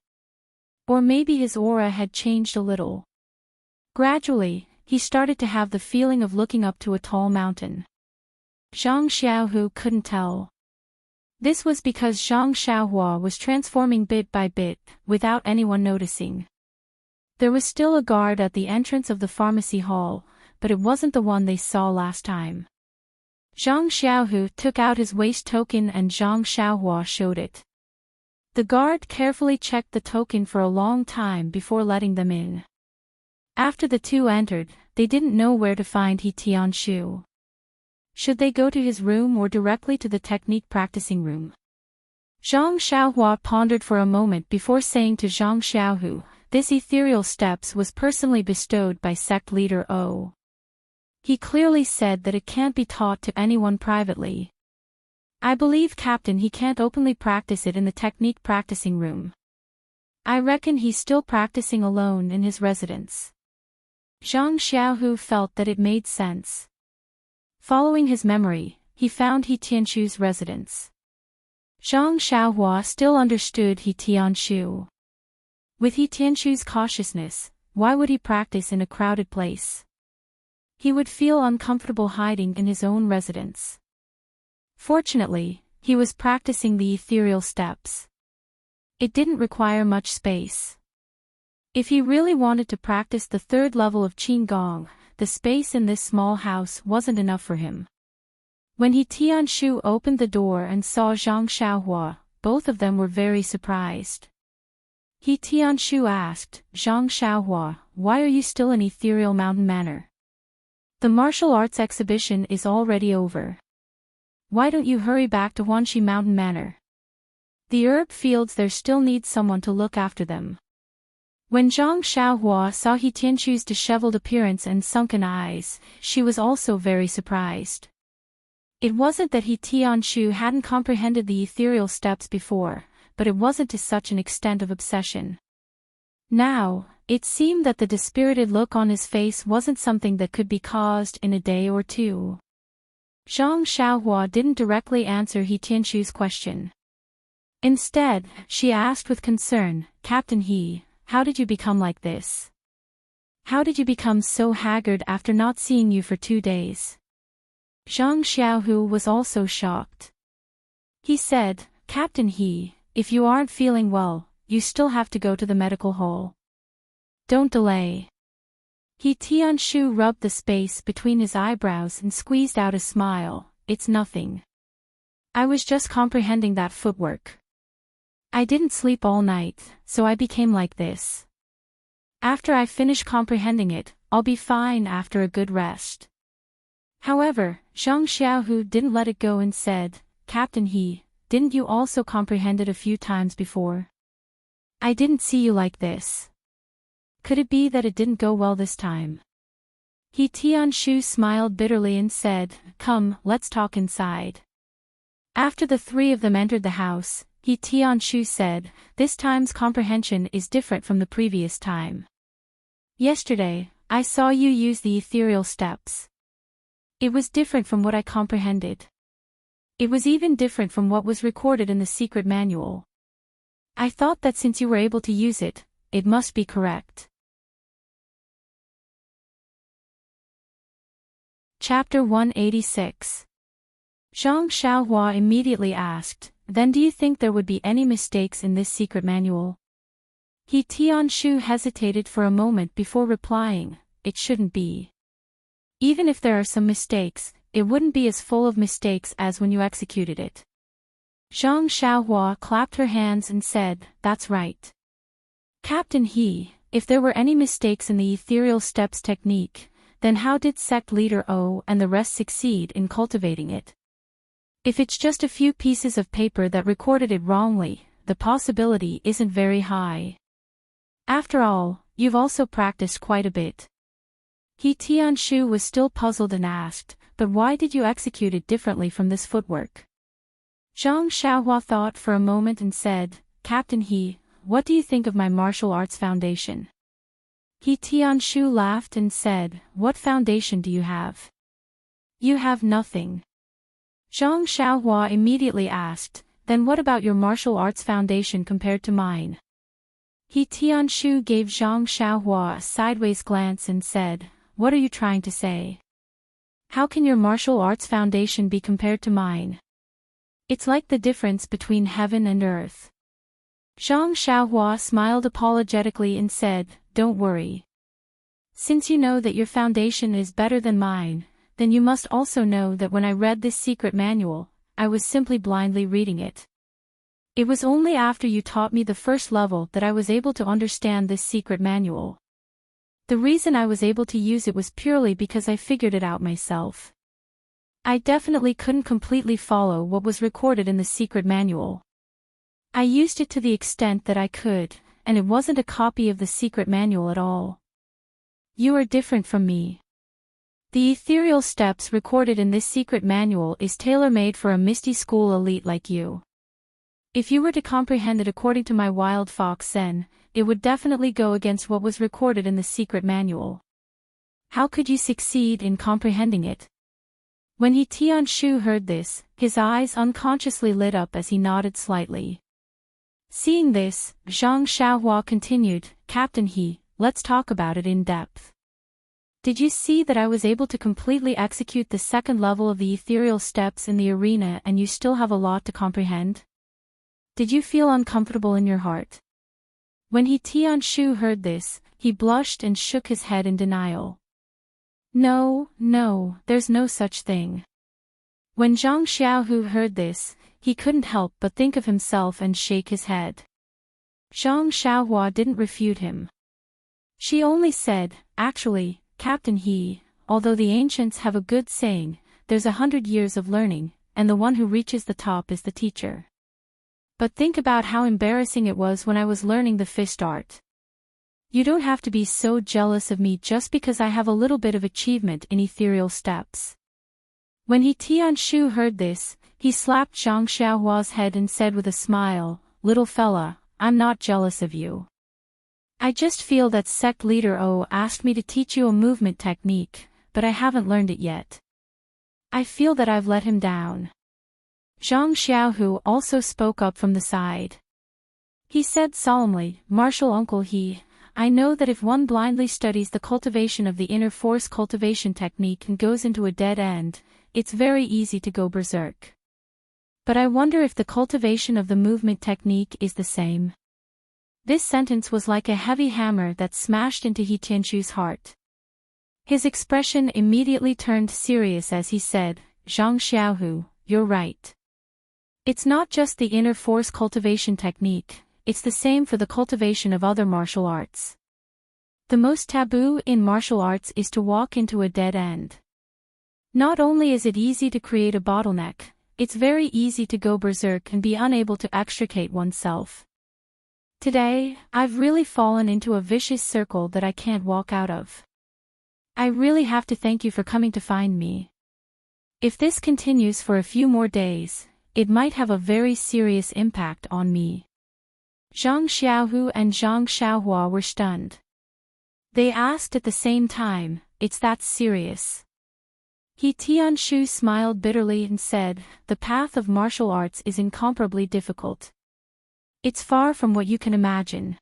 Or maybe his aura had changed a little. Gradually, he started to have the feeling of looking up to a tall mountain. Zhang Xiaohu couldn't tell. This was because Zhang Xiaohua was transforming bit by bit, without anyone noticing. There was still a guard at the entrance of the pharmacy hall, but it wasn't the one they saw last time. Zhang Xiaohu took out his waist token and Zhang Xiaohua showed it. The guard carefully checked the token for a long time before letting them in. After the two entered, they didn't know where to find He Tianshu. Should they go to his room or directly to the technique practicing room? Zhang Xiaohua pondered for a moment before saying to Zhang Xiaohu, this ethereal steps was personally bestowed by sect leader O. He clearly said that it can't be taught to anyone privately. I believe Captain He can't openly practice it in the technique practicing room. I reckon he's still practicing alone in his residence. Zhang Xiaohu felt that it made sense. Following his memory, he found He Tianshu's residence. Zhang Xiaohua still understood He Tianshu. With He Tianshu's cautiousness, why would he practice in a crowded place? He would feel uncomfortable hiding in his own residence. Fortunately, he was practicing the ethereal steps. It didn't require much space. If he really wanted to practice the third level of Qigong, the space in this small house wasn't enough for him. When He Tianshu opened the door and saw Zhang Xiaohua, both of them were very surprised. He Tianshu asked, Zhang Xiaohua, why are you still in Ethereal Mountain Manor? The martial arts exhibition is already over. Why don't you hurry back to Huanxi Mountain Manor? The herb fields there still need someone to look after them. When Zhang Xiaohua saw He Tianshu's disheveled appearance and sunken eyes, she was also very surprised. It wasn't that He Tianshu hadn't comprehended the ethereal steps before, but it wasn't to such an extent of obsession. Now, it seemed that the dispirited look on his face wasn't something that could be caused in a day or two. Zhang Xiaohua didn't directly answer He Tianshu's question. Instead, she asked with concern, Captain He, how did you become like this? How did you become so haggard after not seeing you for 2 days? Zhang Xiaohu was also shocked. He said, Captain He, if you aren't feeling well, you still have to go to the medical hall. Don't delay. He Tianshu rubbed the space between his eyebrows and squeezed out a smile, it's nothing. I was just comprehending that footwork. I didn't sleep all night, so I became like this. After I finish comprehending it, I'll be fine after a good rest. However, Zhang Xiaohu didn't let it go and said, Captain He, didn't you also comprehend it a few times before? I didn't see you like this. Could it be that it didn't go well this time? He Tianshu smiled bitterly and said, come, let's talk inside. After the three of them entered the house, He Tianshu said, this time's comprehension is different from the previous time. Yesterday, I saw you use the ethereal steps. It was different from what I comprehended. It was even different from what was recorded in the secret manual. I thought that since you were able to use it, it must be correct. Chapter 186. Zhang Xiaohua immediately asked, then do you think there would be any mistakes in this secret manual? He Tianshu hesitated for a moment before replying, it shouldn't be. Even if there are some mistakes, it wouldn't be as full of mistakes as when you executed it. Zhang Xiaohua clapped her hands and said, that's right. Captain He, if there were any mistakes in the ethereal steps technique, then how did sect leader O and the rest succeed in cultivating it? If it's just a few pieces of paper that recorded it wrongly, the possibility isn't very high. After all, you've also practiced quite a bit. He Tianshu was still puzzled and asked, but why did you execute it differently from this footwork? Zhang Xiaohua thought for a moment and said, Captain He, what do you think of my martial arts foundation? He Tianshu laughed and said, what foundation do you have? You have nothing. Zhang Xiaohua immediately asked, then what about your martial arts foundation compared to mine? He Tianshu gave Zhang Xiaohua a sideways glance and said, what are you trying to say? How can your martial arts foundation be compared to mine? It's like the difference between heaven and earth. Zhang Xiaohua smiled apologetically and said, don't worry. Since you know that your foundation is better than mine, then you must also know that when I read this secret manual, I was simply blindly reading it. It was only after you taught me the first level that I was able to understand this secret manual. The reason I was able to use it was purely because I figured it out myself. I definitely couldn't completely follow what was recorded in the secret manual. I used it to the extent that I could, and it wasn't a copy of the secret manual at all. You are different from me. The ethereal steps recorded in this secret manual is tailor-made for a Misty School elite like you. If you were to comprehend it according to my wild fox Zen, it would definitely go against what was recorded in the secret manual. How could you succeed in comprehending it? When He Tianshu heard this, his eyes unconsciously lit up as he nodded slightly. Seeing this, Zhang Xiaohua continued, Captain He, let's talk about it in depth. Did you see that I was able to completely execute the second level of the ethereal steps in the arena and you still have a lot to comprehend? Did you feel uncomfortable in your heart? When He Tianshu heard this, he blushed and shook his head in denial. No, there's no such thing. When Zhang Xiaohu heard this, he couldn't help but think of himself and shake his head. Zhang Xiaohua didn't refute him. She only said, actually, Captain He, although the ancients have a good saying, there's 100 years of learning, and the one who reaches the top is the teacher. But think about how embarrassing it was when I was learning the fist art. You don't have to be so jealous of me just because I have a little bit of achievement in ethereal steps. When He Tianshu heard this, he slapped Zhang Xiaohua's head and said with a smile, little fella, I'm not jealous of you. I just feel that sect leader O asked me to teach you a movement technique, but I haven't learned it yet. I feel that I've let him down. Zhang Xiaohu also spoke up from the side. He said solemnly, Martial Uncle He, I know that if one blindly studies the cultivation of the inner force cultivation technique and goes into a dead end, it's very easy to go berserk. But I wonder if the cultivation of the movement technique is the same. This sentence was like a heavy hammer that smashed into He Tianshu's heart. His expression immediately turned serious as he said, Zhang Xiaohu, you're right. It's not just the inner force cultivation technique, it's the same for the cultivation of other martial arts. The most taboo in martial arts is to walk into a dead end. Not only is it easy to create a bottleneck, it's very easy to go berserk and be unable to extricate oneself. Today, I've really fallen into a vicious circle that I can't walk out of. I really have to thank you for coming to find me. If this continues for a few more days, it might have a very serious impact on me. Zhang Xiaohu and Zhang Xiaohua were stunned. They asked at the same time, it's that serious? He Tianshu smiled bitterly and said, the path of martial arts is incomparably difficult. It's far from what you can imagine.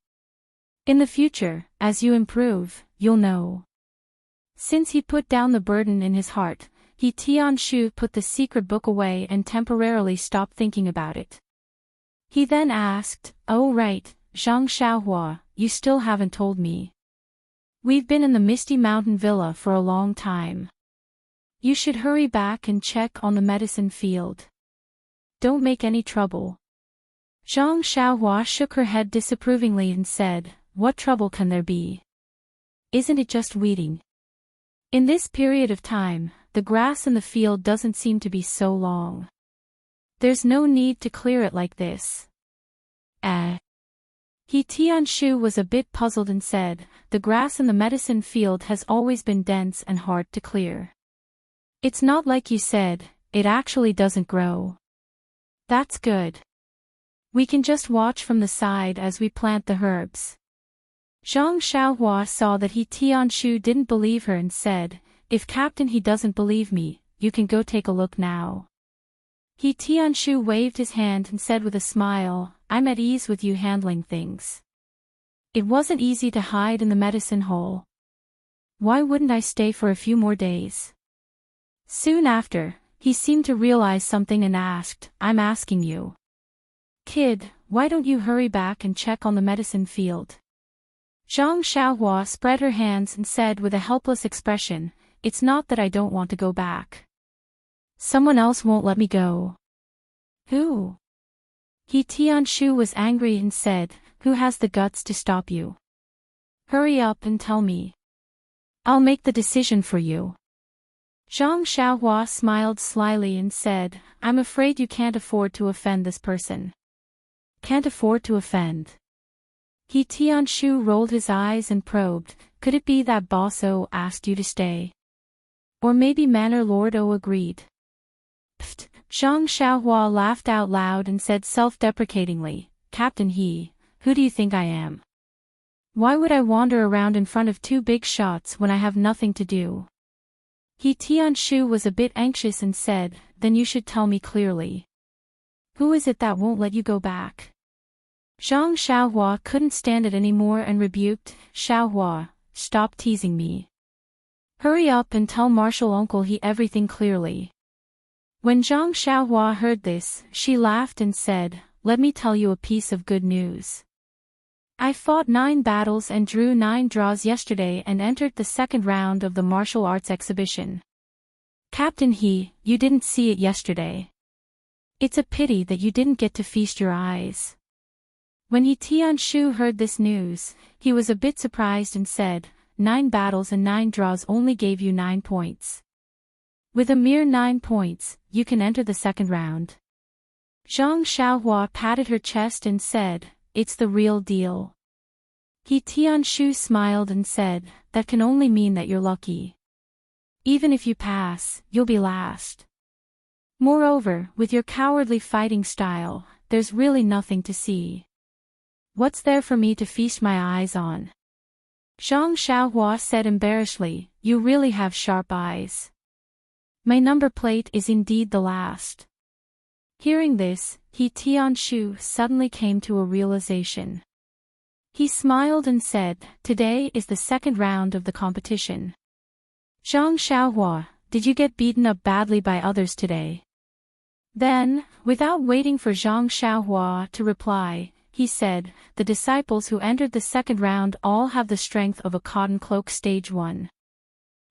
In the future, as you improve, you'll know. Since he put down the burden in his heart, He Tianshu put the secret book away and temporarily stopped thinking about it. He then asked, oh right, Zhang Xiaohua, you still haven't told me. We've been in the Misty Mountain Villa for a long time. You should hurry back and check on the medicine field. Don't make any trouble. Zhang Xiaohua shook her head disapprovingly and said, what trouble can there be? Isn't it just weeding? In this period of time, the grass in the field doesn't seem to be so long. There's no need to clear it like this. He Tianshu was a bit puzzled and said, the grass in the medicine field has always been dense and hard to clear. It's not like you said, it actually doesn't grow. That's good. We can just watch from the side as we plant the herbs. Zhang Xiaohua saw that He Tianshu didn't believe her and said, if Captain He doesn't believe me, you can go take a look now. He Tianshu waved his hand and said with a smile, I'm at ease with you handling things. It wasn't easy to hide in the medicine hole. Why wouldn't I stay for a few more days? Soon after, he seemed to realize something and asked, I'm asking you. Kid, why don't you hurry back and check on the medicine field? Zhang Xiaohua spread her hands and said with a helpless expression, it's not that I don't want to go back. Someone else won't let me go. Who? He Tianshu was angry and said, who has the guts to stop you? Hurry up and tell me. I'll make the decision for you. Zhang Xiaohua smiled slyly and said, I'm afraid you can't afford to offend this person. Can't afford to offend. He Tianshu rolled his eyes and probed, could it be that Boss O asked you to stay? Or maybe Manor Lord O agreed? Pfft, Zhang Xiaohua laughed out loud and said self-deprecatingly, Captain He, who do you think I am? Why would I wander around in front of two big shots when I have nothing to do? He Tianshu was a bit anxious and said, then you should tell me clearly. Who is it that won't let you go back? Zhang Xiaohua couldn't stand it anymore and rebuked, Xiaohua, stop teasing me. Hurry up and tell Martial Uncle He everything clearly. When Zhang Xiaohua heard this, she laughed and said, let me tell you a piece of good news. I fought 9 battles and drew 9 draws yesterday and entered the second round of the martial arts exhibition. Captain He, you didn't see it yesterday. It's a pity that you didn't get to feast your eyes. When He Tianshu heard this news, he was a bit surprised and said, 9 battles and 9 draws only gave you 9 points. With a mere 9 points, you can enter the second round. Zhang Xiaohua patted her chest and said, it's the real deal. He Tianshu smiled and said, that can only mean that you're lucky. Even if you pass, you'll be last. Moreover, with your cowardly fighting style, there's really nothing to see. What's there for me to feast my eyes on? Zhang Xiaohua said embarrassedly, you really have sharp eyes. My number plate is indeed the last. Hearing this, He Tianshu suddenly came to a realization. He smiled and said, today is the second round of the competition. Zhang Xiaohua, did you get beaten up badly by others today? Then, without waiting for Zhang Xiaohua to reply, he said, the disciples who entered the second round all have the strength of a cotton cloak stage 1.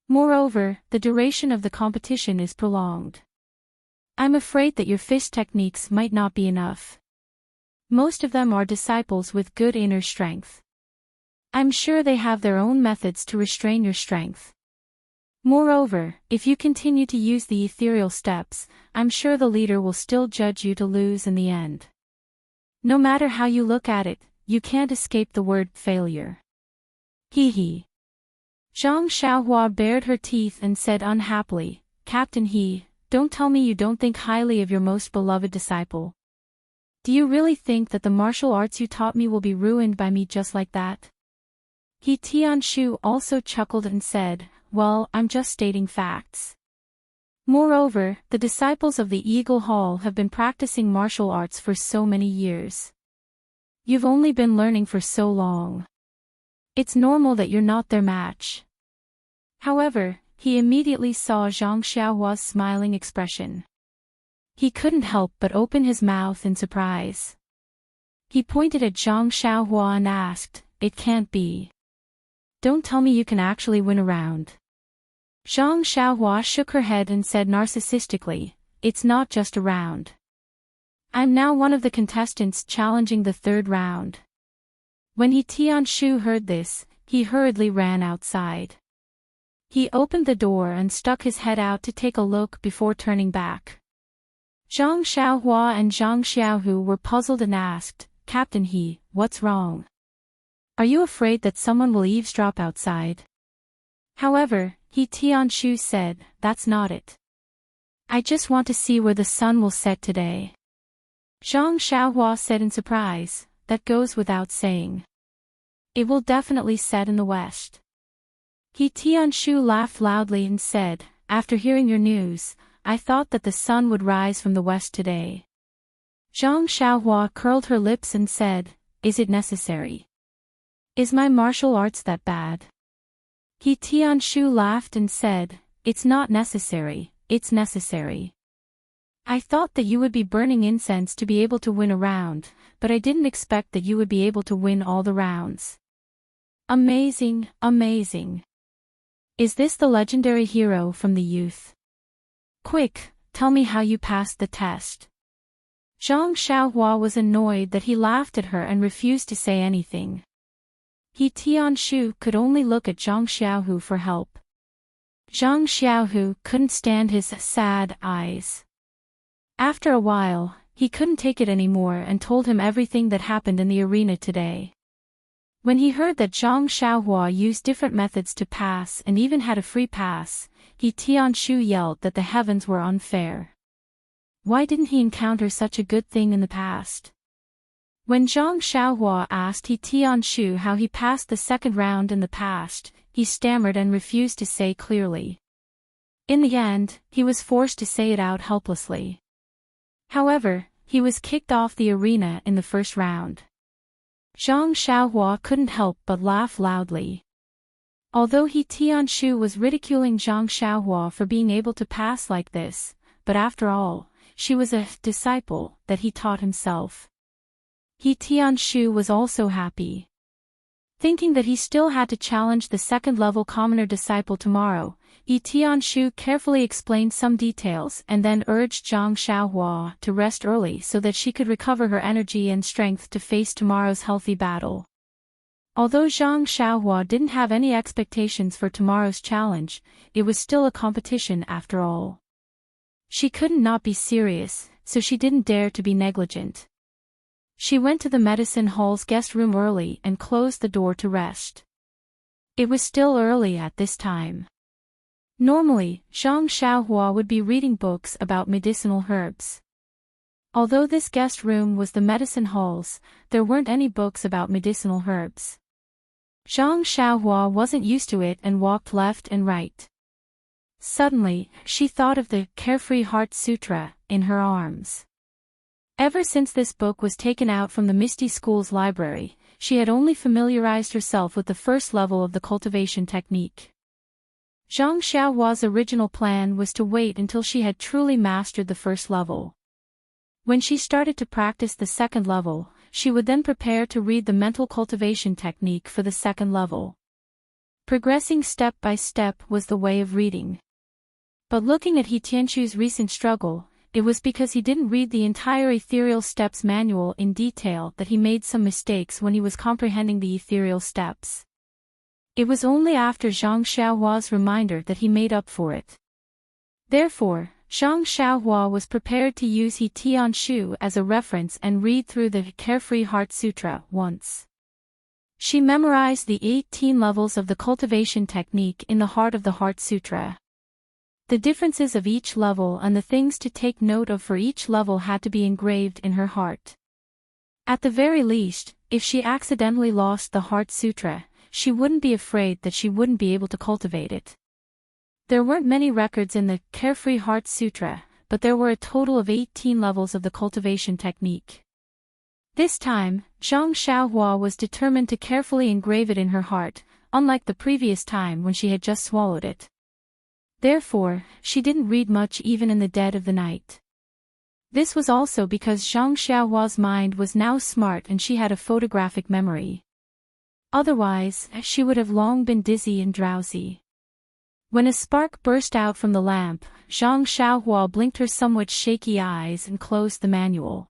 Moreover, the duration of the competition is prolonged. I'm afraid that your fist techniques might not be enough. Most of them are disciples with good inner strength. I'm sure they have their own methods to restrain your strength. Moreover, if you continue to use the ethereal steps, I'm sure the leader will still judge you to lose in the end. No matter how you look at it, you can't escape the word failure. Hee. Zhang Xiaohua bared her teeth and said unhappily, Captain He, don't tell me you don't think highly of your most beloved disciple. Do you really think that the martial arts you taught me will be ruined by me just like that? He Tianshu also chuckled and said, well, I'm just stating facts. Moreover, the disciples of the Eagle Hall have been practicing martial arts for so many years. You've only been learning for so long. It's normal that you're not their match. However, he immediately saw Zhang Xiaohua's smiling expression. He couldn't help but open his mouth in surprise. He pointed at Zhang Xiaohua and asked, it can't be. Don't tell me you can actually win a round. Zhang Xiaohua shook her head and said narcissistically, it's not just a round. I'm now one of the contestants challenging the third round. When He Tianshu heard this, he hurriedly ran outside. He opened the door and stuck his head out to take a look before turning back. Zhang Xiaohua and Zhang Xiaohu were puzzled and asked, Captain He, what's wrong? Are you afraid that someone will eavesdrop outside? However, He Tianshu said, that's not it. I just want to see where the sun will set today. Zhang Xiaohua said in surprise, that goes without saying. It will definitely set in the west. He Tianshu laughed loudly and said, after hearing your news, I thought that the sun would rise from the west today. Zhang Xiaohua curled her lips and said, is it necessary? Is my martial arts that bad? He Tianshu laughed and said, it's not necessary, it's necessary. I thought that you would be burning incense to be able to win a round, but I didn't expect that you would be able to win all the rounds. Amazing, amazing. Is this the legendary hero from the youth? Quick, tell me how you passed the test. Zhang Xiaohua was annoyed that he laughed at her and refused to say anything. He Tianshu could only look at Zhang Xiaohu for help. Zhang Xiaohu couldn't stand his sad eyes. After a while, he couldn't take it anymore and told him everything that happened in the arena today. When he heard that Zhang Xiaohua used different methods to pass and even had a free pass, He Tianshu yelled that the heavens were unfair. Why didn't he encounter such a good thing in the past? When Zhang Xiaohua asked He Tianshu how he passed the second round in the past, he stammered and refused to say clearly. In the end, he was forced to say it out helplessly. However, he was kicked off the arena in the first round. Zhang Xiaohua couldn't help but laugh loudly. Although He Tianshu was ridiculing Zhang Xiaohua for being able to pass like this, but after all, she was a disciple that he taught himself. He Tianshu was also happy. Thinking that he still had to challenge the second-level commoner disciple tomorrow, He Tianshu carefully explained some details and then urged Zhang Xiaohua to rest early so that she could recover her energy and strength to face tomorrow's healthy battle. Although Zhang Xiaohua didn't have any expectations for tomorrow's challenge, it was still a competition after all. She couldn't not be serious, so she didn't dare to be negligent. She went to the medicine hall's guest room early and closed the door to rest. It was still early at this time. Normally, Zhang Xiaohua would be reading books about medicinal herbs. Although this guest room was the medicine hall's, there weren't any books about medicinal herbs. Zhang Xiaohua wasn't used to it and walked left and right. Suddenly, she thought of the Carefree Heart Sutra in her arms. Ever since this book was taken out from the Misty School's library, she had only familiarized herself with the first level of the cultivation technique. Zhang Xiaohua's original plan was to wait until she had truly mastered the first level. When she started to practice the second level, she would then prepare to read the mental cultivation technique for the second level. Progressing step by step was the way of reading. But looking at He Tianshu's recent struggle, it was because he didn't read the entire Ethereal Steps manual in detail that he made some mistakes when he was comprehending the Ethereal Steps. It was only after Zhang Xiaohua's reminder that he made up for it. Therefore, Zhang Xiaohua was prepared to use He Tianshu as a reference and read through the Carefree Heart Sutra once. She memorized the 18 levels of the cultivation technique in the heart of the Heart Sutra. The differences of each level and the things to take note of for each level had to be engraved in her heart. At the very least, if she accidentally lost the Heart Sutra, she wouldn't be afraid that she wouldn't be able to cultivate it. There weren't many records in the Carefree Heart Sutra, but there were a total of 18 levels of the cultivation technique. This time, Zhang Xiaohua was determined to carefully engrave it in her heart, unlike the previous time when she had just swallowed it. Therefore, she didn't read much even in the dead of the night. This was also because Zhang Xiaohua's mind was now smart and she had a photographic memory. Otherwise, she would have long been dizzy and drowsy. When a spark burst out from the lamp, Zhang Xiaohua blinked her somewhat shaky eyes and closed the manual.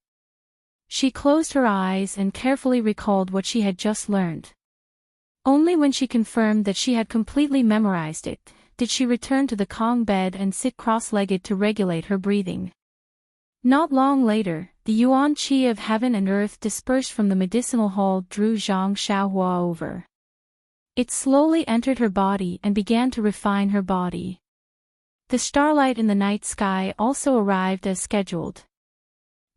She closed her eyes and carefully recalled what she had just learned. Only when she confirmed that she had completely memorized it, did she return to the Kong bed and sit cross-legged to regulate her breathing. Not long later, the yuan qi of heaven and earth dispersed from the medicinal hall drew Zhang Xiaohua over. It slowly entered her body and began to refine her body. The starlight in the night sky also arrived as scheduled.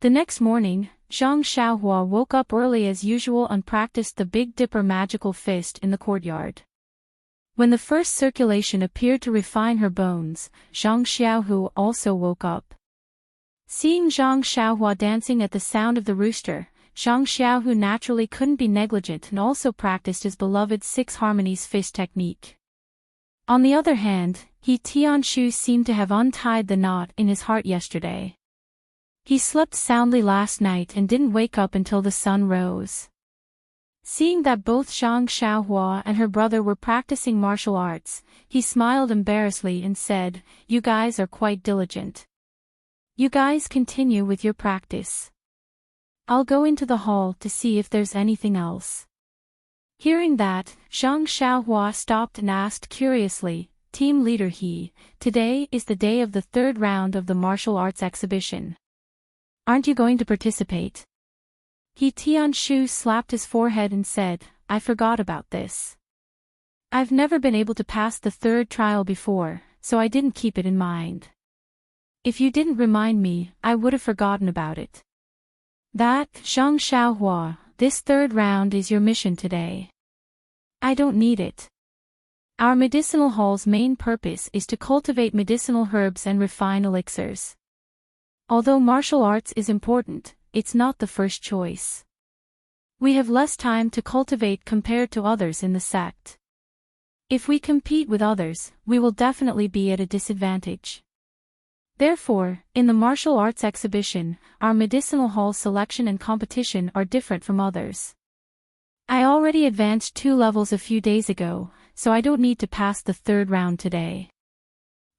The next morning, Zhang Xiaohua woke up early as usual and practiced the Big Dipper magical fist in the courtyard. When the first circulation appeared to refine her bones, Zhang Xiaohu also woke up. Seeing Zhang Xiaohua dancing at the sound of the rooster, Zhang Xiaohu naturally couldn't be negligent and also practiced his beloved Six Harmonies fist technique. On the other hand, He Tianshu seemed to have untied the knot in his heart yesterday. He slept soundly last night and didn't wake up until the sun rose. Seeing that both Zhang Xiaohua and her brother were practicing martial arts, he smiled embarrassedly and said, "You guys are quite diligent. You guys continue with your practice. I'll go into the hall to see if there's anything else." Hearing that, Zhang Xiaohua stopped and asked curiously, "Team leader He, today is the day of the third round of the martial arts exhibition. Aren't you going to participate?" He Tianshu slapped his forehead and said, "I forgot about this. I've never been able to pass the third trial before, so I didn't keep it in mind. If you didn't remind me, I would have forgotten about it." "That, Zhang Xiaohua, this third round is your mission today. I don't need it. Our medicinal hall's main purpose is to cultivate medicinal herbs and refine elixirs. Although martial arts is important, it's not the first choice. We have less time to cultivate compared to others in the sect. If we compete with others, we will definitely be at a disadvantage. Therefore, in the martial arts exhibition, our medicinal hall selection and competition are different from others. I already advanced 2 levels a few days ago, so I don't need to pass the third round today.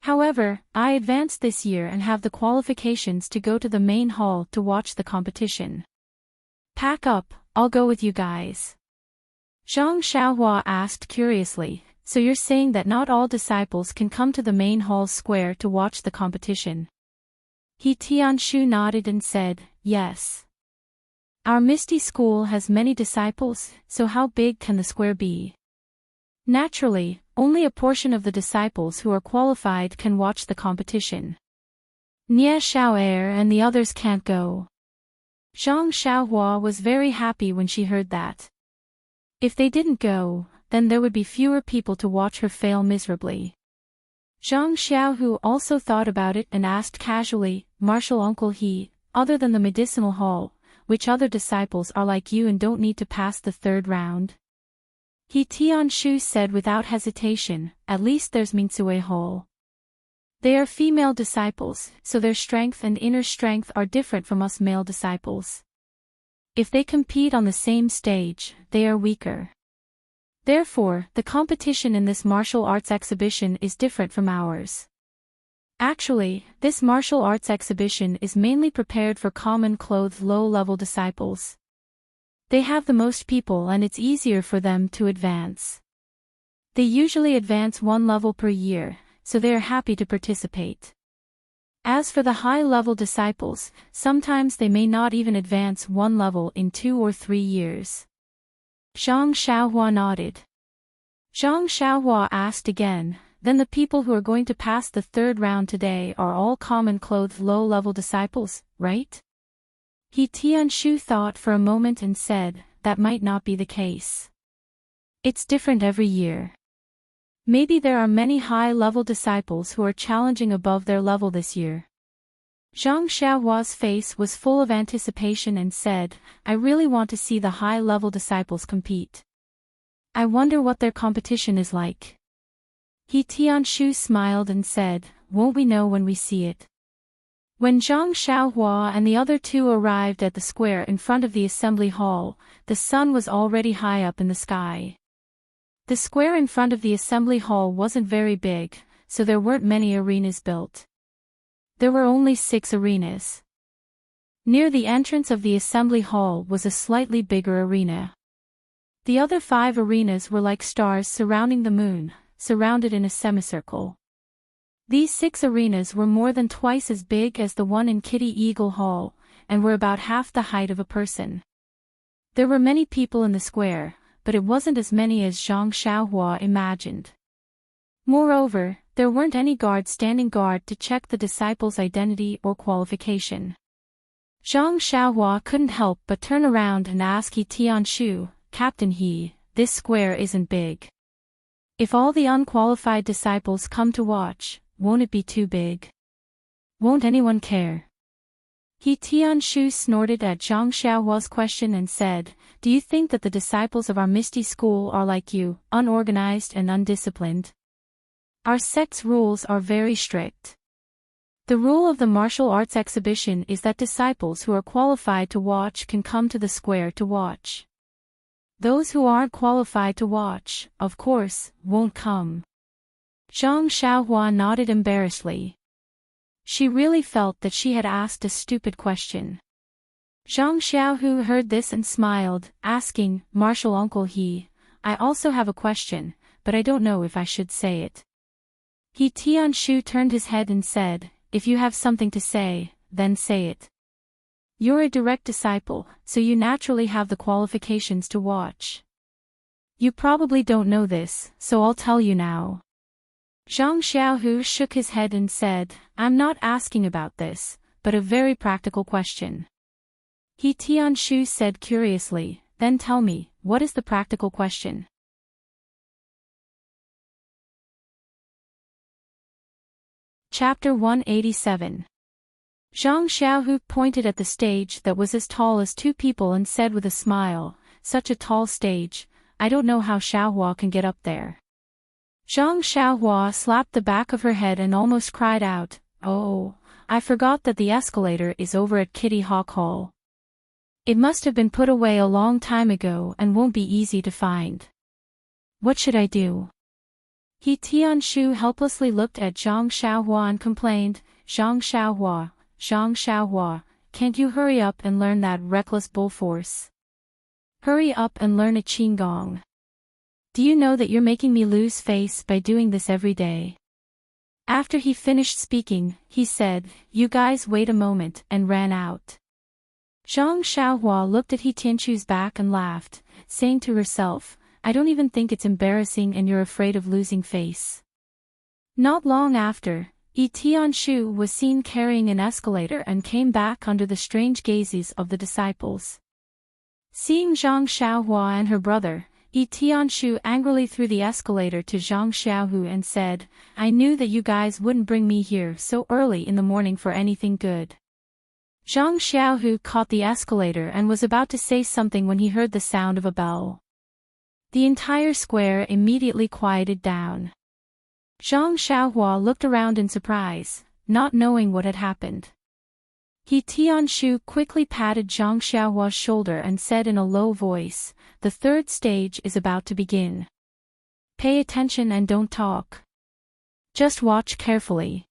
However, I advanced this year and have the qualifications to go to the main hall to watch the competition. Pack up, I'll go with you guys." Zhang Xiaohua asked curiously, "So you're saying that not all disciples can come to the main hall square to watch the competition?" He Tianshu nodded and said, "Yes. Our Misty School has many disciples, so how big can the square be? Naturally, only a portion of the disciples who are qualified can watch the competition. Nie Xiao'er and the others can't go." Zhang Xiaohua was very happy when she heard that. If they didn't go, then there would be fewer people to watch her fail miserably. Zhang Xiaohu also thought about it and asked casually, "Martial Uncle He, other than the medicinal hall, which other disciples are like you and don't need to pass the third round?" He Tianshu said without hesitation, "At least there's Minsue Hall. They are female disciples, so their strength and inner strength are different from us male disciples. If they compete on the same stage, they are weaker. Therefore, the competition in this martial arts exhibition is different from ours. Actually, this martial arts exhibition is mainly prepared for common-clothed low-level disciples. They have the most people and it's easier for them to advance. They usually advance 1 level per year, so they are happy to participate. As for the high-level disciples, sometimes they may not even advance 1 level in 2 or 3 years." Zhang Xiaohua nodded. Zhang Xiaohua asked again, "Then the people who are going to pass the third round today are all common-clothed low-level disciples, right?" He Tianshu thought for a moment and said, "That might not be the case. It's different every year. Maybe there are many high-level disciples who are challenging above their level this year." Zhang Xiaohua's face was full of anticipation and said, "I really want to see the high-level disciples compete. I wonder what their competition is like." He Tianshu smiled and said, "Won't we know when we see it?" When Zhang Xiaohua and the other 2 arrived at the square in front of the assembly hall, the sun was already high up in the sky. The square in front of the assembly hall wasn't very big, so there weren't many arenas built. There were only 6 arenas. Near the entrance of the assembly hall was a slightly bigger arena. The other 5 arenas were like stars surrounding the moon, surrounded in a semicircle. These 6 arenas were more than twice as big as the one in Kitty Eagle Hall, and were about half the height of a person. There were many people in the square, but it wasn't as many as Zhang Xiaohua imagined. Moreover, there weren't any guards standing guard to check the disciples' identity or qualification. Zhang Xiaohua couldn't help but turn around and ask He Tianshu, "Captain He, this square isn't big. If all the unqualified disciples come to watch, won't it be too big? Won't anyone care?" He Tianshu snorted at Zhang Xiaohua's question and said, "Do you think that the disciples of our Misty School are like you, unorganized and undisciplined? Our sect's rules are very strict. The rule of the martial arts exhibition is that disciples who are qualified to watch can come to the square to watch. Those who aren't qualified to watch, of course, won't come." Zhang Xiaohua nodded embarrassedly. She really felt that she had asked a stupid question. Zhang Xiaohu heard this and smiled, asking, "Martial Uncle He, I also have a question, but I don't know if I should say it." He Tianshu turned his head and said, "If you have something to say, then say it. You're a direct disciple, so you naturally have the qualifications to watch. You probably don't know this, so I'll tell you now." Zhang Xiaohu shook his head and said, "I'm not asking about this, but a very practical question." He Tianshu said curiously, "Then tell me, what is the practical question?" Chapter 187. Zhang Xiaohu pointed at the stage that was as tall as two people and said with a smile, "Such a tall stage, I don't know how Xiaohua can get up there." Zhang Xiaohua slapped the back of her head and almost cried out, "Oh, I forgot that the escalator is over at Kitty Hawk Hall. It must have been put away a long time ago and won't be easy to find. What should I do?" He Tianshu helplessly looked at Zhang Xiaohua and complained, Zhang Xiaohua, can't you hurry up and learn that reckless bull force? Hurry up and learn a qigong. Do you know that you're making me lose face by doing this every day?" After he finished speaking, he said, "You guys wait a moment," and ran out. Zhang Xiaohua looked at He Tianshu's back and laughed, saying to herself, "I don't even think it's embarrassing and you're afraid of losing face." Not long after, He Tianshu was seen carrying an escalator and came back under the strange gazes of the disciples. Seeing Zhang Xiaohua and her brother, He Tianshu angrily threw the escalator to Zhang Xiaohu and said, "I knew that you guys wouldn't bring me here so early in the morning for anything good." Zhang Xiaohu caught the escalator and was about to say something when he heard the sound of a bell. The entire square immediately quieted down. Zhang Xiaohua looked around in surprise, not knowing what had happened. He Tianshu quickly patted Zhang Xiaohua's shoulder and said in a low voice, "The third stage is about to begin. Pay attention and don't talk. Just watch carefully."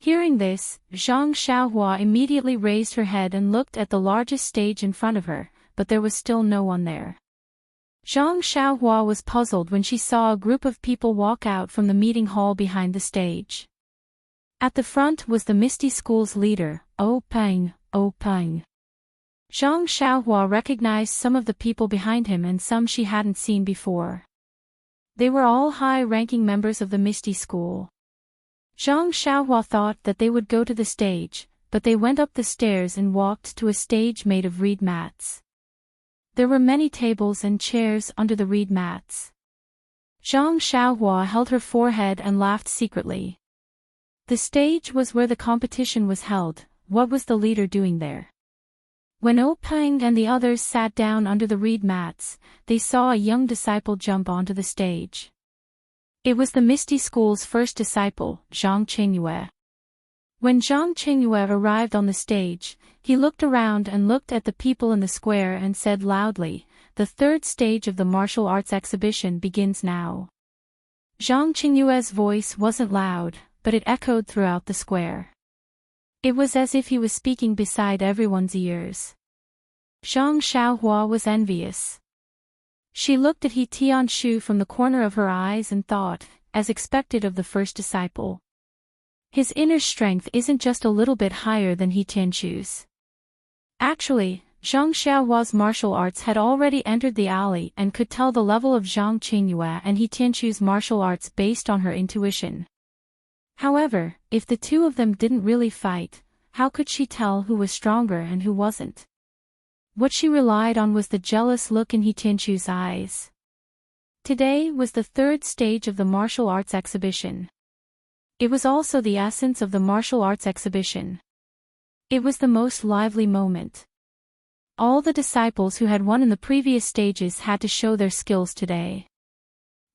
Hearing this, Zhang Xiaohua immediately raised her head and looked at the largest stage in front of her, but there was still no one there. Zhang Xiaohua was puzzled when she saw a group of people walk out from the meeting hall behind the stage. At the front was the Misty School's leader, Oh Peng. Zhang Xiaohua recognized some of the people behind him and some she hadn't seen before. They were all high-ranking members of the Misty School. Zhang Xiaohua thought that they would go to the stage, but they went up the stairs and walked to a stage made of reed mats. There were many tables and chairs under the reed mats. Zhang Xiaohua held her forehead and laughed secretly. The stage was where the competition was held. What was the leader doing there? When Oh Peng and the others sat down under the reed mats, they saw a young disciple jump onto the stage. It was the Misty School's first disciple, Zhang Qingyue. When Zhang Qingyue arrived on the stage, he looked around and looked at the people in the square and said loudly, "The third stage of the martial arts exhibition begins now." Zhang Qingyue's voice wasn't loud, but it echoed throughout the square. It was as if he was speaking beside everyone's ears. Zhang Xiaohua was envious. She looked at He Tianshu from the corner of her eyes and thought, as expected of the first disciple. His inner strength isn't just a little bit higher than He Tianshu's. Actually, Zhang Xiaohua's martial arts had already entered the alley and could tell the level of Zhang Qingyue and He Tianqu's martial arts based on her intuition. However, if the two of them didn't really fight, how could she tell who was stronger and who wasn't? What she relied on was the jealous look in He Tianqu's eyes. Today was the third stage of the martial arts exhibition. It was also the essence of the martial arts exhibition. It was the most lively moment. All the disciples who had won in the previous stages had to show their skills today.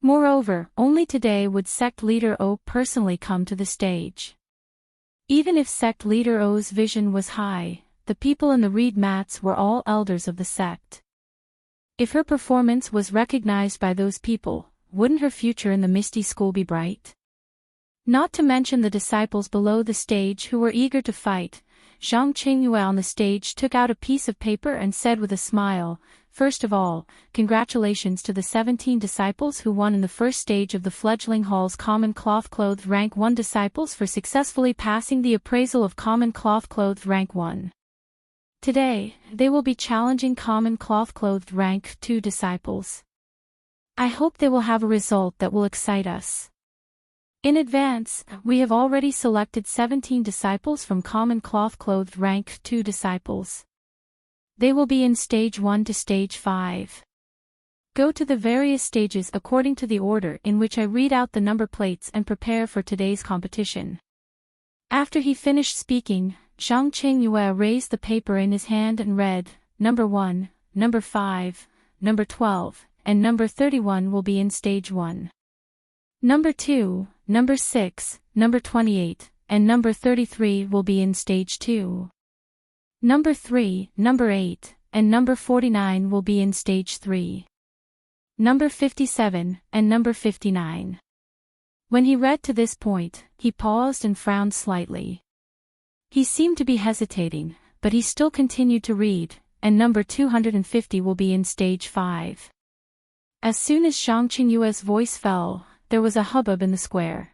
Moreover, only today would sect leader O personally come to the stage. Even if sect leader O's vision was high, the people in the reed mats were all elders of the sect. If her performance was recognized by those people, wouldn't her future in the Misty School be bright? Not to mention the disciples below the stage who were eager to fight. Zhang Qingyue on the stage took out a piece of paper and said with a smile, "First of all, congratulations to the 17 disciples who won in the first stage of the Fledgling Hall's Common Cloth-Clothed Rank 1 disciples for successfully passing the appraisal of Common Cloth-Clothed Rank 1. Today, they will be challenging Common Cloth-Clothed Rank 2 disciples. I hope they will have a result that will excite us. In advance, we have already selected 17 disciples from Common Cloth-Clothed Rank 2 disciples. They will be in Stage 1 to Stage 5. Go to the various stages according to the order in which I read out the number plates and prepare for today's competition." After he finished speaking, Zhang Qingyue raised the paper in his hand and read, "Number 1, Number 5, Number 12, and Number 31 will be in Stage 1. Number 2, Number 6, Number 28, and Number 33 will be in Stage 2. Number 3, Number 8, and Number 49 will be in Stage 3. Number 57, and Number 59. When he read to this point, he paused and frowned slightly. He seemed to be hesitating, but he still continued to read, and Number 250 will be in Stage 5. As soon as Zhang Qingyue's voice fell, there was a hubbub in the square.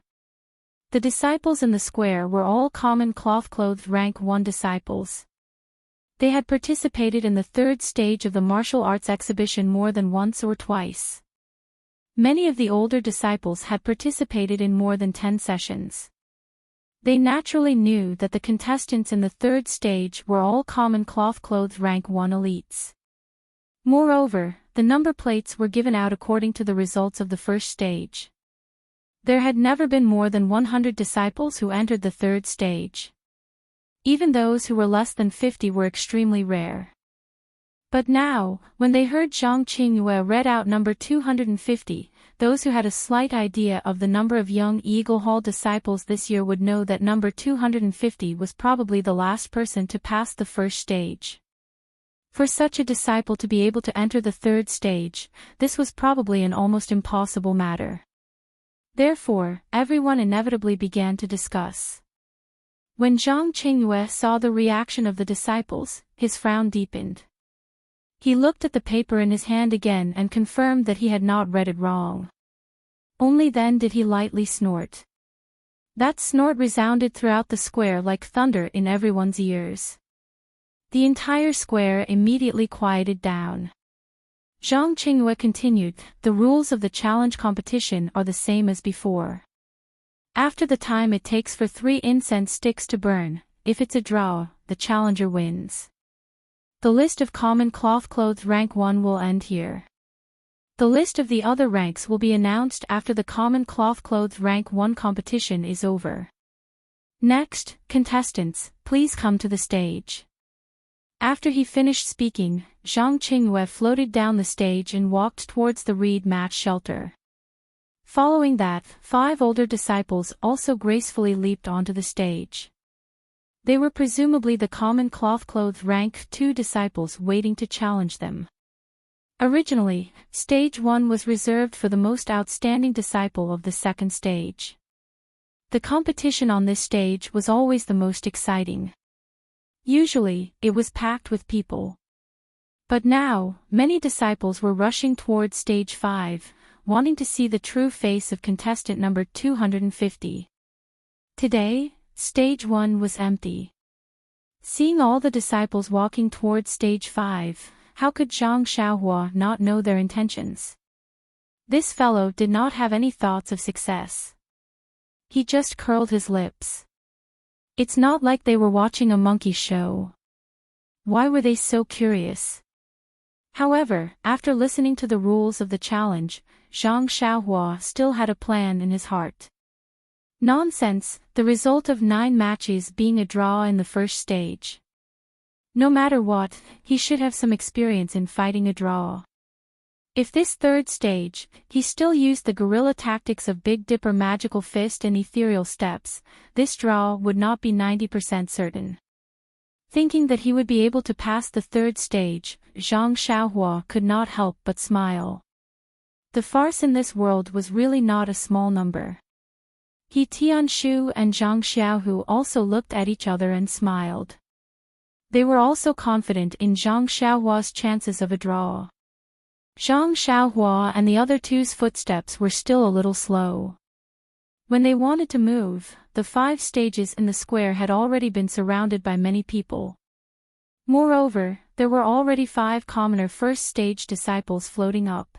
The disciples in the square were all Common Cloth-Clothed Rank 1 disciples. They had participated in the third stage of the martial arts exhibition more than once or twice. Many of the older disciples had participated in more than 10 sessions. They naturally knew that the contestants in the third stage were all Common Cloth-Clothed Rank 1 elites. Moreover, the number plates were given out according to the results of the first stage. There had never been more than 100 disciples who entered the third stage. Even those who were less than 50 were extremely rare. But now, when they heard Zhang Qingyue read out number 250, those who had a slight idea of the number of young Eagle Hall disciples this year would know that number 250 was probably the last person to pass the first stage. For such a disciple to be able to enter the third stage, this was probably an almost impossible matter. Therefore, everyone inevitably began to discuss. When Zhang Qingyue saw the reaction of the disciples, his frown deepened. He looked at the paper in his hand again and confirmed that he had not read it wrong. Only then did he lightly snort. That snort resounded throughout the square like thunder in everyone's ears. The entire square immediately quieted down. Zhang Qingyue continued, "The rules of the challenge competition are the same as before. After the time it takes for 3 incense sticks to burn, if it's a draw, the challenger wins. The list of Common Cloth-Clothed Rank 1 will end here. The list of the other ranks will be announced after the Common Cloth-Clothed Rank 1 competition is over. Next, contestants, please come to the stage." After he finished speaking, Zhang Qingyue floated down the stage and walked towards the reed mat shelter. Following that, 5 older disciples also gracefully leaped onto the stage. They were presumably the Common Cloth-Clothed Rank 2 disciples waiting to challenge them. Originally, Stage 1 was reserved for the most outstanding disciple of the second stage. The competition on this stage was always the most exciting. Usually, it was packed with people. But now, many disciples were rushing towards Stage 5, wanting to see the true face of contestant number 250. Today, Stage 1 was empty. Seeing all the disciples walking towards stage 5, how could Zhang Xiaohua not know their intentions? This fellow did not have any thoughts of success. He just curled his lips. It's not like they were watching a monkey show. Why were they so curious? However, after listening to the rules of the challenge, Zhang Xiaohua still had a plan in his heart. Nonsense, the result of 9 matches being a draw in the first stage. No matter what, he should have some experience in fighting a draw. If this third stage, he still used the guerrilla tactics of Big Dipper Magical Fist and Ethereal Steps, this draw would not be 90% certain. Thinking that he would be able to pass the third stage, Zhang Xiaohua could not help but smile. The farce in this world was really not a small number. He Tianshu and Zhang Xiaohu also looked at each other and smiled. They were also confident in Zhang Xiaohua's chances of a draw. Zhang Xiaohua and the other two's footsteps were still a little slow. When they wanted to move, the 5 stages in the square had already been surrounded by many people. Moreover, there were already 5 commoner first stage disciples floating up.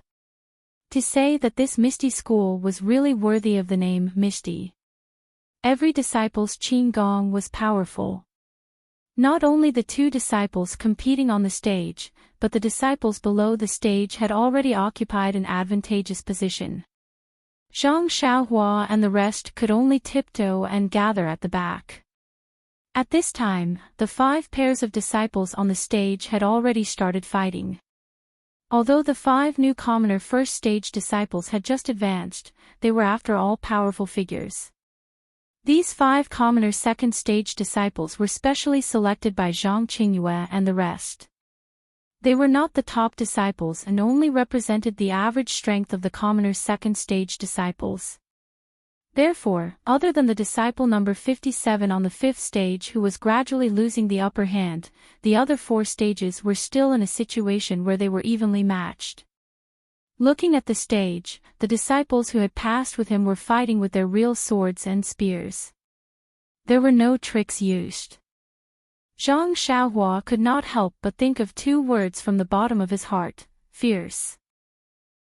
To say that this Misty school was really worthy of the name Misty. Every disciple's qigong was powerful. Not only the 2 disciples competing on the stage, but the disciples below the stage had already occupied an advantageous position. Zhang Xiaohua and the rest could only tiptoe and gather at the back. At this time, the 5 pairs of disciples on the stage had already started fighting. Although the 5 new commoner first stage disciples had just advanced, they were after all powerful figures. These 5 commoner second stage disciples were specially selected by Zhang Qingyue and the rest. They were not the top disciples and only represented the average strength of the commoner second stage disciples. Therefore, other than the disciple number 57 on the 5th stage who was gradually losing the upper hand, the other 4 stages were still in a situation where they were evenly matched. Looking at the stage, the disciples who had passed with him were fighting with their real swords and spears. There were no tricks used. Zhang Xiaohua could not help but think of 2 words from the bottom of his heart: fierce.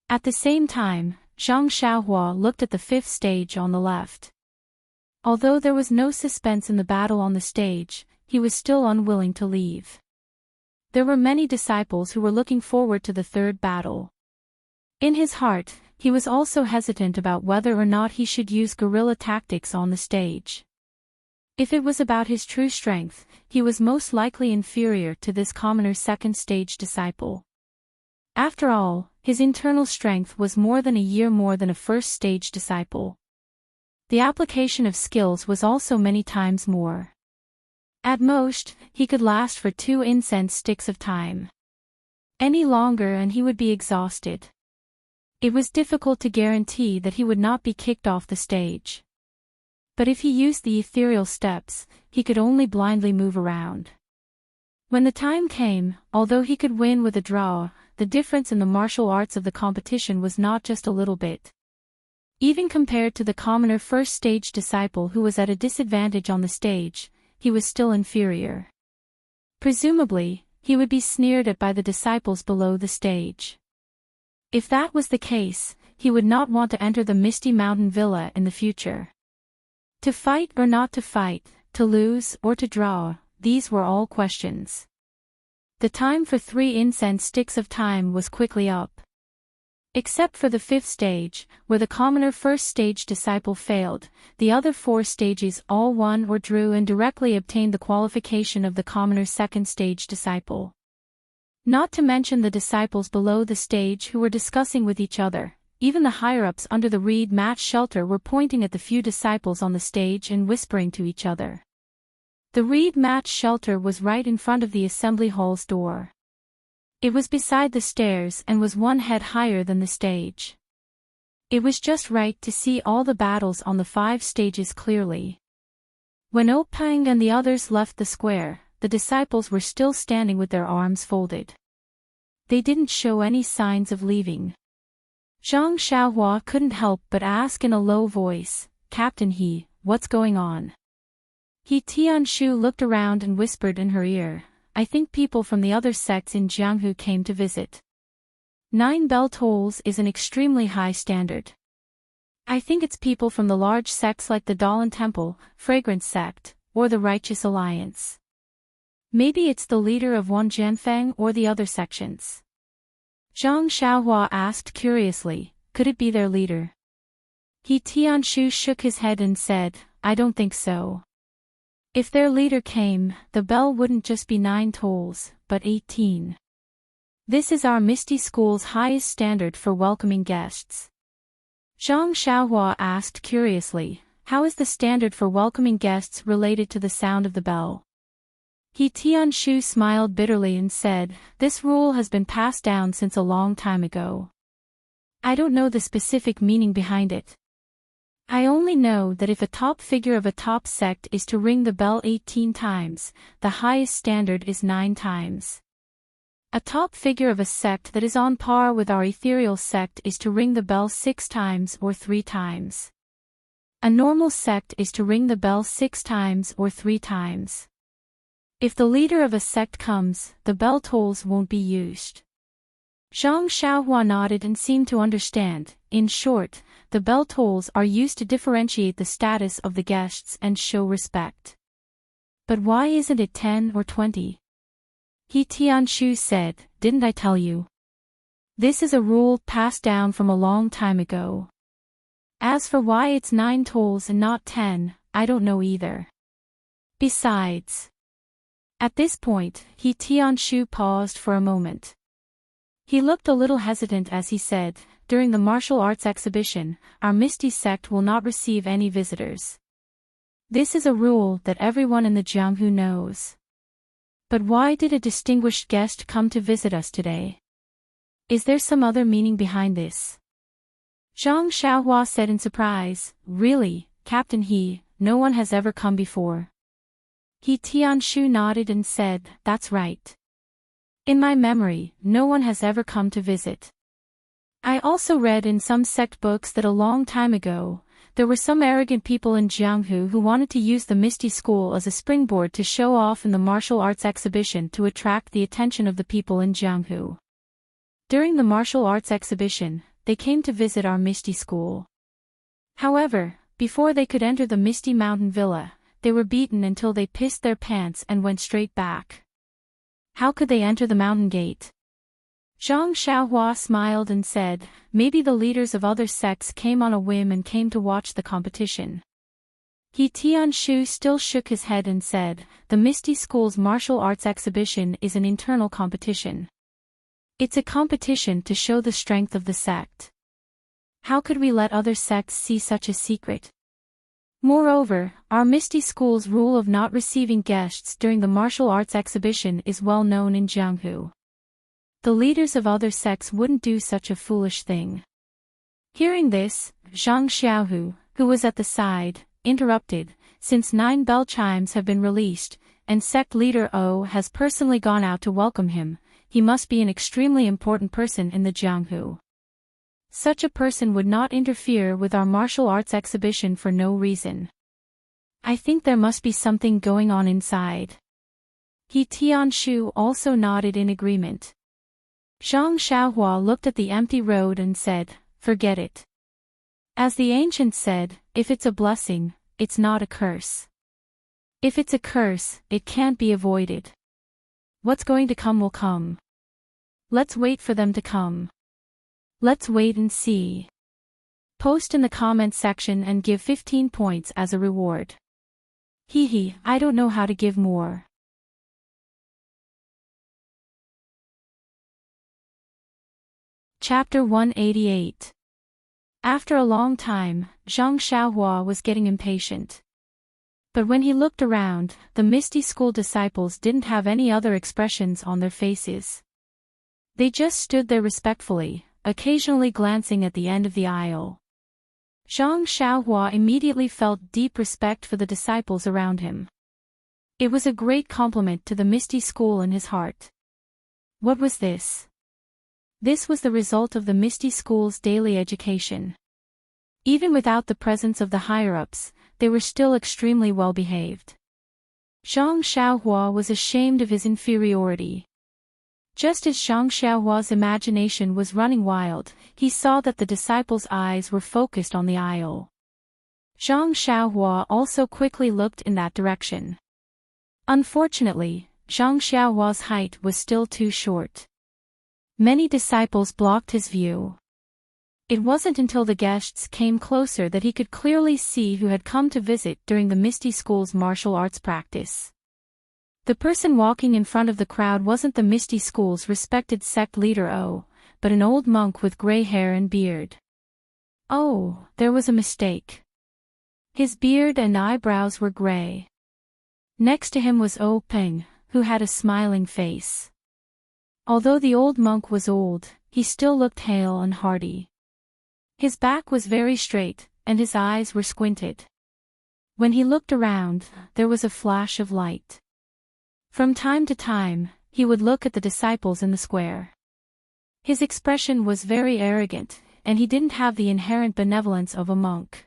At the same time, Zhang Xiaohua looked at the 5th stage on the left. Although there was no suspense in the battle on the stage, he was still unwilling to leave. There were many disciples who were looking forward to the 3rd battle. In his heart, he was also hesitant about whether or not he should use guerrilla tactics on the stage. If it was about his true strength, he was most likely inferior to this commoner second stage disciple. After all, his internal strength was more than a year more than a first stage disciple. The application of skills was also many times more. At most, he could last for 2 incense sticks of time. Any longer and he would be exhausted. It was difficult to guarantee that he would not be kicked off the stage. But if he used the ethereal steps, he could only blindly move around. When the time came, although he could win with a draw, the difference in the martial arts of the competition was not just a little bit. Even compared to the commoner first stage disciple who was at a disadvantage on the stage, he was still inferior. Presumably, he would be sneered at by the disciples below the stage. If that was the case, he would not want to enter the Misty Mountain Villa in the future. To fight or not to fight, to lose or to draw, these were all questions. The time for 3 incense sticks of time was quickly up. Except for the 5th stage, where the commoner first stage disciple failed, the other 4 stages all won or drew and directly obtained the qualification of the commoner second stage disciple. Not to mention the disciples below the stage who were discussing with each other, even the higher-ups under the reed mat shelter were pointing at the few disciples on the stage and whispering to each other. The reed mat shelter was right in front of the assembly hall's door. It was beside the stairs and was 1 head higher than the stage. It was just right to see all the battles on the 5 stages clearly. When Opang and the others left the square, the disciples were still standing with their arms folded. They didn't show any signs of leaving. Zhang Xiaohua couldn't help but ask in a low voice, "Captain He, what's going on?" He Tianshu looked around and whispered in her ear, I think people from the other sects in Jianghu came to visit. 9 bell tolls is an extremely high standard. I think it's people from the large sects like the Dalan Temple, Fragrance Sect, or the Righteous Alliance. Maybe it's the leader of Wan Jianfeng or the other sections. Zhang Xiaohua asked curiously, could it be their leader? He Tianshu shook his head and said, I don't think so. If their leader came, the bell wouldn't just be 9 tolls, but 18. This is our Misty School's highest standard for welcoming guests. Zhang Xiaohua asked curiously, how is the standard for welcoming guests related to the sound of the bell? He Tianshu smiled bitterly and said, this rule has been passed down since a long time ago. I don't know the specific meaning behind it. I only know that if a top figure of a top sect is to ring the bell 18 times, the highest standard is 9 times. A top figure of a sect that is on par with our ethereal sect is to ring the bell 6 times or 3 times. A normal sect is to ring the bell 6 times or 3 times. If the leader of a sect comes, the bell tolls won't be used. Zhang Xiaohua nodded and seemed to understand. In short, the bell tolls are used to differentiate the status of the guests and show respect. But why isn't it 10 or 20? He Tianshu said, didn't I tell you? This is a rule passed down from a long time ago. As for why it's 9 tolls and not 10, I don't know either. Besides. At this point, He Tianshu paused for a moment. He looked a little hesitant as he said, during the martial arts exhibition, our Misty sect will not receive any visitors. This is a rule that everyone in the Jianghu knows. But why did a distinguished guest come to visit us today? Is there some other meaning behind this? Zhang Xiaohua said in surprise, really, Captain He, no one has ever come before. He Tianshu nodded and said, that's right. In my memory, no one has ever come to visit. I also read in some sect books that a long time ago, there were some arrogant people in Jianghu who wanted to use the Misty School as a springboard to show off in the martial arts exhibition to attract the attention of the people in Jianghu. During the martial arts exhibition, they came to visit our Misty School. However, before they could enter the Misty Mountain Villa, they were beaten until they pissed their pants and went straight back. How could they enter the mountain gate? Zhang Xiaohua smiled and said, maybe the leaders of other sects came on a whim and came to watch the competition. He Tianshu still shook his head and said, the Misty School's martial arts exhibition is an internal competition. It's a competition to show the strength of the sect. How could we let other sects see such a secret? Moreover, our Misty School's rule of not receiving guests during the martial arts exhibition is well known in Jianghu. The leaders of other sects wouldn't do such a foolish thing. Hearing this, Zhang Xiaohu, who was at the side, interrupted, since 9 bell chimes have been released, and sect leader O has personally gone out to welcome him, he must be an extremely important person in the Jianghu. Such a person would not interfere with our martial arts exhibition for no reason. I think there must be something going on inside. He Tianshu also nodded in agreement. Zhang Xiaohua looked at the empty road and said, forget it. As the ancient said, if it's a blessing, it's not a curse. If it's a curse, it can't be avoided. What's going to come will come. Let's wait for them to come. Let's wait and see. Post in the comment section and give 15 points as a reward. Hee, I don't know how to give more. Chapter 188. After a long time, Zhang Xiaohua was getting impatient. But when he looked around, the Misty School disciples didn't have any other expressions on their faces. They just stood there respectfully, occasionally glancing at the end of the aisle. Zhang Xiaohua immediately felt deep respect for the disciples around him. It was a great compliment to the Misty School in his heart. What was this? This was the result of the Misty School's daily education. Even without the presence of the higher-ups, they were still extremely well behaved. Zhang Xiaohua was ashamed of his inferiority. Just as Zhang Xiaohua's imagination was running wild, he saw that the disciples' eyes were focused on the aisle. Zhang Xiaohua also quickly looked in that direction. Unfortunately, Zhang Xiaohua's height was still too short. Many disciples blocked his view. It wasn't until the guests came closer that he could clearly see who had come to visit during the Misty School's martial arts practice. The person walking in front of the crowd wasn't the Misty School's respected sect leader but an old monk with gray hair and beard. Oh, there was a mistake. His beard and eyebrows were gray. Next to him was Peng, who had a smiling face. Although the old monk was old, he still looked hale and hearty. His back was very straight, and his eyes were squinted. When he looked around, there was a flash of light. From time to time, he would look at the disciples in the square. His expression was very arrogant, and he didn't have the inherent benevolence of a monk.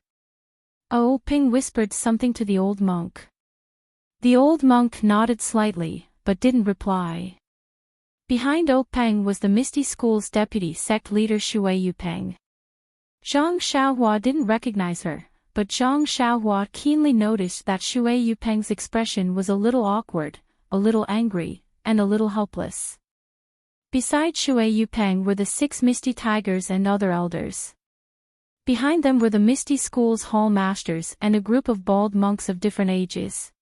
Ping whispered something to the old monk. The old monk nodded slightly, but didn't reply. Behind Peng was the Misty School's deputy sect leader Shui Yupeng. Zhang Xiaohua didn't recognize her, but Zhang Xiaohua keenly noticed that Shui Yupeng's expression was a little awkward, a little angry, and a little helpless. Beside Shui Yupeng were the 6 Misty Tigers and other elders. Behind them were the Misty School's hall masters and a group of bald monks of different ages.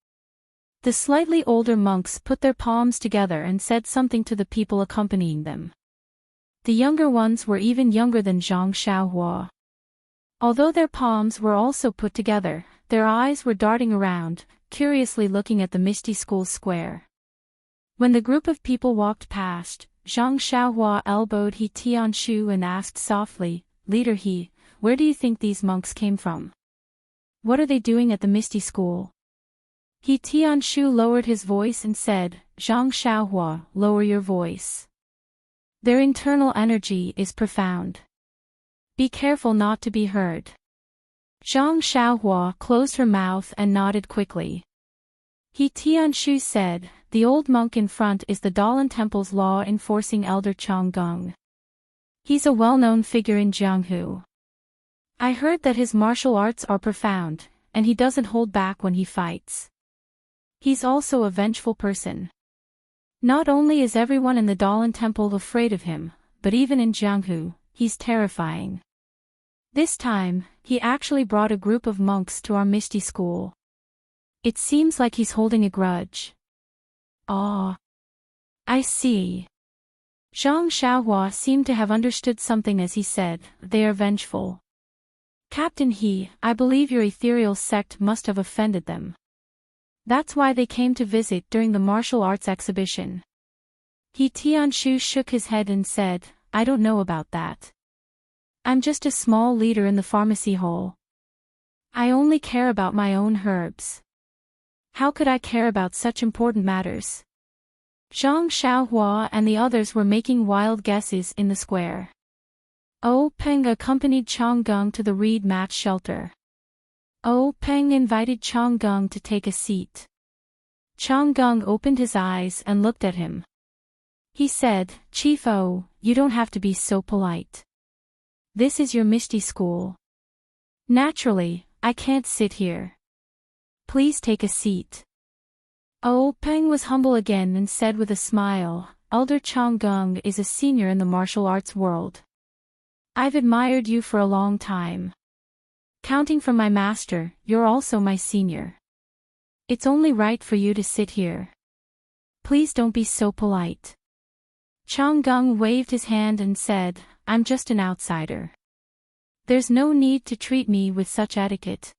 The slightly older monks put their palms together and said something to the people accompanying them. The younger ones were even younger than Zhang Xiaohua. Although their palms were also put together, their eyes were darting around, curiously looking at the Misty School square. When the group of people walked past, Zhang Xiaohua elbowed He Tianshu and asked softly, "Leader He, where do you think these monks came from? What are they doing at the Misty School?" He Tianshu lowered his voice and said, "Zhang Xiaohua, lower your voice. Their internal energy is profound. Be careful not to be heard." Zhang Xiaohua closed her mouth and nodded quickly. He Tianshu said, "The old monk in front is the Dalan Temple's law-enforcing elder Changgung. He's a well-known figure in Jianghu. I heard that his martial arts are profound, and he doesn't hold back when he fights. He's also a vengeful person. Not only is everyone in the Dalan Temple afraid of him, but even in Jianghu, he's terrifying. This time, he actually brought a group of monks to our Misty School. It seems like he's holding a grudge." "Ah. I see." Zhang Xiaohua seemed to have understood something as he said, "They are vengeful. Captain He, I believe your ethereal sect must have offended them. That's why they came to visit during the martial arts exhibition." He Tianshu shook his head and said, "I don't know about that. I'm just a small leader in the pharmacy hall. I only care about my own herbs. How could I care about such important matters?" Zhang Xiaohua and the others were making wild guesses in the square. Peng accompanied Changgung to the reed mat shelter. Peng invited Changgung to take a seat. Changgung opened his eyes and looked at him. He said, "Chief you don't have to be so polite. This is your Misty School. Naturally, I can't sit here. Please take a seat." Peng was humble again and said with a smile, "Elder Changgung is a senior in the martial arts world. I've admired you for a long time. Counting from my master, you're also my senior. It's only right for you to sit here. Please don't be so polite." Changgung waved his hand and said, "I'm just an outsider. There's no need to treat me with such etiquette.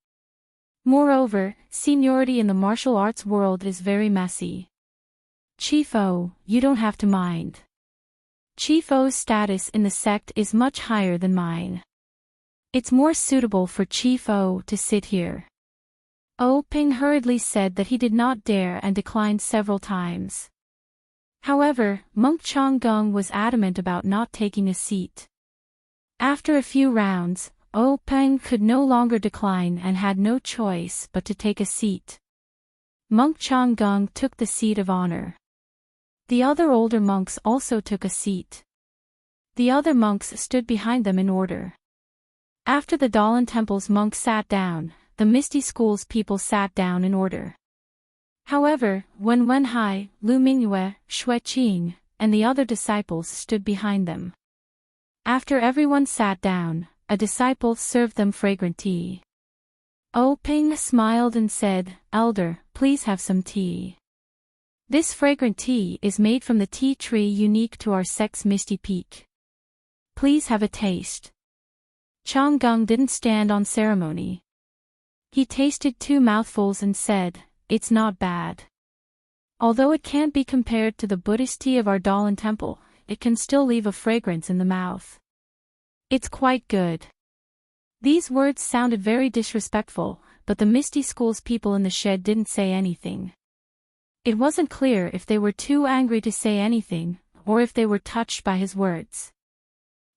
Moreover, seniority in the martial arts world is very messy. Chief you don't have to mind. Chief O's status in the sect is much higher than mine. It's more suitable for Chief O to sit here." Ping hurriedly said that he did not dare and declined several times. However, Monk Changgung was adamant about not taking a seat. After a few rounds, Peng could no longer decline and had no choice but to take a seat. Monk Changgung took the seat of honor. The other older monks also took a seat. The other monks stood behind them in order. After the Dalan Temple's monks sat down, the Misty School's people sat down in order. However, when Wenhai, Lu Mingyue, Shui Qing, and the other disciples stood behind them. After everyone sat down, a disciple served them fragrant tea. O Ping smiled and said, "Elder, please have some tea. This fragrant tea is made from the tea tree unique to our sect's Misty Peak. Please have a taste." Changgung didn't stand on ceremony. He tasted 2 mouthfuls and said, "It's not bad. Although it can't be compared to the Buddhist tea of our Dalan temple, it can still leave a fragrance in the mouth. It's quite good." These words sounded very disrespectful, but the Misty School's people in the shed didn't say anything. It wasn't clear if they were too angry to say anything, or if they were touched by his words.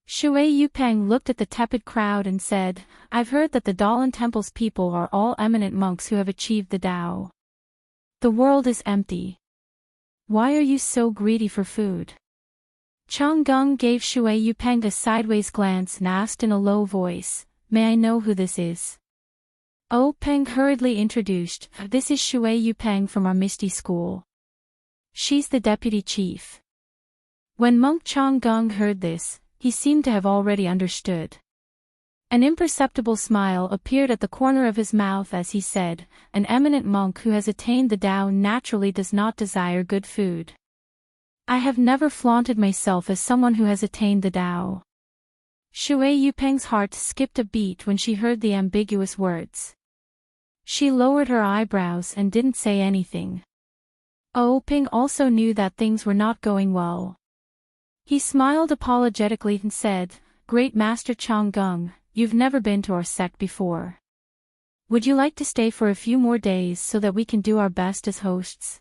Shui Yupeng looked at the tepid crowd and said, "I've heard that the Dalan Temple's people are all eminent monks who have achieved the Tao. The world is empty. Why are you so greedy for food?" Changgung gave Shui Yupeng a sideways glance and asked in a low voice, "May I know who this is?" O Peng hurriedly introduced, "This is Shui Yupeng from our Misty School. She's the deputy chief." When Monk Changgung heard this, he seemed to have already understood. An imperceptible smile appeared at the corner of his mouth as he said, "An eminent monk who has attained the Tao naturally does not desire good food. I have never flaunted myself as someone who has attained the Tao." Shui Yupeng's heart skipped a beat when she heard the ambiguous words. She lowered her eyebrows and didn't say anything. O Ping also knew that things were not going well. He smiled apologetically and said, "Great Master Changgung, you've never been to our sect before. Would you like to stay for a few more days so that we can do our best as hosts?"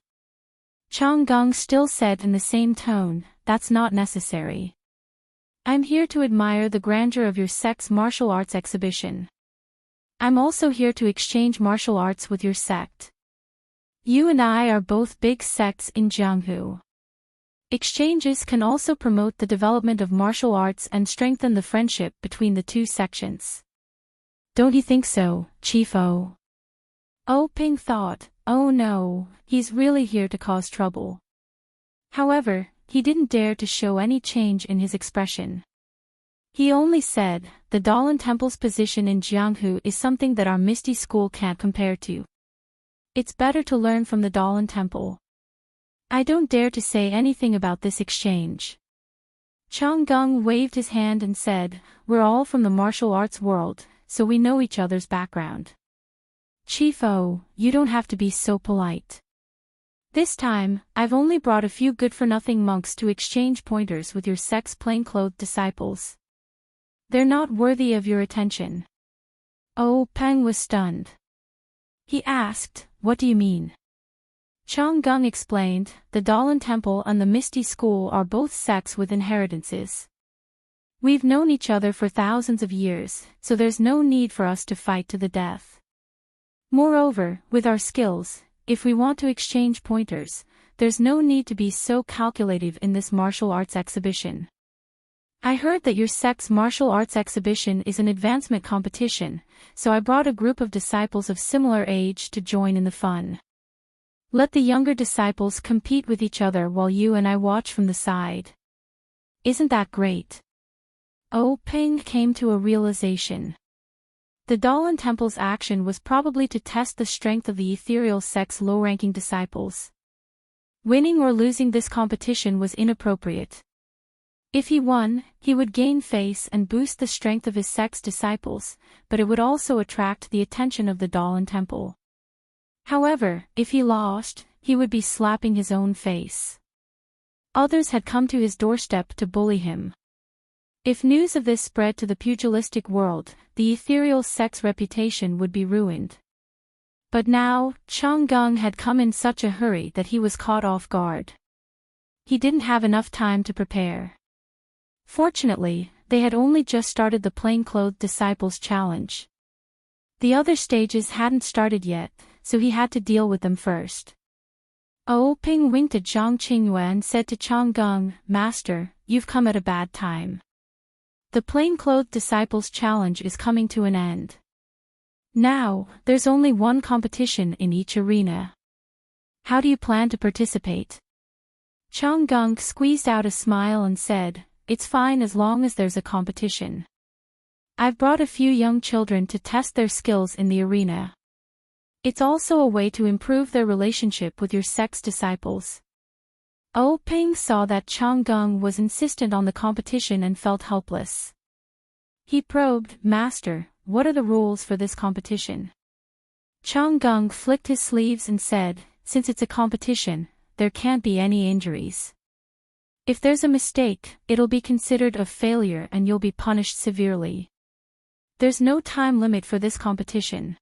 Changgung still said in the same tone, "That's not necessary. I'm here to admire the grandeur of your sect's martial arts exhibition. I'm also here to exchange martial arts with your sect. You and I are both big sects in Jianghu. Exchanges can also promote the development of martial arts and strengthen the friendship between the two sections. Don't you think so, Chief O?" O Ping thought, "Oh no, he's really here to cause trouble." However, he didn't dare to show any change in his expression. He only said, "The Dalan Temple's position in Jianghu is something that our Misty School can't compare to. It's better to learn from the Dalan Temple. I don't dare to say anything about this exchange." Changgung waved his hand and said, "We're all from the martial arts world, so we know each other's background. Chief O, you don't have to be so polite. This time, I've only brought a few good-for-nothing monks to exchange pointers with your sect's plainclothed disciples. They're not worthy of your attention." O Peng was stunned. He asked, "What do you mean?" Changgung explained, "The Dalan Temple and the Misty School are both sects with inheritances. We've known each other for thousands of years, so there's no need for us to fight to the death. Moreover, with our skills, if we want to exchange pointers, there's no need to be so calculative in this martial arts exhibition. I heard that your sect's martial arts exhibition is an advancement competition, so I brought a group of disciples of similar age to join in the fun. Let the younger disciples compete with each other while you and I watch from the side. Isn't that great?" O Ping came to a realization. The Dalan Temple's action was probably to test the strength of the ethereal sect's low-ranking disciples. Winning or losing this competition was inappropriate. If he won, he would gain face and boost the strength of his sect's disciples, but it would also attract the attention of the Dalan Temple. However, if he lost, he would be slapping his own face. Others had come to his doorstep to bully him. If news of this spread to the pugilistic world, the ethereal sect's reputation would be ruined. But now, Changgung had come in such a hurry that he was caught off guard. He didn't have enough time to prepare. Fortunately, they had only just started the plainclothed disciples challenge. The other stages hadn't started yet, so he had to deal with them first. Ping winked at Zhang Qingyue and said to Changgung, Master, you've come at a bad time. The plain-clothed disciples' challenge is coming to an end. Now, there's only one competition in each arena. How do you plan to participate? Changgung squeezed out a smile and said, It's fine as long as there's a competition. I've brought a few young children to test their skills in the arena. It's also a way to improve their relationship with your sect's disciples. Ping saw that Changgung was insistent on the competition and felt helpless. He probed, Master, what are the rules for this competition? Changgung flicked his sleeves and said, Since it's a competition, there can't be any injuries. If there's a mistake, it'll be considered a failure and you'll be punished severely. There's no time limit for this competition.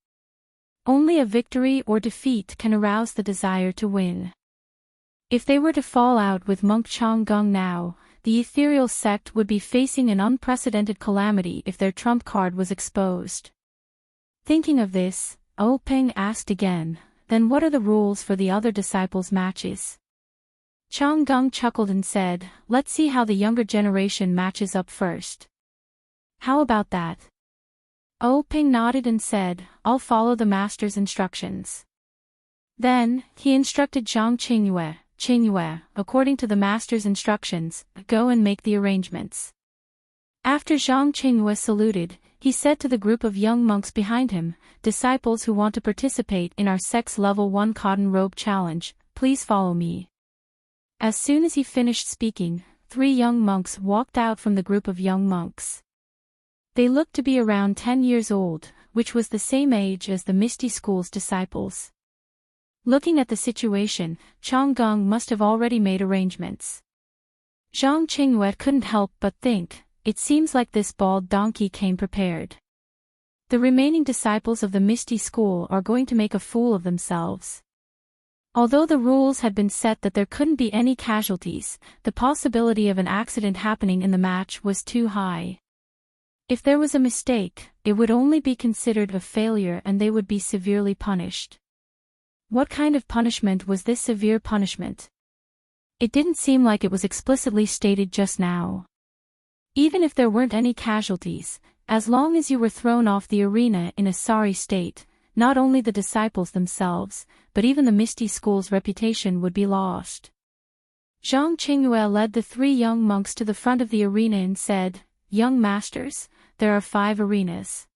Only a victory or defeat can arouse the desire to win. If they were to fall out with Monk Changgung now, the ethereal sect would be facing an unprecedented calamity if their trump card was exposed. Thinking of this, Ping asked again, Then what are the rules for the other disciples' matches? Changgung chuckled and said, Let's see how the younger generation matches up first. How about that? Ping nodded and said, I'll follow the master's instructions. Then, he instructed Zhang Qingyue, according to the master's instructions, go and make the arrangements. After Zhang Qingyue saluted, he said to the group of young monks behind him, Disciples who want to participate in our sect's level 1 cotton robe challenge, please follow me. As soon as he finished speaking, 3 young monks walked out from the group of young monks. They looked to be around 10 years old, which was the same age as the Misty School's disciples. Looking at the situation, Changgung must have already made arrangements. Zhang Qingyue couldn't help but think, it seems like this bald donkey came prepared. The remaining disciples of the Misty School are going to make a fool of themselves. Although the rules had been set that there couldn't be any casualties, the possibility of an accident happening in the match was too high. If there was a mistake, it would only be considered a failure and they would be severely punished. What kind of punishment was this severe punishment? It didn't seem like it was explicitly stated just now. Even if there weren't any casualties, as long as you were thrown off the arena in a sorry state, not only the disciples themselves, but even the Misty School's reputation would be lost. Zhang Qingyue led the 3 young monks to the front of the arena and said, Young masters, there are 5 arenas.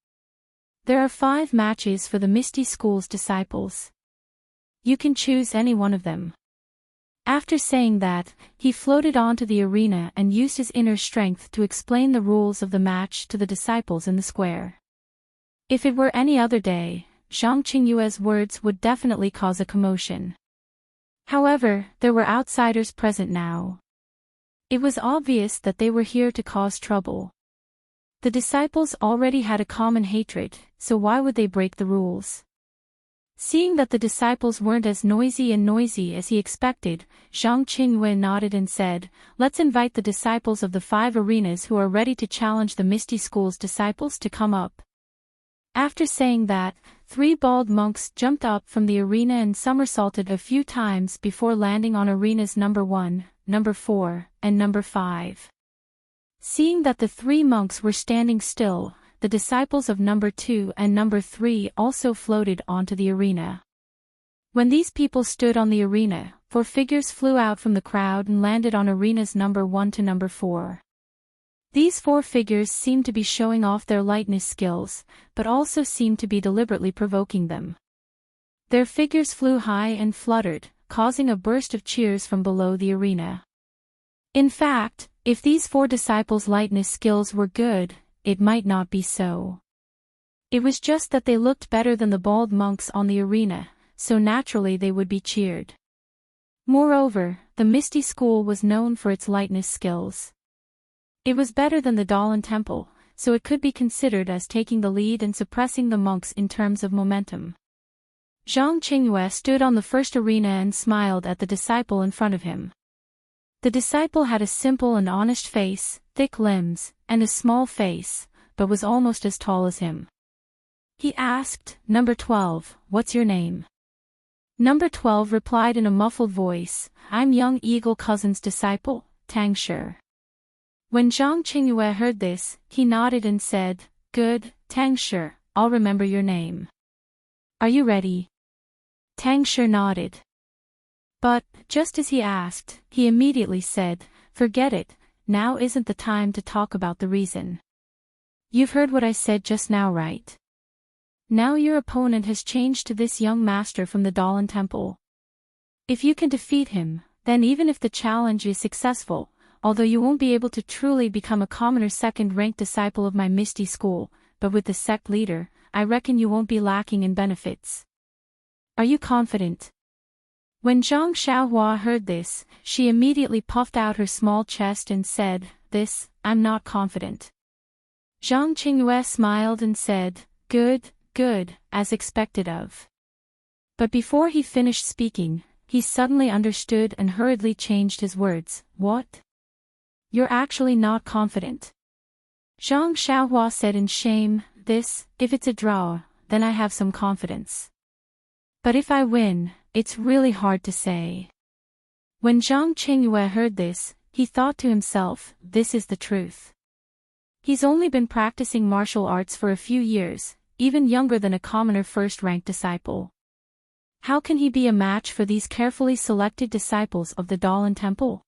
There are 5 matches for the Misty School's disciples. You can choose any one of them. After saying that, he floated onto the arena and used his inner strength to explain the rules of the match to the disciples in the square. If it were any other day, Zhang Qingyue's words would definitely cause a commotion. However, there were outsiders present now. It was obvious that they were here to cause trouble. The disciples already had a common hatred, so why would they break the rules? Seeing that the disciples weren't as noisy as he expected, Zhang Qingyue nodded and said, Let's invite the disciples of the 5 arenas who are ready to challenge the Misty School's disciples to come up. After saying that, 3 bald monks jumped up from the arena and somersaulted a few times before landing on arenas number 1, number 4, and number 5. Seeing that the 3 monks were standing still, the disciples of number 2 and number 3 also floated onto the arena. When these people stood on the arena, 4 figures flew out from the crowd and landed on arenas number 1 to number 4. These 4 figures seemed to be showing off their lightness skills, but also seemed to be deliberately provoking them. Their figures flew high and fluttered, causing a burst of cheers from below the arena. In fact, if these 4 disciples' lightness skills were good, it might not be so. It was just that they looked better than the bald monks on the arena, so naturally they would be cheered. Moreover, the Misty School was known for its lightness skills. It was better than the Dalan Temple, so it could be considered as taking the lead and suppressing the monks in terms of momentum. Zhang Qingyue stood on the first arena and smiled at the disciple in front of him. The disciple had a simple and honest face, thick limbs, and a small face, but was almost as tall as him. He asked, Number 12, what's your name? Number 12 replied in a muffled voice, I'm young Eagle Cousin's disciple, Tang Shi. When Zhang Qingyue heard this, he nodded and said, Good, Tang Shi, I'll remember your name. Are you ready? Tang Shi nodded. But, just as he asked, he immediately said, Forget it, now isn't the time to talk about the reason. You've heard what I said just now, right? Now your opponent has changed to this young master from the Dalan Temple. If you can defeat him, then even if the challenge is successful, although you won't be able to truly become a commoner second-ranked disciple of my Misty School, but with the sect leader, I reckon you won't be lacking in benefits. Are you confident? When Zhang Xiaohua heard this, she immediately puffed out her small chest and said, I'm not confident. Zhang Qingyue smiled and said, Good, as expected of. But before he finished speaking, he suddenly understood and hurriedly changed his words. What? You're actually not confident. Zhang Xiaohua said in shame, if it's a draw, then I have some confidence. But if I win, it's really hard to say. When Zhang Qingyue heard this, he thought to himself, this is the truth. He's only been practicing martial arts for a few years, even younger than a commoner first-ranked disciple. How can he be a match for these carefully selected disciples of the Dalan Temple?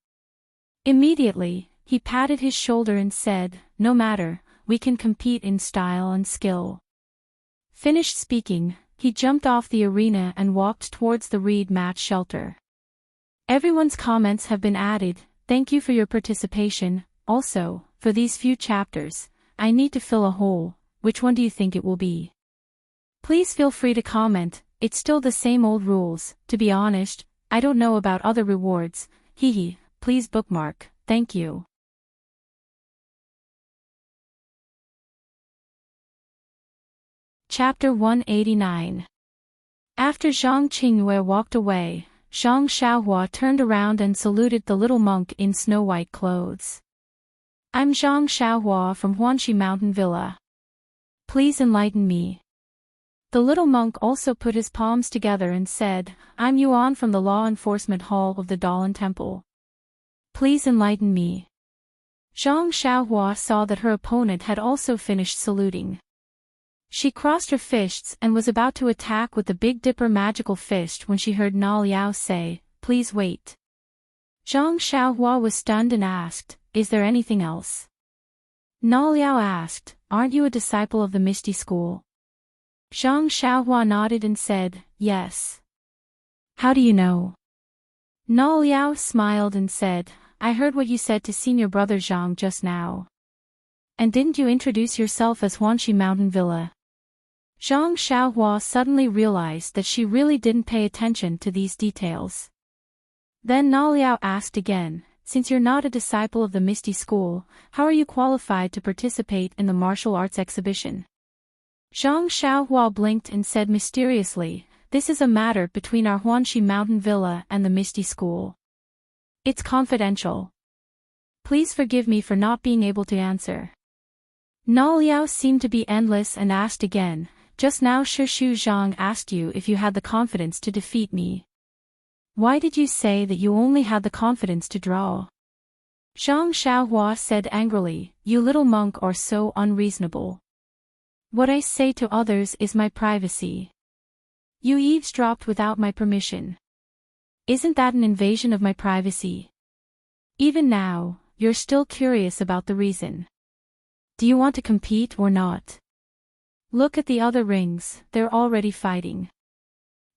Immediately, he patted his shoulder and said, No matter, we can compete in style and skill. Finished speaking, he jumped off the arena and walked towards the reed match shelter. Everyone's comments have been added, thank you for your participation, also, for these few chapters, I need to fill a hole. Which one do you think it will be? Please feel free to comment, it's still the same old rules, to be honest, I don't know about other rewards, please bookmark, thank you. Chapter 189. After Zhang Qingyue walked away, Zhang Xiaohua turned around and saluted the little monk in snow-white clothes. I'm Zhang Xiaohua from Huanxi Mountain Villa. Please enlighten me. The little monk also put his palms together and said, I'm Yuan from the Law Enforcement Hall of the Dalan Temple. Please enlighten me. Zhang Xiaohua saw that her opponent had also finished saluting. She crossed her fists and was about to attack with the Big Dipper magical fist when she heard Na Liao say, Please wait. Zhang Xiaohua was stunned and asked, Is there anything else? Na Liao asked, Aren't you a disciple of the Misty School? Zhang Xiaohua nodded and said, Yes. How do you know? Na Liao smiled and said, I heard what you said to senior brother Zhang just now. And didn't you introduce yourself as Huanxi Mountain Villa? Zhang Xiaohua suddenly realized that she really didn't pay attention to these details. Then Na Liao asked again, Since you're not a disciple of the Misty School, how are you qualified to participate in the martial arts exhibition? Zhang Xiaohua blinked and said mysteriously, This is a matter between our Huanxi Mountain Villa and the Misty School. It's confidential. Please forgive me for not being able to answer. Na Liao seemed to be endless and asked again, Just now Shu Zhang asked you if you had the confidence to defeat me. Why did you say that you only had the confidence to draw? Zhang Xiaohua said angrily, You little monk are so unreasonable. What I say to others is my privacy. You eavesdropped without my permission. Isn't that an invasion of my privacy? Even now, you're still curious about the reason. Do you want to compete or not? Look at the other rings, they're already fighting.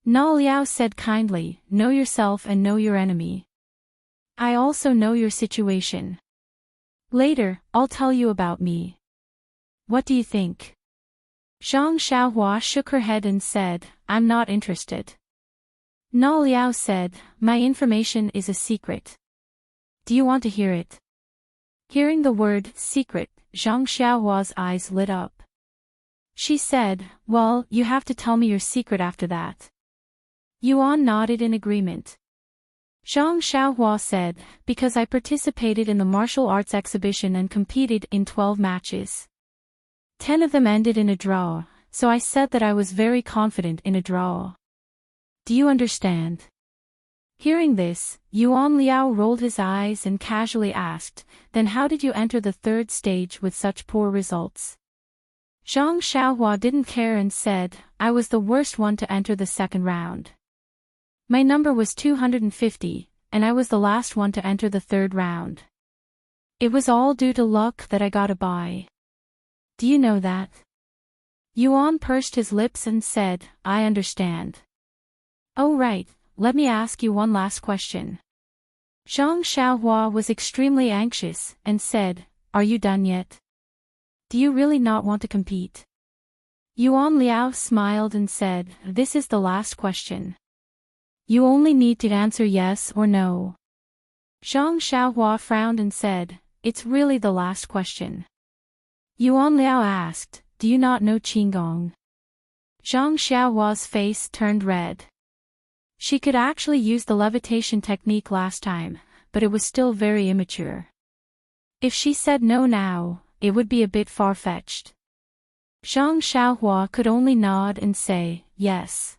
Na Liao said kindly, Know yourself and know your enemy. I also know your situation. Later, I'll tell you about me. What do you think? Zhang Xiaohua shook her head and said, I'm not interested. Na Liao said, My information is a secret. Do you want to hear it? Hearing the word secret, Zhang Xiaohua's eyes lit up. She said, Well, you have to tell me your secret after that. Yuan nodded in agreement. Zhang Xiaohua said, Because I participated in the martial arts exhibition and competed in 12 matches. 10 of them ended in a draw, so I said that I was very confident in a draw. Do you understand? Hearing this, Yuan Liao rolled his eyes and casually asked, then how did you enter the third stage with such poor results? Zhang Xiaohua didn't care and said, I was the worst one to enter the second round. My number was 250, and I was the last one to enter the third round. It was all due to luck that I got a bye. Do you know that? Yuan pursed his lips and said, I understand. Oh right, let me ask you one last question. Zhang Xiaohua was extremely anxious and said, are you done yet? Do you really not want to compete? Yuan Liao smiled and said, this is the last question. You only need to answer yes or no. Zhang Xiaohua frowned and said, it's really the last question. Yuan Liao asked, do you not know Qigong? Zhang Xiaohua's face turned red. She could actually use the levitation technique last time, but it was still very immature. If she said no now, it would be a bit far-fetched. Zhang Xiaohua could only nod and say, yes.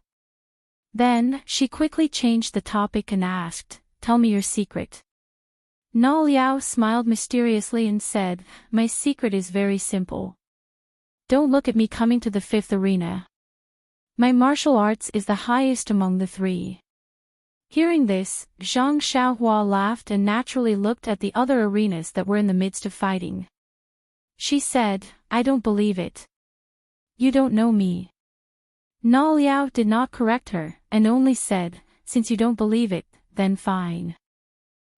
Then, she quickly changed the topic and asked, tell me your secret. Na Liao smiled mysteriously and said, my secret is very simple. Don't look at me coming to the fifth arena. My martial arts is the highest among the three. Hearing this, Zhang Xiaohua laughed and naturally looked at the other arenas that were in the midst of fighting. She said, I don't believe it. You don't know me. Na Liao did not correct her, and only said, since you don't believe it, then fine.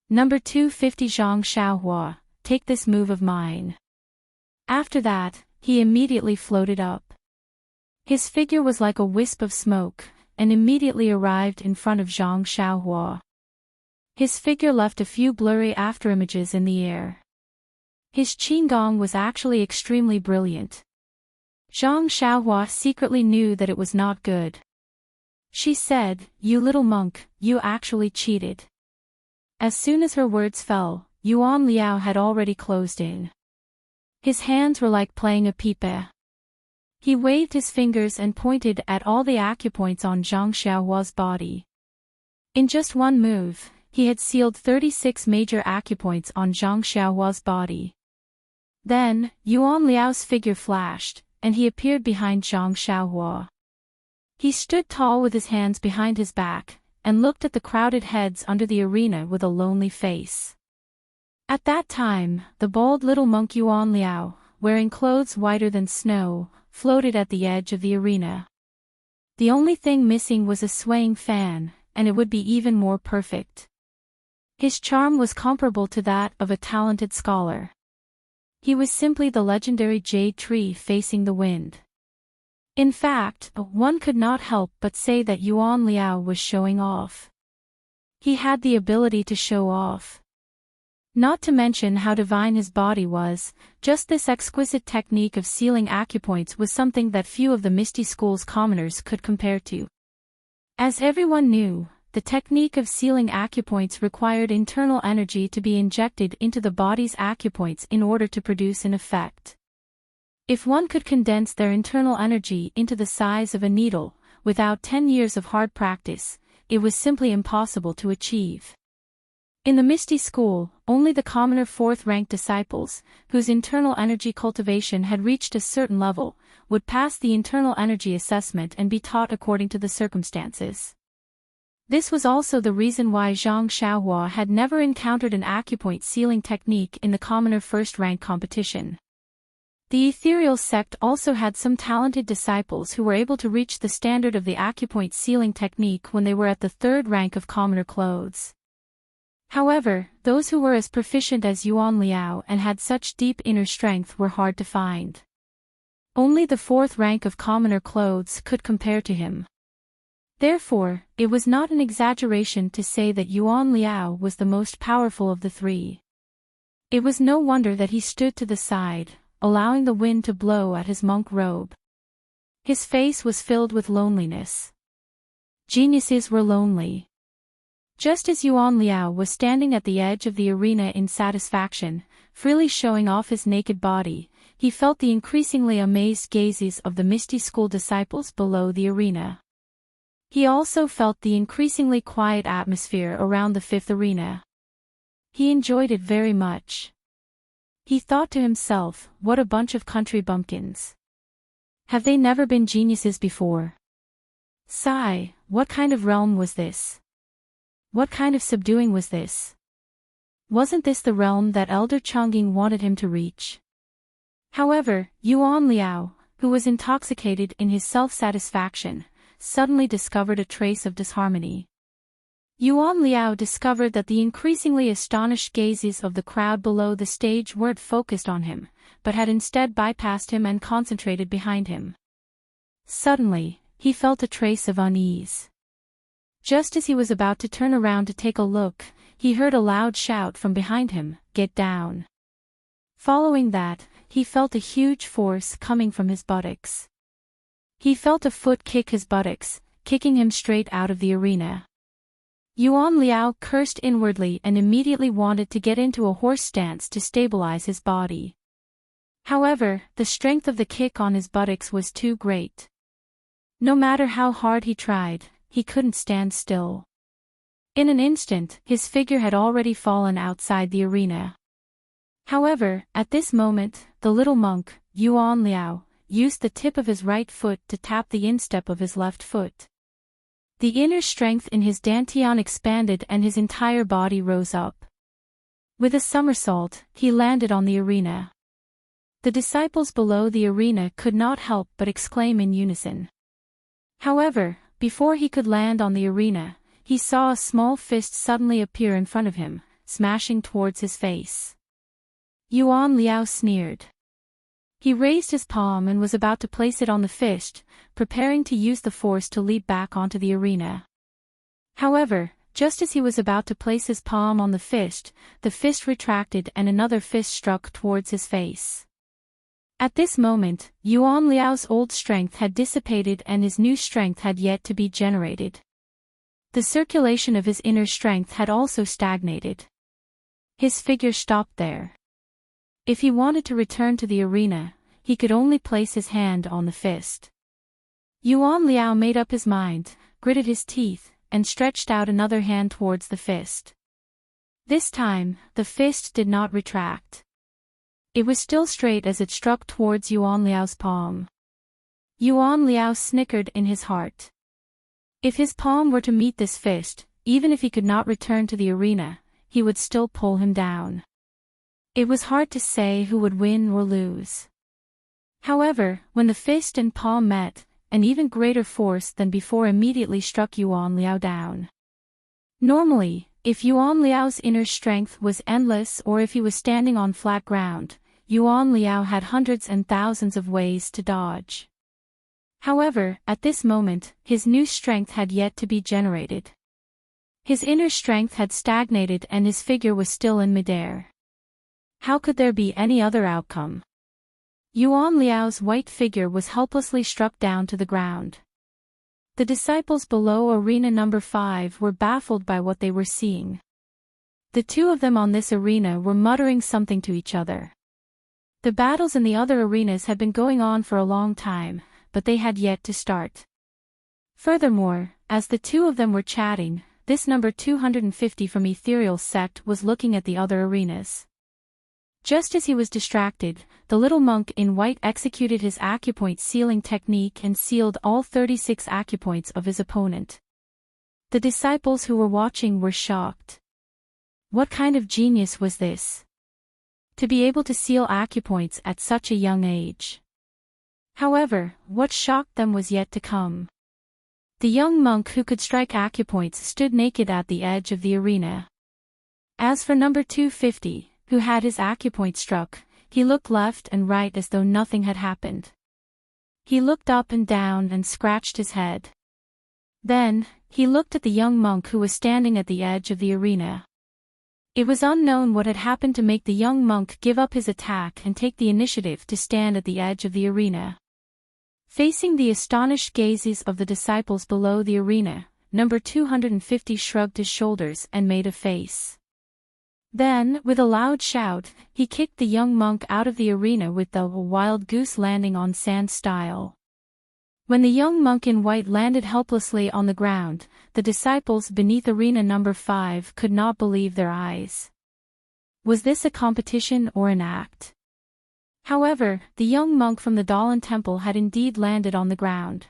Number 250 Zhang Xiaohua, take this move of mine. After that, he immediately floated up. His figure was like a wisp of smoke, and immediately arrived in front of Zhang Xiaohua. His figure left a few blurry afterimages in the air. His Qigong was actually extremely brilliant. Zhang Xiaohua secretly knew that it was not good. She said, you little monk, you actually cheated. As soon as her words fell, Yuan Liao had already closed in. His hands were like playing a pipe. He waved his fingers and pointed at all the acupoints on Zhang Xiaohua's body. In just one move, he had sealed 36 major acupoints on Zhang Xiaohua's body. Then, Yuan Liao's figure flashed, and he appeared behind Zhang Xiaohua. He stood tall with his hands behind his back, and looked at the crowded heads under the arena with a lonely face. At that time, the bald little monk Yuan Liao, wearing clothes whiter than snow, floated at the edge of the arena. The only thing missing was a swaying fan, and it would be even more perfect. His charm was comparable to that of a talented scholar. He was simply the legendary jade tree facing the wind. In fact, one could not help but say that Yuan Liao was showing off. He had the ability to show off. Not to mention how divine his body was, just this exquisite technique of sealing acupoints was something that few of the Misty School's commoners could compare to. As everyone knew, the technique of sealing acupoints required internal energy to be injected into the body's acupoints in order to produce an effect. If one could condense their internal energy into the size of a needle, without 10 years of hard practice, it was simply impossible to achieve. In the Misty School, only the commoner fourth-ranked disciples, whose internal energy cultivation had reached a certain level, would pass the internal energy assessment and be taught according to the circumstances. This was also the reason why Zhang Xiaohua had never encountered an acupoint sealing technique in the commoner first-rank competition. The ethereal sect also had some talented disciples who were able to reach the standard of the acupoint sealing technique when they were at the third rank of commoner clothes. However, those who were as proficient as Yuan Liao and had such deep inner strength were hard to find. Only the fourth rank of commoner clothes could compare to him. Therefore, it was not an exaggeration to say that Yuan Liao was the most powerful of the three. It was no wonder that he stood to the side, allowing the wind to blow at his monk robe. His face was filled with loneliness. Geniuses were lonely. Just as Yuan Liao was standing at the edge of the arena in satisfaction, freely showing off his naked body, he felt the increasingly amazed gazes of the Misty School disciples below the arena. He also felt the increasingly quiet atmosphere around the fifth arena. He enjoyed it very much. He thought to himself, what a bunch of country bumpkins. Have they never been geniuses before? Sigh, what kind of realm was this? What kind of subduing was this? Wasn't this the realm that Elder Chongqing wanted him to reach? However, Yuan Liao, who was intoxicated in his self-satisfaction, suddenly discovered a trace of disharmony. Yuan Liao discovered that the increasingly astonished gazes of the crowd below the stage weren't focused on him, but had instead bypassed him and concentrated behind him. Suddenly, he felt a trace of unease. Just as he was about to turn around to take a look, he heard a loud shout from behind him, "Get down!" Following that, he felt a huge force coming from his buttocks. He felt a foot kick his buttocks, kicking him straight out of the arena. Yuan Liao cursed inwardly and immediately wanted to get into a horse stance to stabilize his body. However, the strength of the kick on his buttocks was too great. No matter how hard he tried, he couldn't stand still. In an instant, his figure had already fallen outside the arena. However, at this moment, the little monk, Yuan Liao, used the tip of his right foot to tap the instep of his left foot. The inner strength in his dantian expanded and his entire body rose up. With a somersault, he landed on the arena. The disciples below the arena could not help but exclaim in unison. However, before he could land on the arena, he saw a small fist suddenly appear in front of him, smashing towards his face. Yuan Liao sneered. He raised his palm and was about to place it on the fist, preparing to use the force to leap back onto the arena. However, just as he was about to place his palm on the fist retracted and another fist struck towards his face. At this moment, Yuan Liao's old strength had dissipated and his new strength had yet to be generated. The circulation of his inner strength had also stagnated. His figure stopped there. If he wanted to return to the arena, he could only place his hand on the fist. Yuan Liao made up his mind, gritted his teeth, and stretched out another hand towards the fist. This time, the fist did not retract. It was still straight as it struck towards Yuan Liao's palm. Yuan Liao snickered in his heart. If his palm were to meet this fist, even if he could not return to the arena, he would still pull him down. It was hard to say who would win or lose. However, when the fist and palm met, an even greater force than before immediately struck Yuan Liao down. Normally, if Yuan Liao's inner strength was endless or if he was standing on flat ground, Yuan Liao had hundreds and thousands of ways to dodge. However, at this moment, his new strength had yet to be generated. His inner strength had stagnated and his figure was still in midair. How could there be any other outcome? Yuan Liao's white figure was helplessly struck down to the ground. The disciples below arena number 5 were baffled by what they were seeing. The two of them on this arena were muttering something to each other. The battles in the other arenas had been going on for a long time, but they had yet to start. Furthermore, as the two of them were chatting, this number 250 from Ethereal Sect was looking at the other arenas. Just as he was distracted, the little monk in white executed his acupoint sealing technique and sealed all 36 acupoints of his opponent. The disciples who were watching were shocked. What kind of genius was this? To be able to seal acupoints at such a young age. However, what shocked them was yet to come. The young monk who could strike acupoints stood naked at the edge of the arena. As for number 250, who had his acupoint struck, he looked left and right as though nothing had happened. He looked up and down and scratched his head. Then, he looked at the young monk who was standing at the edge of the arena. It was unknown what had happened to make the young monk give up his attack and take the initiative to stand at the edge of the arena. Facing the astonished gazes of the disciples below the arena, number 250 shrugged his shoulders and made a face. Then, with a loud shout, he kicked the young monk out of the arena with the wild goose landing on sand style. When the young monk in white landed helplessly on the ground, the disciples beneath arena number 5 could not believe their eyes. Was this a competition or an act? However, the young monk from the Dalan temple had indeed landed on the ground.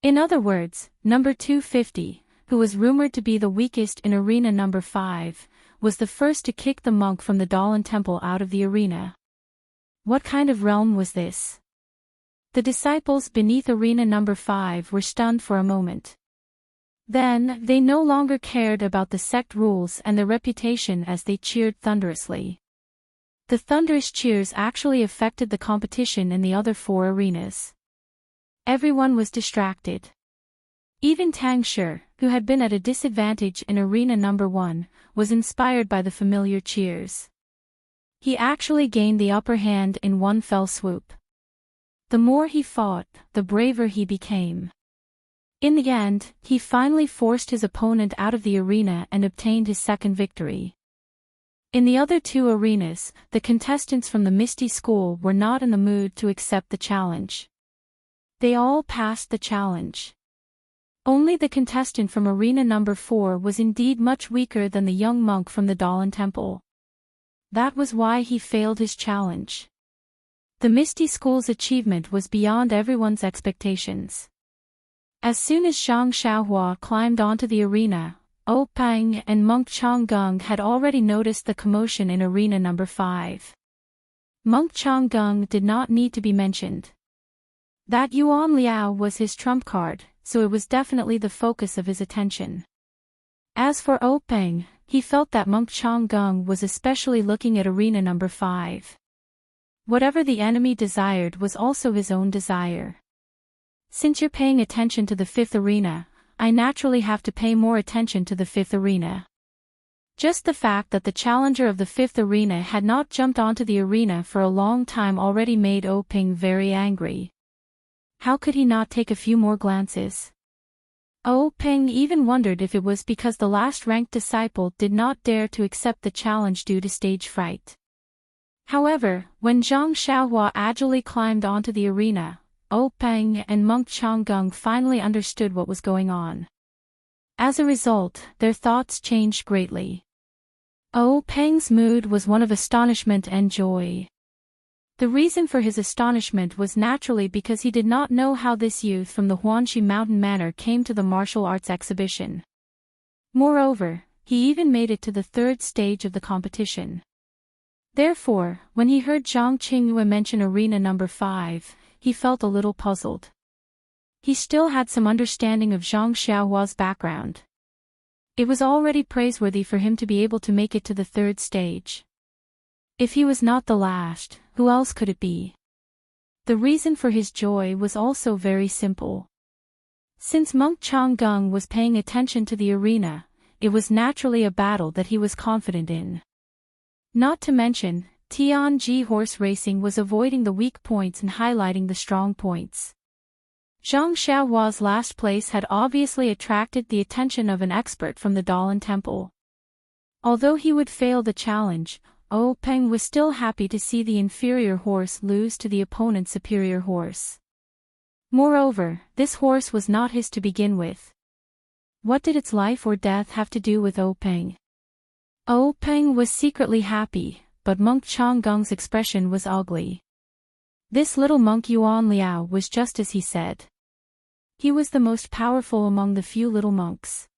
In other words, number 250, who was rumored to be the weakest in arena number 5, was the first to kick the monk from the Dalan temple out of the arena. What kind of realm was this? The disciples beneath arena number 5 were stunned for a moment. Then, they no longer cared about the sect rules and their reputation as they cheered thunderously. The thunderous cheers actually affected the competition in the other 4 arenas. Everyone was distracted. Even Tang Shi, who had been at a disadvantage in arena number 1, was inspired by the familiar cheers. He actually gained the upper hand in one fell swoop. The more he fought, the braver he became. In the end, he finally forced his opponent out of the arena and obtained his second victory. In the other 2 arenas, the contestants from the Misty School were not in the mood to accept the challenge. They all passed the challenge. Only the contestant from arena number 4 was indeed much weaker than the young monk from the Dalan temple. That was why he failed his challenge. The Misty School's achievement was beyond everyone's expectations. As soon as Zhang Xiaohua climbed onto the arena, O Peng and Monk Changgung had already noticed the commotion in arena number 5. Monk Changgung did not need to be mentioned. That Yuan Liao was his trump card, so it was definitely the focus of his attention. As for O Peng, he felt that Monk Changgung was especially looking at arena number 5. Whatever the enemy desired was also his own desire. Since you're paying attention to the 5th arena, I naturally have to pay more attention to the 5th arena. Just the fact that the challenger of the 5th arena had not jumped onto the arena for a long time already made O Peng very angry. How could he not take a few more glances? O Peng even wondered if it was because the last ranked disciple did not dare to accept the challenge due to stage fright. However, when Zhang Xiaohua agilely climbed onto the arena, O Peng and Monk Changgung finally understood what was going on. As a result, their thoughts changed greatly. O Peng's mood was one of astonishment and joy. The reason for his astonishment was naturally because he did not know how this youth from the Huanxi Mountain Manor came to the martial arts exhibition. Moreover, he even made it to the 3rd stage of the competition. Therefore, when he heard Zhang Qingyue mention arena number 5, he felt a little puzzled. He still had some understanding of Zhang Xiaohua's background. It was already praiseworthy for him to be able to make it to the 3rd stage. If he was not the last, who else could it be? The reason for his joy was also very simple. Since Monk Changgung was paying attention to the arena, it was naturally a battle that he was confident in. Not to mention, Tianji horse racing was avoiding the weak points and highlighting the strong points. Zhang Xiaohua's last place had obviously attracted the attention of an expert from the Dalan temple. Although he would fail the challenge, O Peng was still happy to see the inferior horse lose to the opponent's superior horse. Moreover, this horse was not his to begin with. What did its life or death have to do with O Peng? O Peng was secretly happy, but Monk Changgung's expression was ugly. This little monk Yuan Liao was just as he said. He was the most powerful among the few little monks.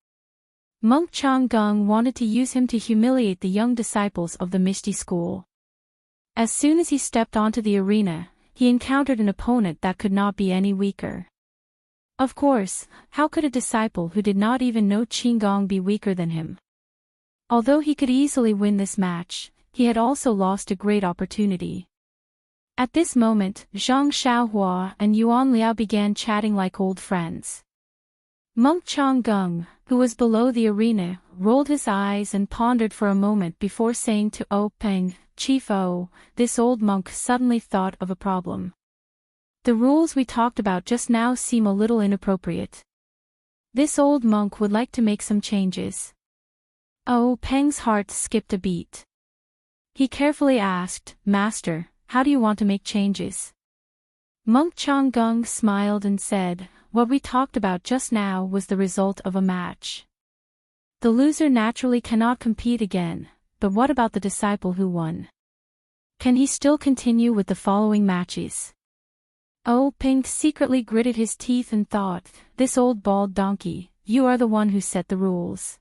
Monk Changgung wanted to use him to humiliate the young disciples of the Misty School. As soon as he stepped onto the arena, he encountered an opponent that could not be any weaker. Of course, how could a disciple who did not even know Qinggong be weaker than him? Although he could easily win this match, he had also lost a great opportunity. At this moment, Zhang Xiaohua and Yuan Liao began chatting like old friends. Monk Changgung, who was below the arena, rolled his eyes and pondered for a moment before saying to O Peng, "Chief O, this old monk suddenly thought of a problem. The rules we talked about just now seem a little inappropriate. This old monk would like to make some changes." O Peng's heart skipped a beat. He carefully asked, "Master, how do you want to make changes?" Monk Changgung smiled and said, "What we talked about just now was the result of a match. The loser naturally cannot compete again, but what about the disciple who won? Can he still continue with the following matches?" Oh Ping secretly gritted his teeth and thought, "This old bald donkey, you are the one who set the rules.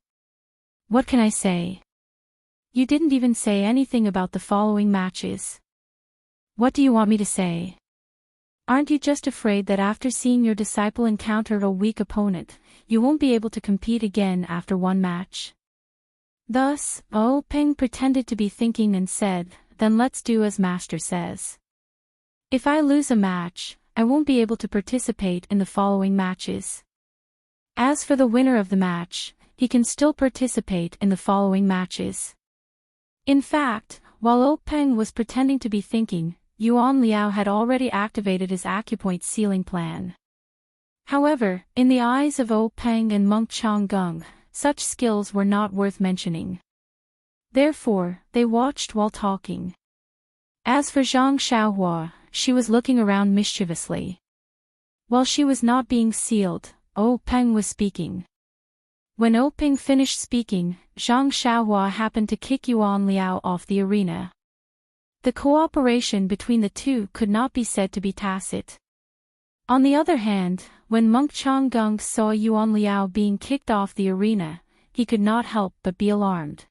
What can I say? You didn't even say anything about the following matches. What do you want me to say? Aren't you just afraid that after seeing your disciple encounter a weak opponent, you won't be able to compete again after one match?" Thus, Oh Ping pretended to be thinking and said, "Then let's do as Master says. If I lose a match, I won't be able to participate in the following matches. As for the winner of the match, he can still participate in the following matches." In fact, while Oh Peng was pretending to be thinking, Yuan Liao had already activated his acupoint sealing plan. However, in the eyes of Oh Peng and Monk Changgung, such skills were not worth mentioning. Therefore, they watched while talking. As for Zhang Xiaohua, she was looking around mischievously. While she was not being sealed, Oh Peng was speaking. When Oh Peng finished speaking, Zhang Xiaohua happened to kick Yuan Liao off the arena. The cooperation between the two could not be said to be tacit. On the other hand, when Monk Changgung saw Yuan Liao being kicked off the arena, he could not help but be alarmed.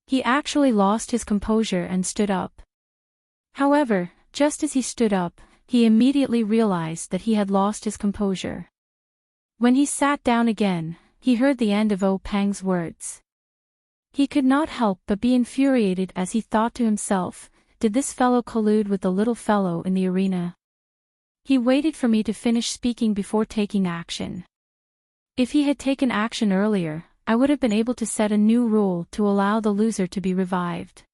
He actually lost his composure and stood up. However, just as he stood up, he immediately realized that he had lost his composure. When he sat down again, he heard the end of Oh Peng's words. He could not help but be infuriated as he thought to himself, "Did this fellow collude with the little fellow in the arena? He waited for me to finish speaking before taking action. If he had taken action earlier, I would have been able to set a new rule to allow the loser to be revived.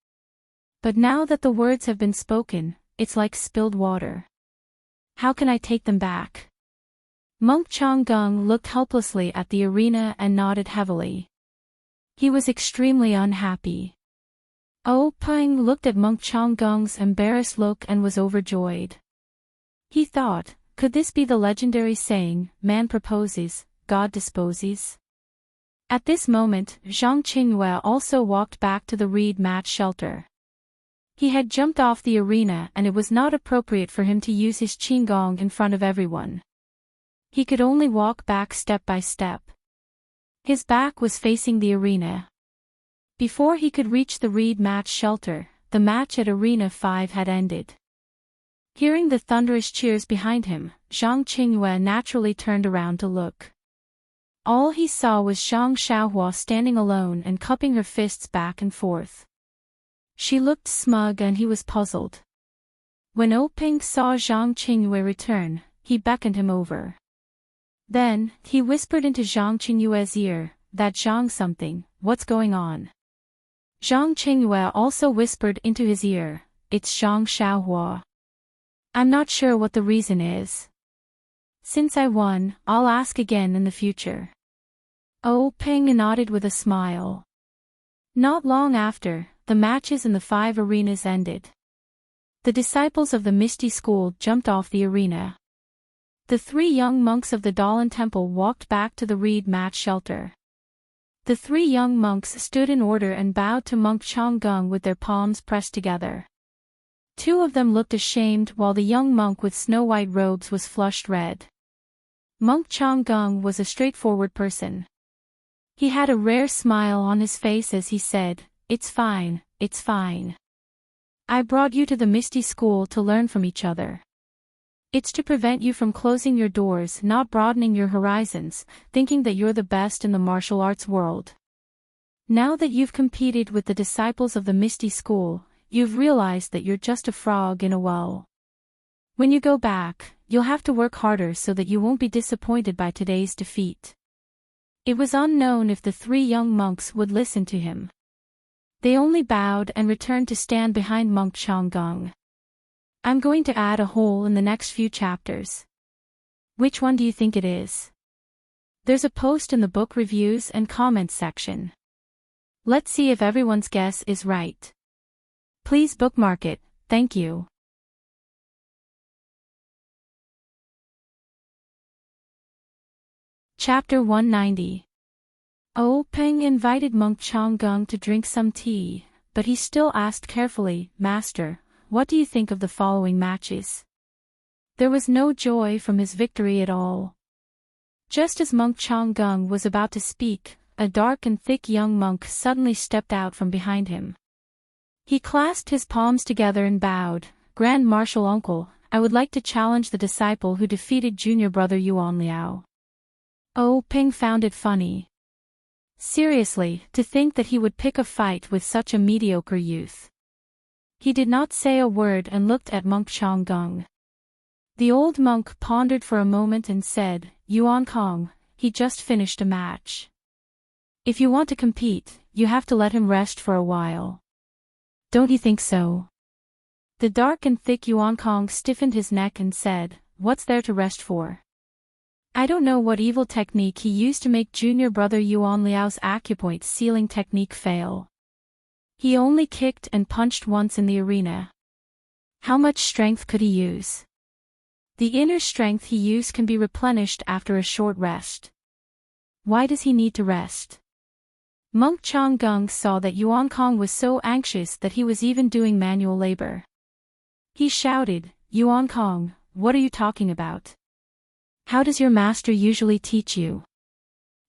But now that the words have been spoken, it's like spilled water. How can I take them back?" Monk Changgung looked helplessly at the arena and nodded heavily. He was extremely unhappy. Oh Peng looked at Monk Changgung's embarrassed look and was overjoyed. He thought, could this be the legendary saying, "Man proposes, God disposes"? At this moment, Zhang Qingyue also walked back to the reed mat shelter. He had jumped off the arena and it was not appropriate for him to use his qinggong in front of everyone. He could only walk back step by step. His back was facing the arena. Before he could reach the reed mat shelter, the match at Arena 5 had ended. Hearing the thunderous cheers behind him, Zhang Qingyue naturally turned around to look. All he saw was Zhang Xiaohua standing alone and cupping her fists back and forth. She looked smug and he was puzzled. When Oh Peng saw Zhang Qingyue return, he beckoned him over. Then, he whispered into Zhang Qingyue's ear, "That Zhang something, what's going on?" Zhang Qingyue also whispered into his ear, "It's Zhang Xiaohua. I'm not sure what the reason is. Since I won, I'll ask again in the future." Oh Peng nodded with a smile. Not long after, the matches in the 5 arenas ended. The disciples of the Misty School jumped off the arena. The 3 young monks of the Dalan Temple walked back to the reed mat shelter. The 3 young monks stood in order and bowed to Monk Changgung with their palms pressed together. 2 of them looked ashamed while the young monk with snow-white robes was flushed red. Monk Changgung was a straightforward person. He had a rare smile on his face as he said, it's fine. I brought you to the Misty School to learn from each other. It's to prevent you from closing your doors, not broadening your horizons, thinking that you're the best in the martial arts world. Now that you've competed with the disciples of the Misty School, you've realized that you're just a frog in a well. When you go back, you'll have to work harder so that you won't be disappointed by today's defeat." It was unknown if the 3 young monks would listen to him. They only bowed and returned to stand behind Monk Changgung. "I'm going to add a hole in the next few chapters. Which one do you think it is? There's a post in the book reviews and comments section. Let's see if everyone's guess is right. Please bookmark it, thank you. Chapter 190. Peng invited Monk Changgung to drink some tea, but he still asked carefully, "Master, what do you think of the following matches?" There was no joy from his victory at all. Just as Monk Changgung was about to speak, a dark and thick young monk suddenly stepped out from behind him. He clasped his palms together and bowed. "Grand Marshal Uncle, I would like to challenge the disciple who defeated junior brother Yuan Liao." Peng found it funny. Seriously, to think that he would pick a fight with such a mediocre youth. He did not say a word and looked at Monk Changgung. The old monk pondered for a moment and said, "Yuan Kong, he just finished a match. If you want to compete, you have to let him rest for a while. Don't you think so?" The dark and thick Yuan Kong stiffened his neck and said, "What's there to rest for? I don't know what evil technique he used to make junior brother Yuan Liao's acupoint sealing technique fail. He only kicked and punched once in the arena. How much strength could he use? The inner strength he used can be replenished after a short rest. Why does he need to rest?" Monk Changgung saw that Yuan Kong was so anxious that he was even doing manual labor. He shouted, "Yuan Kong, what are you talking about? How does your master usually teach you?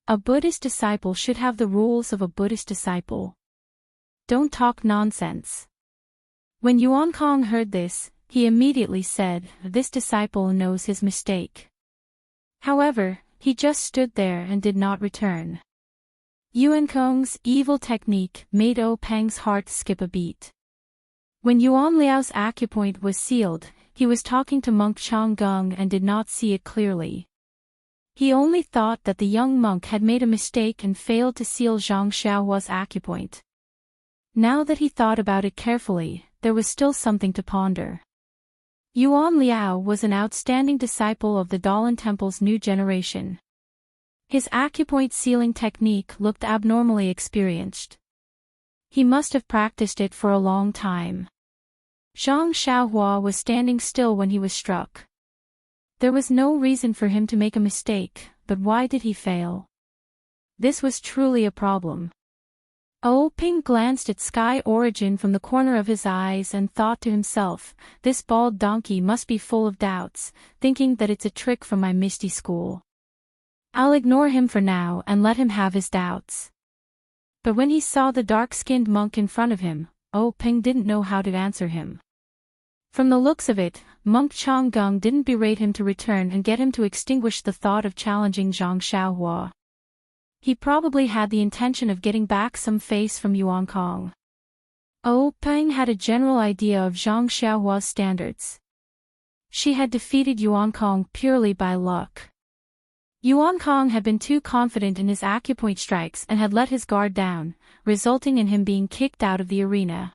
A Buddhist disciple should have the rules of a Buddhist disciple. Don't talk nonsense." When Yuan Kong heard this, he immediately said, "This disciple knows his mistake." However, he just stood there and did not return. Yuan Kong's evil technique made Peng's heart skip a beat. When Yuan Liao's acupoint was sealed, he was talking to Monk Changgung and did not see it clearly. He only thought that the young monk had made a mistake and failed to seal Zhang Xiaohua's acupoint. Now that he thought about it carefully, there was still something to ponder. Yuan Liao was an outstanding disciple of the Dalan Temple's new generation. His acupoint sealing technique looked abnormally experienced. He must have practiced it for a long time. Zhang Xiaohua was standing still when he was struck. There was no reason for him to make a mistake, but why did he fail? This was truly a problem. Peng glanced at Sky Origin from the corner of his eyes and thought to himself, "This bald donkey must be full of doubts, thinking that it's a trick from my misty school. I'll ignore him for now and let him have his doubts." But when he saw the dark-skinned monk in front of him, Peng didn't know how to answer him. From the looks of it, Monk Changgung didn't berate him to return and get him to extinguish the thought of challenging Zhang Xiaohua. He probably had the intention of getting back some face from Yuan Kong. Peng had a general idea of Zhang Xiaohua's standards. She had defeated Yuan Kong purely by luck. Yuan Kong had been too confident in his acupoint strikes and had let his guard down, resulting in him being kicked out of the arena.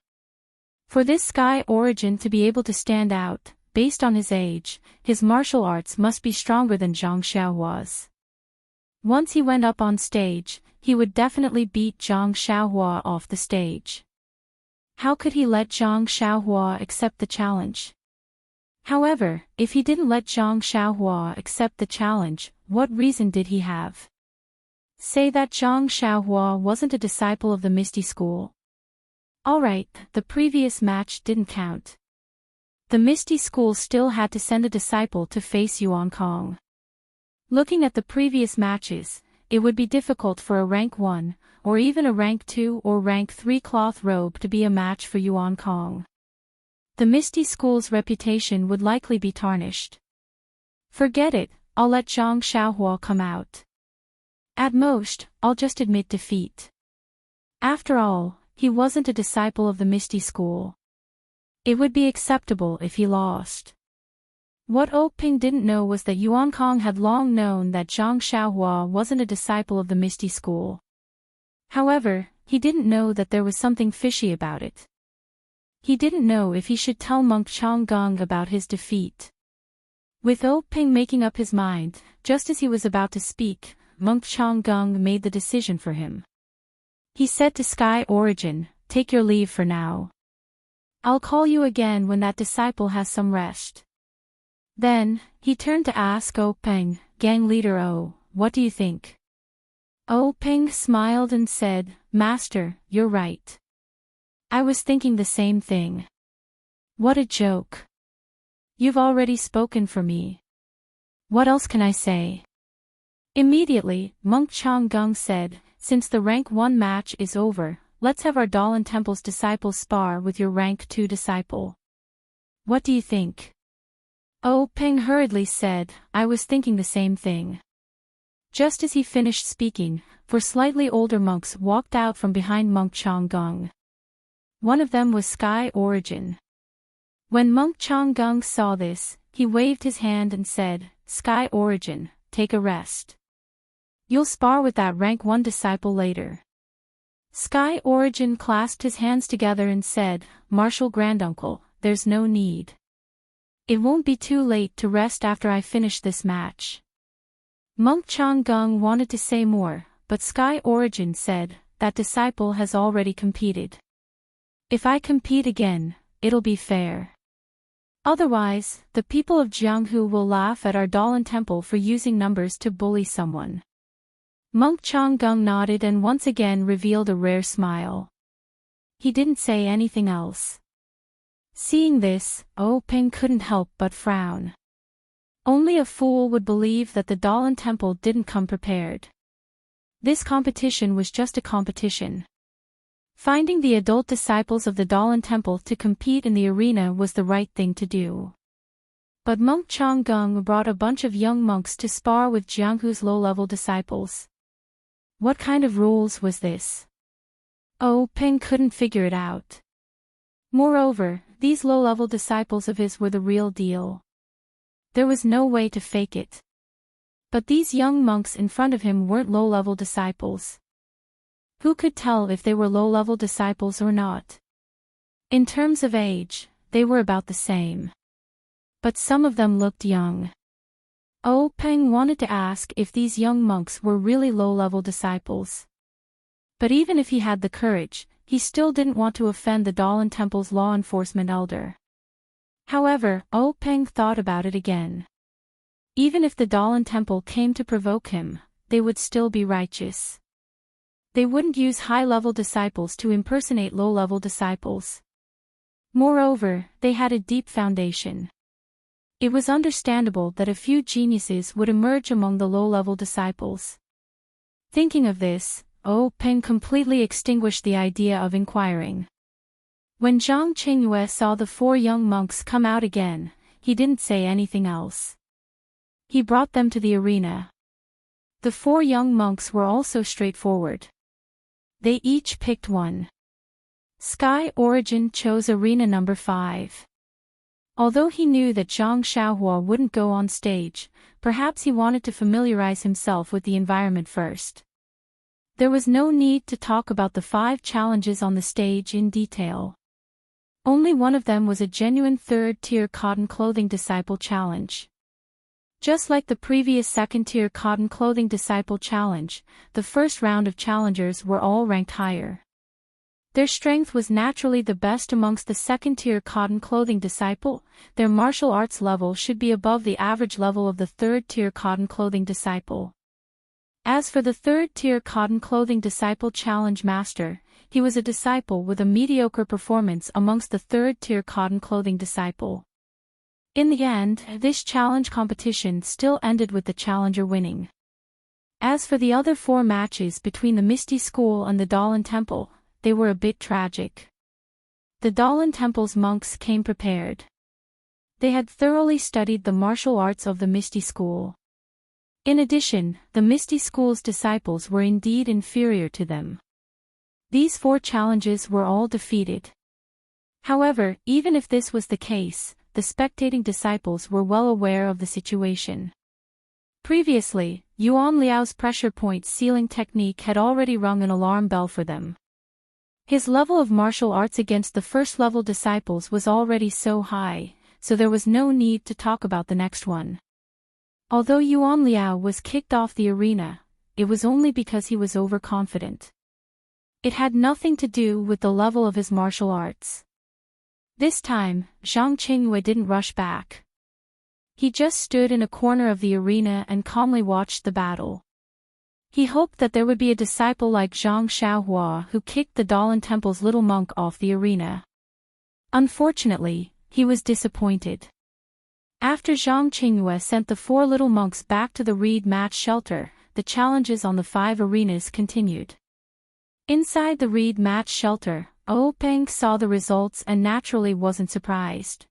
For this Sky Origin to be able to stand out, based on his age, his martial arts must be stronger than Zhang Xiaohua's. Once he went up on stage, he would definitely beat Zhang Xiaohua off the stage. How could he let Zhang Xiaohua accept the challenge? However, if he didn't let Zhang Xiaohua accept the challenge, what reason did he have? Say that Zhang Xiaohua wasn't a disciple of the Misty School. Alright, the previous match didn't count. The Misty School still had to send a disciple to face Yuan Kong. Looking at the previous matches, it would be difficult for a rank 1, or even a rank 2 or rank 3 cloth robe to be a match for Yuan Kong. The Misty School's reputation would likely be tarnished. Forget it, I'll let Zhang Xiaohua come out. At most, I'll just admit defeat. After all, he wasn't a disciple of the Misty School. It would be acceptable if he lost. What Peng didn't know was that Yuan Kong had long known that Zhang Xiaohua wasn't a disciple of the Misty School. However, he didn't know that there was something fishy about it. He didn't know if he should tell Monk Changgung about his defeat. With Peng making up his mind, just as he was about to speak, Monk Changgung made the decision for him. He said to Sky Origin, "Take your leave for now. I'll call you again when that disciple has some rest." Then, he turned to ask Peng, "Gang leader what do you think? Oh Peng smiled and said, Master, you're right. I was thinking the same thing. What a joke. You've already spoken for me. What else can I say? Immediately, Monk Changgung said, since the rank 1 match is over, let's have our Dalan Temple's disciple spar with your rank 2 disciple. What do you think? Oh Peng hurriedly said, I was thinking the same thing. Just as he finished speaking, 4 slightly older monks walked out from behind Monk Changgung. One of them was Sky Origin. When Monk Changgung saw this, he waved his hand and said, Sky Origin, take a rest. You'll spar with that rank 1 disciple later. Sky Origin clasped his hands together and said, Martial Granduncle, there's no need. It won't be too late to rest after I finish this match. Monk Changgung wanted to say more, but Sky Origin said, that disciple has already competed. If I compete again, it'll be fair. Otherwise, the people of Jianghu will laugh at our Dalan Temple for using numbers to bully someone. Monk Changgung nodded and once again revealed a rare smile. He didn't say anything else. Seeing this, Oh Peng couldn't help but frown. Only a fool would believe that the Dalan Temple didn't come prepared. This competition was just a competition. Finding the adult disciples of the Dalan Temple to compete in the arena was the right thing to do. But Monk Changgung brought a bunch of young monks to spar with Jianghu's low-level disciples. What kind of rules was this? Oh Peng couldn't figure it out. Moreover, these low-level disciples of his were the real deal. There was no way to fake it. But these young monks in front of him weren't low-level disciples. Who could tell if they were low-level disciples or not? In terms of age, they were about the same. But some of them looked young. Oh Peng wanted to ask if these young monks were really low-level disciples. But even if he had the courage, he still didn't want to offend the Dalan Temple's law enforcement elder. However, Oh Peng thought about it again. Even if the Dalan Temple came to provoke him, they would still be righteous. They wouldn't use high-level disciples to impersonate low-level disciples. Moreover, they had a deep foundation. It was understandable that a few geniuses would emerge among the low-level disciples. Thinking of this, Oh Peng completely extinguished the idea of inquiring. When Zhang Qingyue saw the 4 young monks come out again, he didn't say anything else. He brought them to the arena. The 4 young monks were also straightforward. They each picked one. Sky Origin chose arena number 5. Although he knew that Zhang Xiaohua wouldn't go on stage, perhaps he wanted to familiarize himself with the environment first. There was no need to talk about the 5 challenges on the stage in detail. Only one of them was a genuine 3rd-tier cotton clothing disciple challenge. Just like the previous 2nd-tier cotton clothing disciple challenge, the first round of challengers were all ranked higher. Their strength was naturally the best amongst the 2nd-tier cotton clothing disciple. Their martial arts level should be above the average level of the 3rd-tier cotton clothing disciple. As for the 3rd-tier cotton clothing disciple challenge master, he was a disciple with a mediocre performance amongst the 3rd-tier cotton clothing disciple. In the end, this challenge competition still ended with the challenger winning. As for the other 4 matches between the Misty School and the Dalan Temple, they were a bit tragic. The Dalan Temple's monks came prepared. They had thoroughly studied the martial arts of the Misty School. In addition, the Misty School's disciples were indeed inferior to them. These 4 challenges were all defeated. However, even if this was the case, the spectating disciples were well aware of the situation. Previously, Yuan Liao's pressure point sealing technique had already rung an alarm bell for them. His level of martial arts against the first-level disciples was already so high, so there was no need to talk about the next one. Although Yuan Liao was kicked off the arena, it was only because he was overconfident. It had nothing to do with the level of his martial arts. This time, Zhang Qingyue didn't rush back. He just stood in a corner of the arena and calmly watched the battle. He hoped that there would be a disciple like Zhang Xiaohua who kicked the Dalan Temple's little monk off the arena. Unfortunately, he was disappointed. After Zhang Qingyue sent the 4 little monks back to the reed match shelter, the challenges on the 5 arenas continued. Inside the reed match shelter, Peng saw the results and naturally wasn't surprised.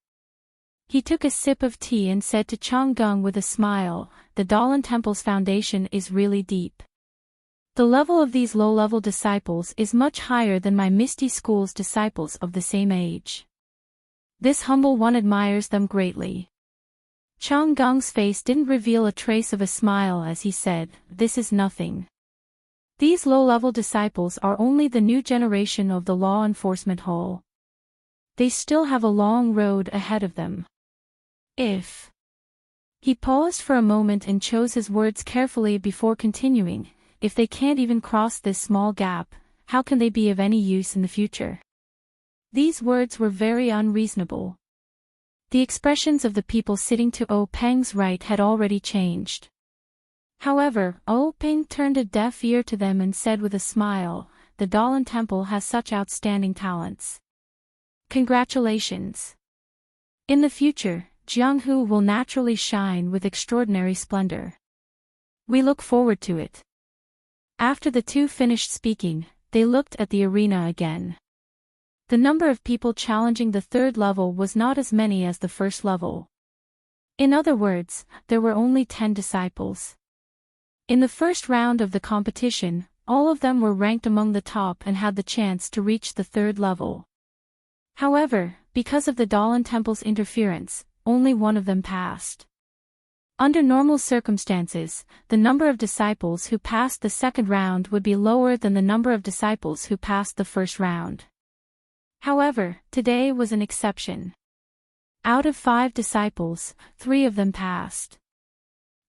He took a sip of tea and said to Chang Gung with a smile, "The Dalan Temple's foundation is really deep. The level of these low-level disciples is much higher than my Misty School's disciples of the same age. This humble one admires them greatly." Chang Gung's face didn't reveal a trace of a smile as he said, "This is nothing. These low-level disciples are only the new generation of the law enforcement whole. They still have a long road ahead of them. If..." He paused for a moment and chose his words carefully before continuing, "If they can't even cross this small gap, how can they be of any use in the future?" These words were very unreasonable. The expressions of the people sitting to Peng's right had already changed. However, Peng turned a deaf ear to them and said with a smile, "The Dalan Temple has such outstanding talents. Congratulations. In the future, Jianghu will naturally shine with extraordinary splendor. We look forward to it." After the two finished speaking, they looked at the arena again. The number of people challenging the 3rd level was not as many as the 1st level. In other words, there were only 10 disciples. In the first round of the competition, all of them were ranked among the top and had the chance to reach the 3rd level. However, because of the Dalan Temple's interference, only one of them passed. Under normal circumstances, the number of disciples who passed the 2nd round would be lower than the number of disciples who passed the 1st round. However, today was an exception. Out of 5 disciples, 3 of them passed.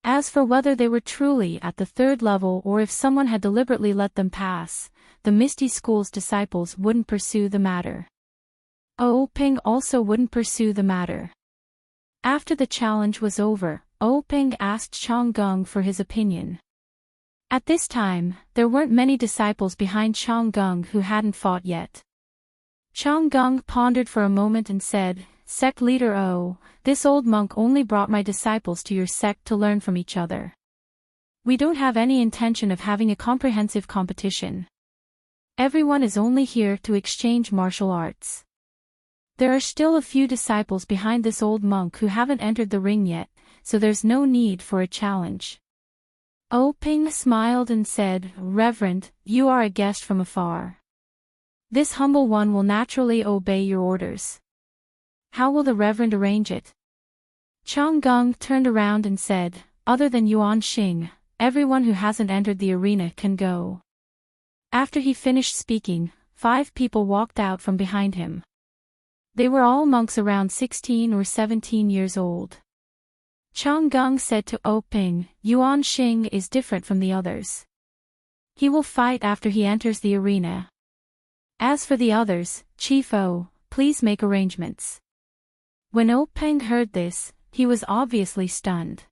As for whether they were truly at the 3rd level or if someone had deliberately let them pass, the Misty School's disciples wouldn't pursue the matter. Peng also wouldn't pursue the matter. After the challenge was over, Peng asked Chang Gung for his opinion. At this time, there weren't many disciples behind Chang Gung who hadn't fought yet. Chang Gung pondered for a moment and said, "Sect leader this old monk only brought my disciples to your sect to learn from each other. We don't have any intention of having a comprehensive competition. Everyone is only here to exchange martial arts. There are still a few disciples behind this old monk who haven't entered the ring yet, so there's no need for a challenge." Peng smiled and said, "Reverend, you are a guest from afar. This humble one will naturally obey your orders. How will the Reverend arrange it?" Chang Gung turned around and said, "Other than Yuan Xing, everyone who hasn't entered the arena can go." After he finished speaking, 5 people walked out from behind him. They were all monks around 16 or 17 years old. Chang Gung said to Peng, "Yuan Xing is different from the others. He will fight after he enters the arena. As for the others, Chief please make arrangements." When Peng heard this, he was obviously stunned.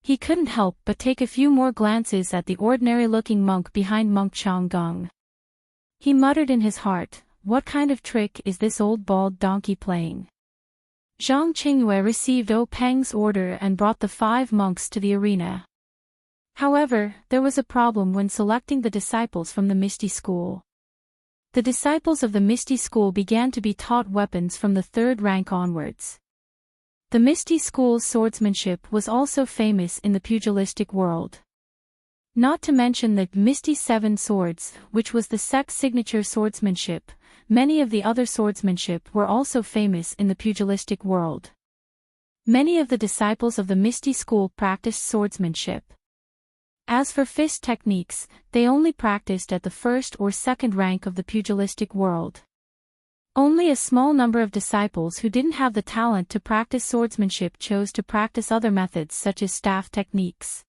He couldn't help but take a few more glances at the ordinary-looking monk behind Monk Chang Gung. He muttered in his heart, "What kind of trick is this old bald donkey playing?" Zhang Qingyue received Peng's order and brought the 5 monks to the arena. However, there was a problem when selecting the disciples from the Misty School. The disciples of the Misty School began to be taught weapons from the 3rd rank onwards. The Misty School's swordsmanship was also famous in the pugilistic world. Not to mention the Misty 7 Swords, which was the sect's signature swordsmanship, many of the other swordsmanship were also famous in the pugilistic world. Many of the disciples of the Misty School practiced swordsmanship. As for fist techniques, they only practiced at the 1st or 2nd rank of the pugilistic world. Only a small number of disciples who didn't have the talent to practice swordsmanship chose to practice other methods such as staff techniques.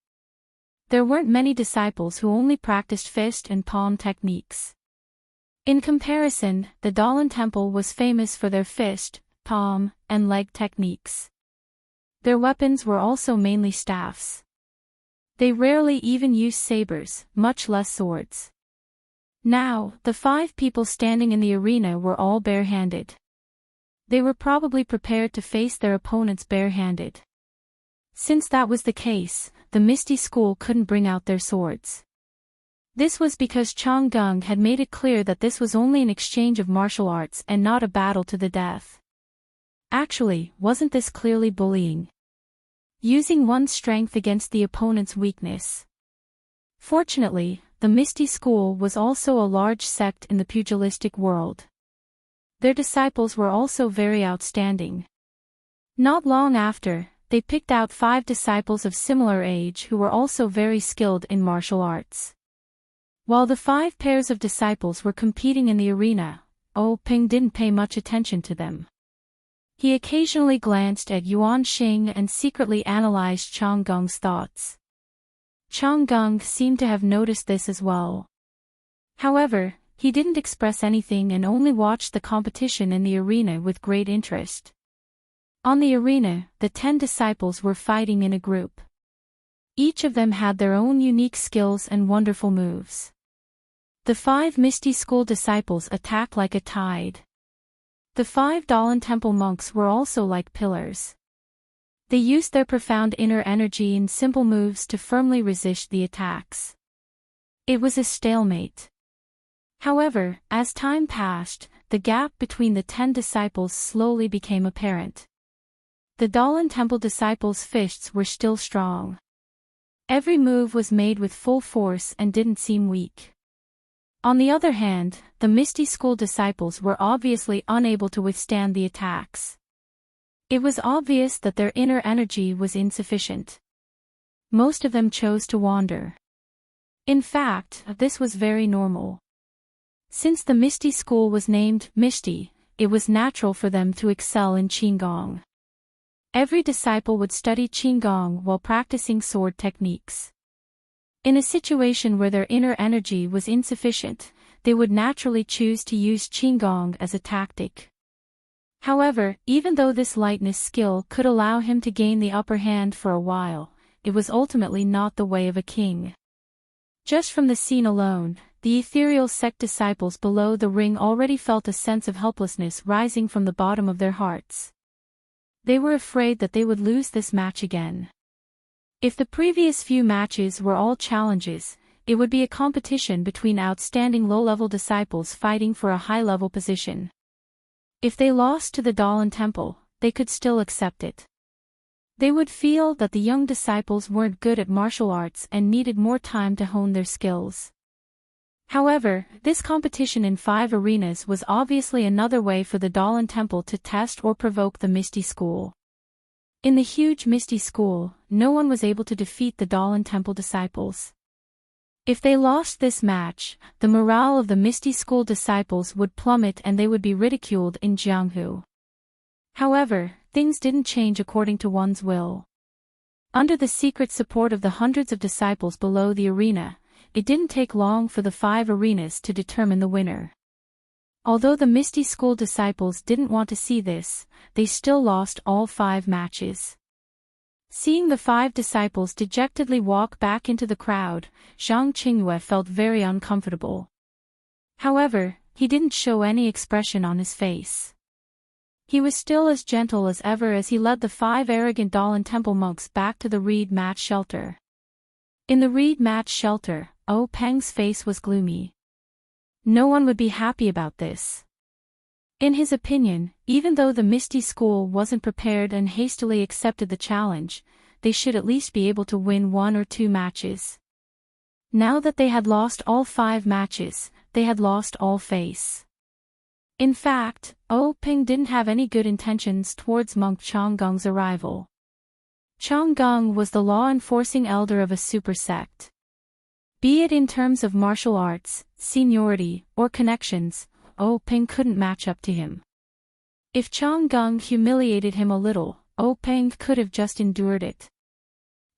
There weren't many disciples who only practiced fist and palm techniques. In comparison, the Dalan Temple was famous for their fist, palm, and leg techniques. Their weapons were also mainly staffs. They rarely even used sabers, much less swords. Now, the 5 people standing in the arena were all barehanded. They were probably prepared to face their opponents barehanded. Since that was the case, the Misty School couldn't bring out their swords. This was because Chang'Gung had made it clear that this was only an exchange of martial arts and not a battle to the death. Actually, wasn't this clearly bullying? Using one's strength against the opponent's weakness. Fortunately, the Misty School was also a large sect in the pugilistic world. Their disciples were also very outstanding. Not long after, they picked out 5 disciples of similar age who were also very skilled in martial arts. While the 5 pairs of disciples were competing in the arena, Ping didn't pay much attention to them. He occasionally glanced at Yuan Xing and secretly analyzed Chang'Gung's thoughts. Chang'Gung seemed to have noticed this as well. However, he didn't express anything and only watched the competition in the arena with great interest. On the arena, the 10 disciples were fighting in a group. Each of them had their own unique skills and wonderful moves. The 5 Misty School disciples attacked like a tide. The 5 Dalan Temple monks were also like pillars. They used their profound inner energy and simple moves to firmly resist the attacks. It was a stalemate. However, as time passed, the gap between the 10 disciples slowly became apparent. The Dalan Temple disciples' fists were still strong. Every move was made with full force and didn't seem weak. On the other hand, the Misty School disciples were obviously unable to withstand the attacks. It was obvious that their inner energy was insufficient. Most of them chose to wander. In fact, this was very normal. Since the Misty School was named Misty, it was natural for them to excel in Qigong. Every disciple would study Qigong while practicing sword techniques. In a situation where their inner energy was insufficient, they would naturally choose to use Qigong as a tactic. However, even though this lightness skill could allow him to gain the upper hand for a while, it was ultimately not the way of a king. Just from the scene alone, the ethereal sect disciples below the ring already felt a sense of helplessness rising from the bottom of their hearts. They were afraid that they would lose this match again. If the previous few matches were all challenges, it would be a competition between outstanding low-level disciples fighting for a high-level position. If they lost to the Dalan Temple, they could still accept it. They would feel that the young disciples weren't good at martial arts and needed more time to hone their skills. However, this competition in 5 arenas was obviously another way for the Dalan Temple to test or provoke the Misty School. In the huge Misty School, no one was able to defeat the Dalan Temple disciples. If they lost this match, the morale of the Misty School disciples would plummet and they would be ridiculed in Jianghu. However, things didn't change according to one's will. Under the secret support of the hundreds of disciples below the arena, it didn't take long for the 5 arenas to determine the winner. Although the Misty School disciples didn't want to see this, they still lost all 5 matches. Seeing the 5 disciples dejectedly walk back into the crowd, Zhang Qingyue felt very uncomfortable. However, he didn't show any expression on his face. He was still as gentle as ever as he led the 5 arrogant Dalan Temple monks back to the reed mat shelter. In the reed mat shelter, Peng's face was gloomy. No one would be happy about this. In his opinion, even though the Misty School wasn't prepared and hastily accepted the challenge, they should at least be able to win 1 or 2 matches. Now that they had lost all 5 matches, they had lost all face. In fact, Peng didn't have any good intentions towards monk Chang'Gung's arrival. Chang'Gung was the law-enforcing elder of a super sect. Be it in terms of martial arts, seniority, or connections, Peng couldn't match up to him. If Chang'Gung humiliated him a little, Peng could have just endured it.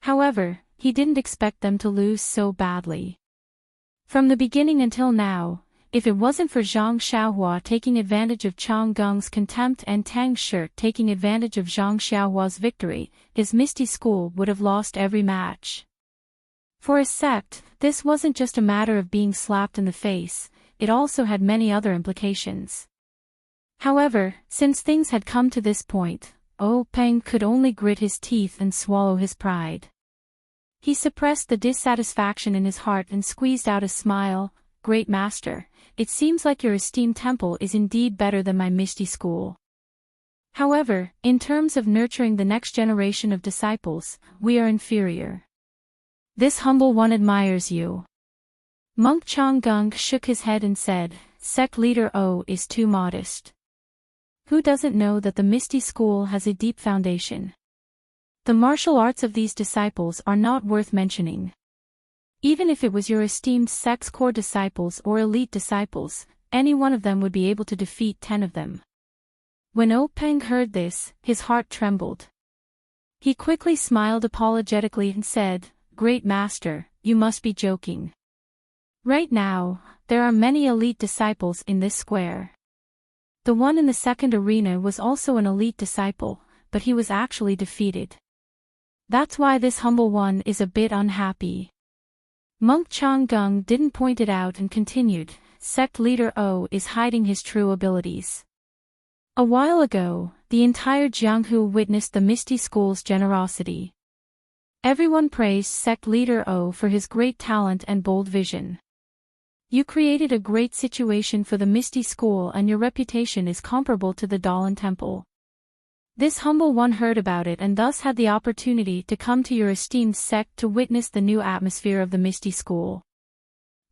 However, he didn't expect them to lose so badly. From the beginning until now, if it wasn't for Zhang Xiaohua taking advantage of Chang'Gung's contempt and Tang Shi taking advantage of Zhang Xiaohua's victory, his Misty School would have lost every match. For a sect, this wasn't just a matter of being slapped in the face, it also had many other implications. However, since things had come to this point, Peng could only grit his teeth and swallow his pride. He suppressed the dissatisfaction in his heart and squeezed out a smile. Great Master, it seems like your esteemed temple is indeed better than my misty school. However, in terms of nurturing the next generation of disciples, we are inferior. This humble one admires you. Monk Changgung shook his head and said, Sect leader O is too modest. Who doesn't know that the Misty School has a deep foundation? The martial arts of these disciples are not worth mentioning. Even if it was your esteemed sect's core disciples or elite disciples, any one of them would be able to defeat 10 of them. When Peng heard this, his heart trembled. He quickly smiled apologetically and said, Great Master, you must be joking. Right now, there are many elite disciples in this square. The one in the second arena was also an elite disciple, but he was actually defeated. That's why this humble one is a bit unhappy. Monk Changgung didn't point it out and continued, Sect leader O is hiding his true abilities. A while ago, the entire Jianghu witnessed the Misty School's generosity. Everyone praised Sect leader O for his great talent and bold vision. You created a great situation for the Misty School and your reputation is comparable to the Dalan Temple. This humble one heard about it and thus had the opportunity to come to your esteemed sect to witness the new atmosphere of the Misty School.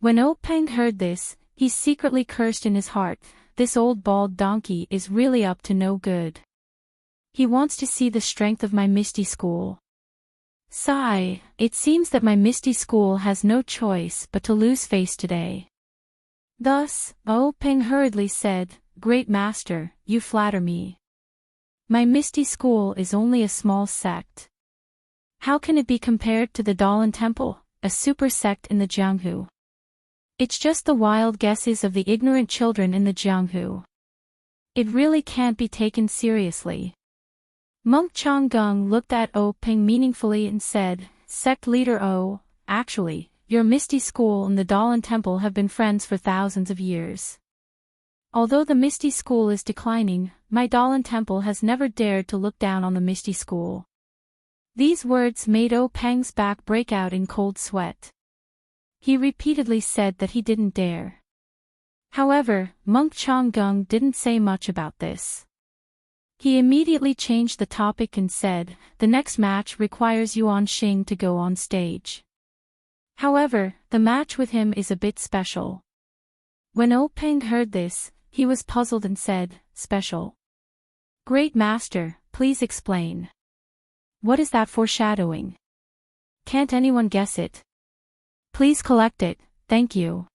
When Peng heard this, he secretly cursed in his heart, this old bald donkey is really up to no good. He wants to see the strength of my Misty School. Sigh, it seems that my Misty School has no choice but to lose face today. Thus, Peng hurriedly said, Great Master, you flatter me. My Misty School is only a small sect. How can it be compared to the Dalan Temple, a super sect in the Jianghu? It's just the wild guesses of the ignorant children in the Jianghu. It really can't be taken seriously. Monk Changgung looked at Peng meaningfully and said, Sect leader O, actually, your Misty School and the Dalan Temple have been friends for thousands of years. Although the Misty School is declining, my Dalan Temple has never dared to look down on the Misty School. These words made Peng's back break out in cold sweat. He repeatedly said that he didn't dare. However, Monk Changgung didn't say much about this. He immediately changed the topic and said, the next match requires Yuan Xing to go on stage. However, the match with him is a bit special. When Peng heard this, he was puzzled and said, Special? Great Master, please explain. What is that foreshadowing? Can't anyone guess it? Please collect it, thank you.